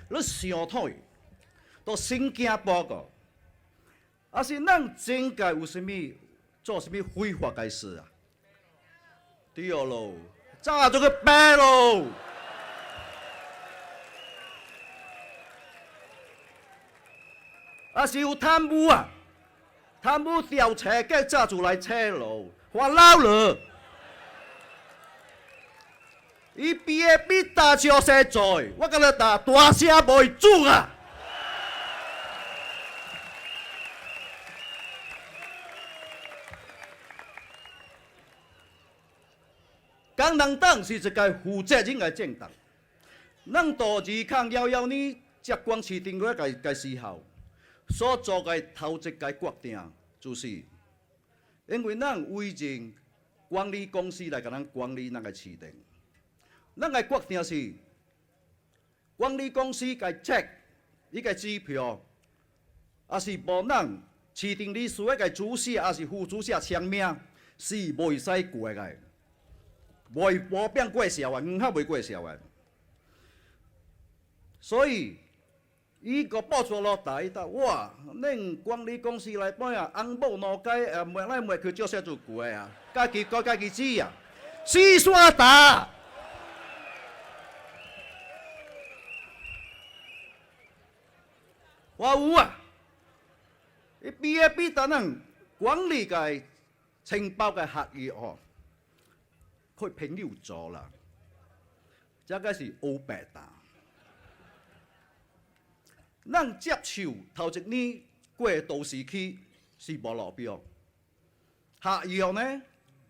你想睇到新加坡个，还是咱政界有啥物做啥物非法嘅事啊？对咯，炸咗个白咯！还是有贪污啊？贪污调查嘅炸出来车咯，发老了。 伊 BAP 大笑实在，我甲你答大声袂准啊！工人党是一个负责任的政党。咱杜二抗11年接管市政府嘅时候，所做嘅头一个决定就是，因为咱委任管理公司来甲咱管理咱嘅市政，咱嘅决定是管理公司嘅 check 伊嘅支票，也是无咱市政理事会嘅主席也是副主席签名是袂使过嘅，无变过销啊，黄盒袂过销啊。所以，伊个报出落台，哇！恁管理公司内边啊，翁某两街咱去照写做过啊，家己搞家己知啊，四线打。我有啊，伊比等人管理个情报个合约哦，佢朋友做啦，这个是黑白打。咱接受头一年过都市区是无路标，合约呢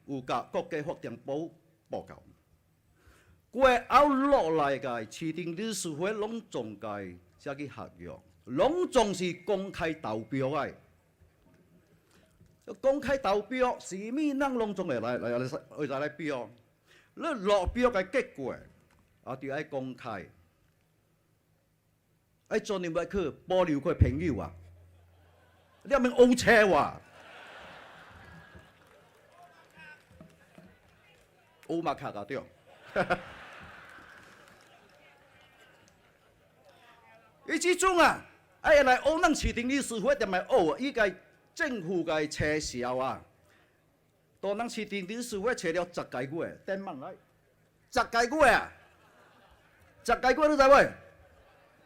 有甲国家发展部报告，过后落来个市政理事会拢总个写去合约，拢总是公开投标个。公开投标，是物咱拢总会来标，你落标个结果也就爱公开。哎，做你要去保留佢朋友啊！你有冇乌车哇？乌马卡搞掉。伊即种啊，哎来乌咱市政理事会点来乌，伊个政府个车销啊，到咱市政理事会找了10个月，等万来10个月啊，10个月你知未？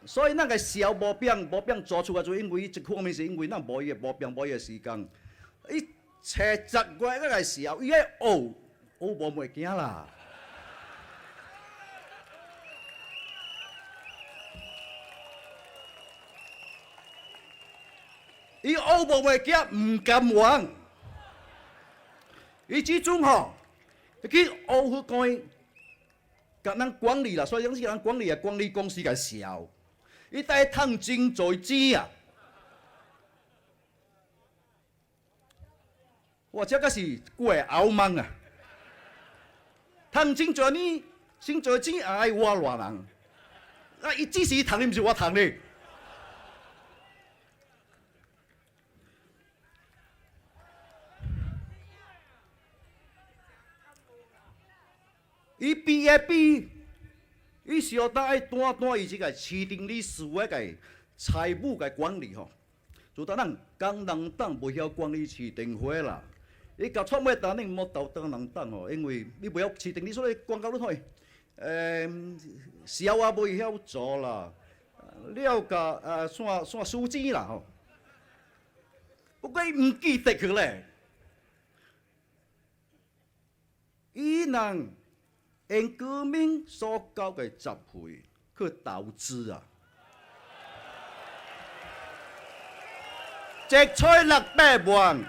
所以咱个销无变做出来，就因为一方面是因为咱无伊个时间，伊找10月个来销，伊个学无袂惊啦。伊学无袂惊，唔甘愿。伊即种吼，去学去讲，甲咱管理啦，所以讲是咱管理个管理公司个销。伊带趁真侪钱啊！我这个是过傲慢啊！趁真侪呢，真侪钱也爱我偌人。啊，伊只是趁你，毋是我趁你。伊比。伊相当爱担伊即个市政理事会个财务个管理吼，就当咱工人党袂晓管理市政会啦。伊甲创会党你莫投工人党吼，因为你袂晓市政理事会管到你thôi，销啊袂晓做啦，了甲算书记啦吼。不过伊毋记得去咧，伊人。用居民所交嘅集会去投资啊，一撮600万，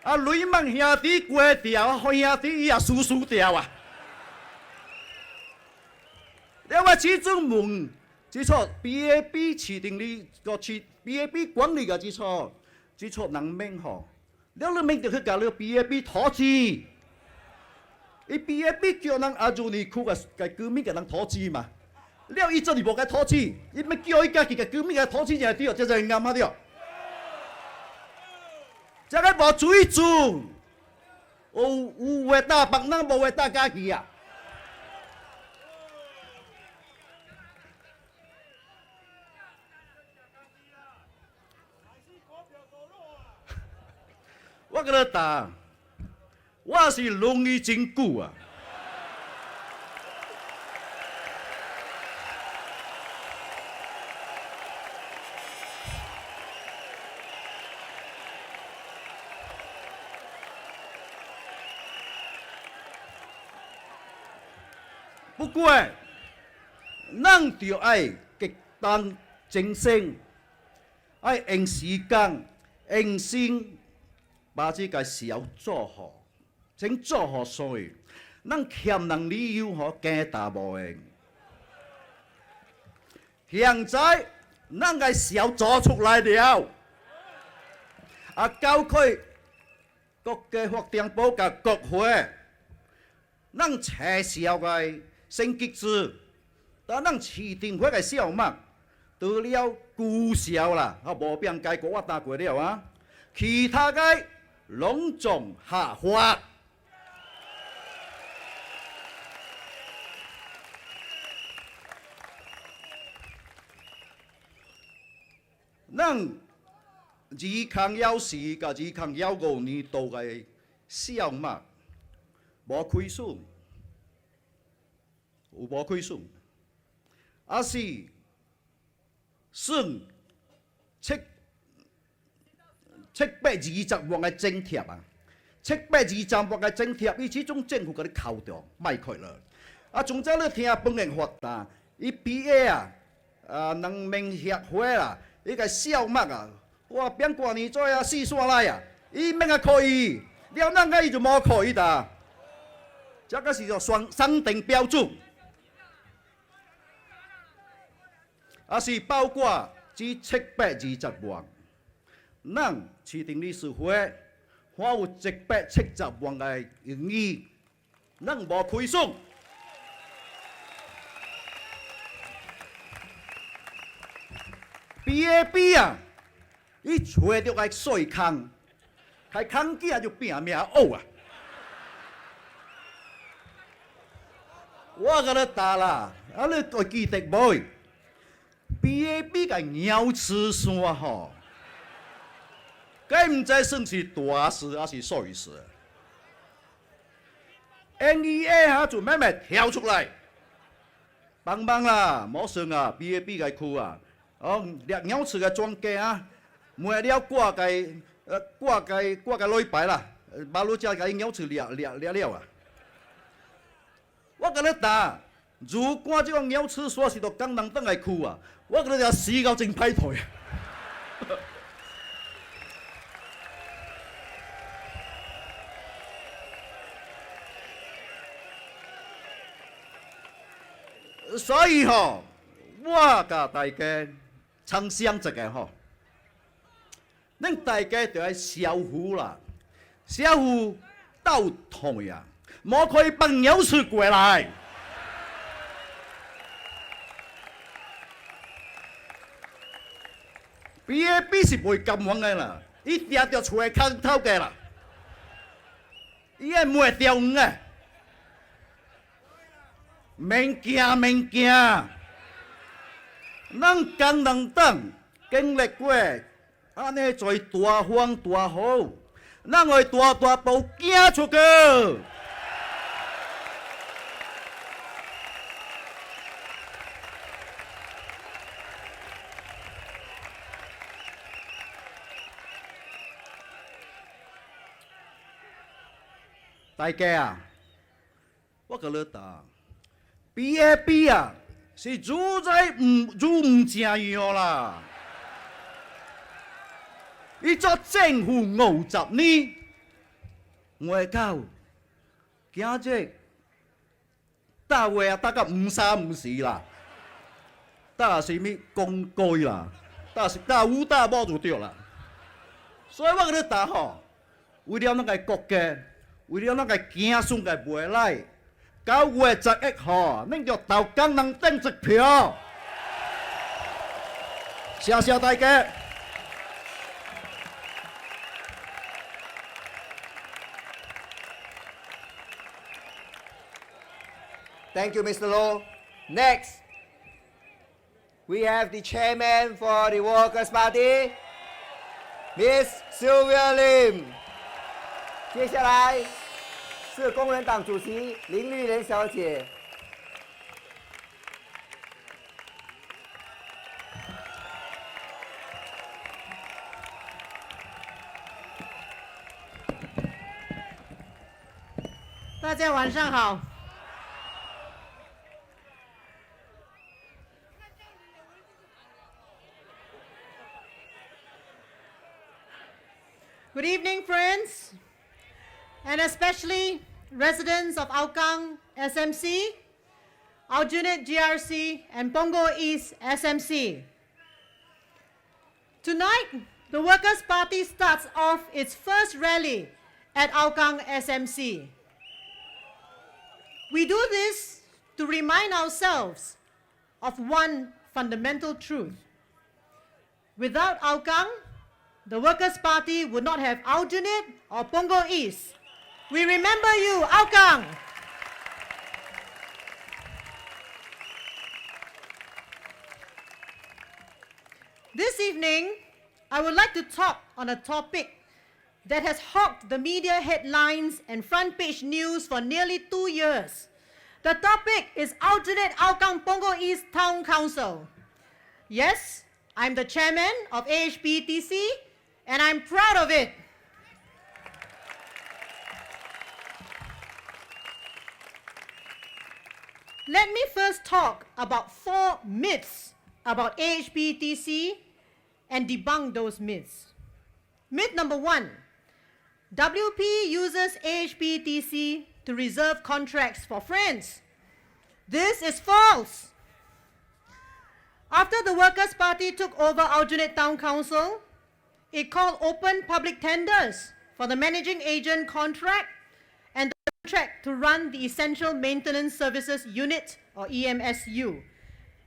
啊，雷曼兄弟过掉，兄弟伊也输掉啊。你话这种问，这错 BAB 市定理个BAB 管理个这错人免吼，你免就去搞了 BAB 投资。伊 BAB 叫人阿如尼区个居民给人投资嘛，了伊做你无该投资，伊要叫伊家己个居民个投资才对，这才啱啊对。这个无水准，有话打别人，无话打家己啊。我跟你打。我是容易真久啊！不过，咱就爱激动精神，爱用时间、用心把这个事做好。请做好所以，咱欠人理由吼，惊大无用。现在咱个小做出来了，交给国家发展部甲国会，咱撤销个新机制，但咱市政府个小物，除了古销啦，无变改革我答过了啊，其他个拢总下滑。咱2014甲2015年度个小物无亏损，有无亏损？是算720万个津贴啊，720万个津贴，伊始终政府甲你扣掉，卖开了。从早你听本人发达，EPA 人民协会啦。伊个小物我变过年做4线来伊免可以，了咱个伊就无可以的，这个是叫双定标准，是包括这720万，咱市政理事会还有170万个盈余，咱无亏损。BAB 伊找到个水坑，坑起就拼命呕啊！我甲你答啦，你个记得无 ？BAB 个鸟翅山吼，该唔知算是大事还是小事？NEA 就慢慢跳出来，帮忙啦，莫算啊 ！BAB 个区啊！掠鸟翅个庄家啊，卖了挂个礼拜啦，马路只个鸟翅掠了啊！我甲你答，如果这个鸟翅山是到江南等来区啊，我甲你讲死到真歹退啊！所以吼，我甲大家。畅想一个吼，咱大家就要消福啦，消福斗退啊，莫可以放鸟翅过来。BAB 是袂甘愿的啦，伊定着找坑头家啦，伊个袂调远的，免惊。咱江南党经历过安尼侪大风大雨，咱会大步行出去。大家啊，我甲你答 ，BAB 啊。是如在唔正样啦！伊做政府50年，外到今日大话大到534啦，大什么公改啦，大有大无就对啦。所以我甲你答吼，为了咱个国家，为了咱个子孙个未来。9月11号，恁就投江南党一票，谢谢大家。Thank you, Mr. Low. Next, we have the chairman for the Workers' Party, Miss Sylvia Lim. 接下来是工人党主席林绿莲小姐。大家晚上好。Good evening, friends, and especially residents of Hougang SMC, Aljunied GRC, and Punggol East SMC. Tonight, the Workers' Party starts off its first rally at Hougang SMC. We do this to remind ourselves of one fundamental truth. Without Hougang, the Workers' Party would not have Aljunied or Punggol East. We remember you, Hougang! This evening, I would like to talk on a topic that has hogged the media headlines and front page news for nearly 2 years. The topic is Aljunied Hougang Punggol East Town Council. Yes, I'm the chairman of AHPTC, and I'm proud of it. Let me first talk about 4 myths about AHPTC and debunk those myths. Myth number 1, WP uses AHPTC to reserve contracts for friends. This is false. After the Workers' Party took over Aljunied Town Council, it called open public tenders for the managing agent contract and the contract to run the Essential Maintenance Services Unit, or EMSU.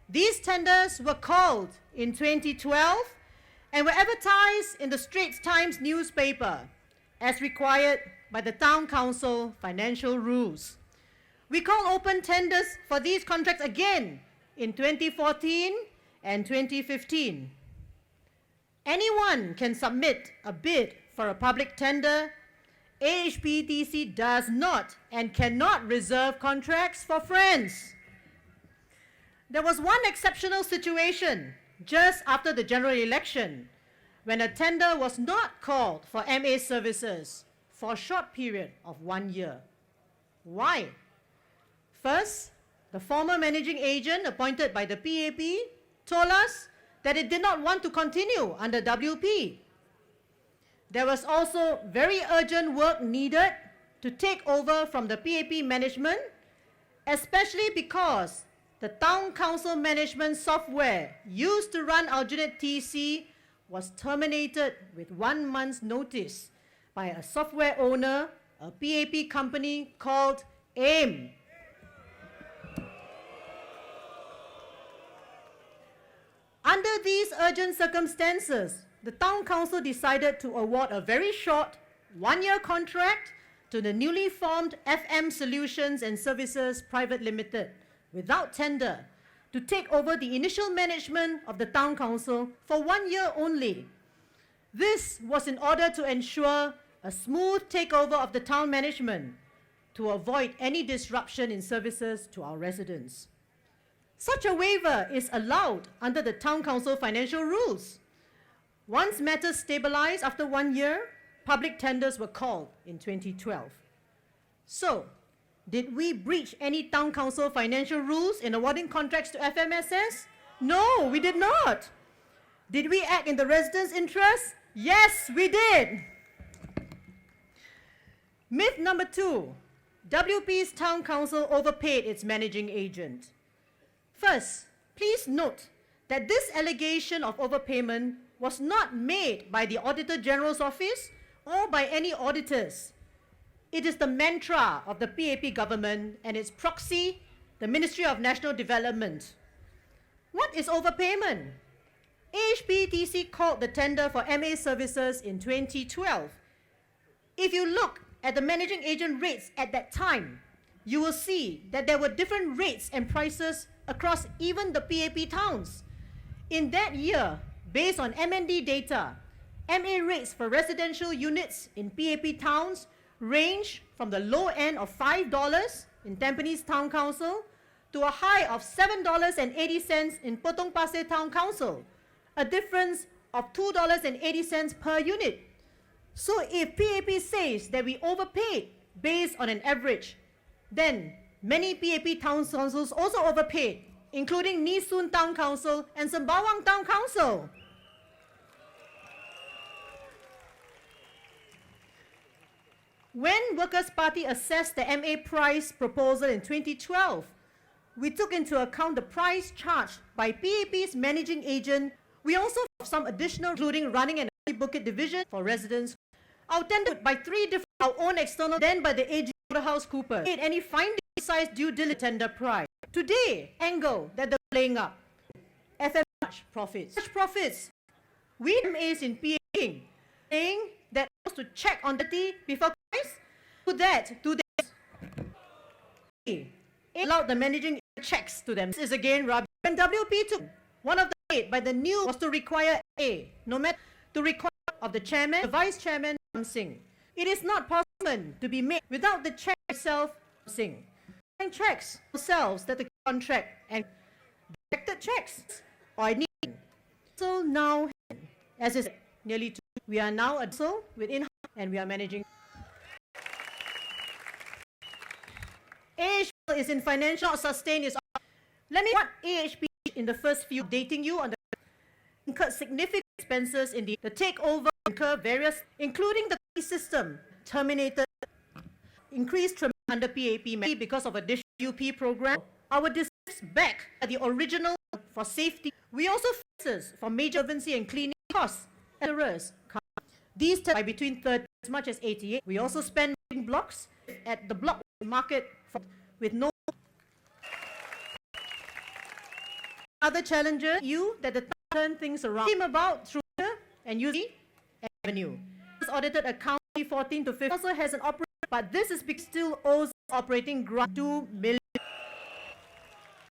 These tenders were called in 2012 and were advertised in the Straits Times newspaper as required by the Town Council financial rules. We called open tenders for these contracts again in 2014 and 2015. Anyone can submit a bid for a public tender. AHPTC does not and cannot reserve contracts for friends. There was one exceptional situation just after the general election when a tender was not called for MA services for a short period of 1 year. Why? First, the former managing agent appointed by the PAP told us that it did not want to continue under WP. There was also very urgent work needed to take over from the PAP management, especially because the Town Council management software used to run Aljunied TC was terminated with 1 month's notice by a software owner, a PAP company called AIM. Under these urgent circumstances, the Town Council decided to award a very short 1-year contract to the newly formed FM Solutions and Services Private Limited without tender to take over the initial management of the Town Council for 1 year only. This was in order to ensure a smooth takeover of the town management to avoid any disruption in services to our residents. Such a waiver is allowed under the Town Council financial rules. Once matters stabilized after 1 year, public tenders were called in 2012. So, did we breach any Town Council financial rules in awarding contracts to FMSS? No, we did not. Did we act in the residents' interest? Yes, we did. Myth number 2, WP's Town Council overpaid its managing agent. First, please note that this allegation of overpayment was not made by the Auditor General's office or by any auditors. It is the mantra of the PAP government and its proxy, the Ministry of National Development. What is overpayment? AHPTC called the tender for MA services in 2012. If you look at the managing agent rates at that time, you will see that there were different rates and prices across even the PAP towns. In that year, based on MND data, MA rates for residential units in PAP towns range from the low end of $5 in Tampines Town Council to a high of $7.80 in Potong Pasir Town Council, a difference of $2.80 per unit. So if PAP says that we overpaid based on an average, then many PAP town councils also overpaid, including Nee Soon Town Council and Sembawang Town Council. When Workers' Party assessed the MA price proposal in 2012, we took into account the price charged by PAP's managing agent. We also have some additional, including running an early booking division for residents. Our tender by 3 different, our own external, then by the AG PricewaterhouseCoopers. Made any finding size due diligence tender price. Today, angle that they're playing up. FM profits. Such profits. We MAs in PA saying that to check on the T before price. To that, to this. Allowed the managing checks to them. This is again rubbish. When WP took one of the 8 by the new was to require A, no matter to require of the chairman, the vice chairman, Singh. It is not possible to be made without the check itself, Singh. And checks themselves that the contract and directed checks or I need. So now, as is nearly 2, we are now also within and we are managing. AHP is in financial sustain is. Let me what AHP in the first few dating you on the incurred significant expenses in the takeover, incur various, including the system terminated, increased under PAP because of a DUP program. Our districts back at the original for safety. We also faces for major urgency and cleaning costs. These by between 30 as much as 88. We also spend blocks at the block market with no other challenger. You that the turn things around. Came about through and UC Avenue. This audited account 14 to 15 also has an operating, but this is still owes operating grant $2 million.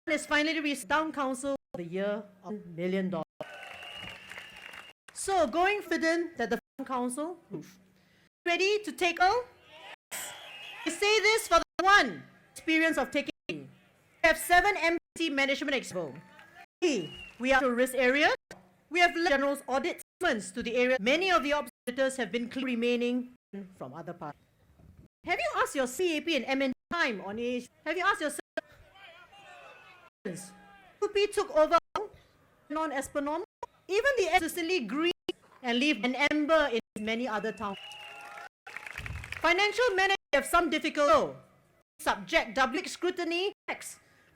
Is finally reached Town Council of the year of $1 million. So going confident that the Town Council ready to take all. I say this for the one experience of taking. We have 7 MPC management expos. We are to risk areas. We have general's audit to the area. Many of the observators have been remaining from other parts. Have you asked your CAP and MN time on age? Have you asked yourself? UP took over non as per normal. Even the consistently green and leave an ember in many other towns. Financial managers have some difficulty. Subject W scrutiny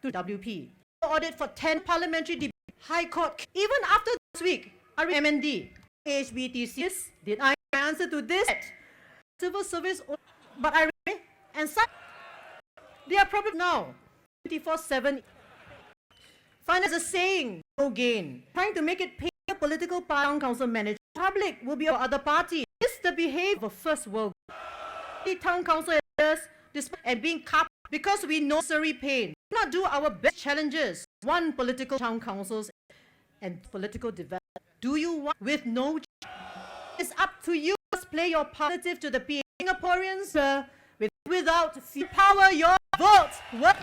to WP. Audit for 10 parliamentary debates. High Court. Even after this week, RMND, HBTCs, did I answer to this? Civil service, but I and such. They are probably now 24/7. Finance is saying no gain, trying to make it pay a political town council manager. Public will be our other party. This is the behavior of a first world. The town council and being cut because we know necessary pain. Not do our best challenges. One political town councils and political development. Do you want with no? It's up to you. Just play your positive to the PA. Singaporeans without power your vote. What?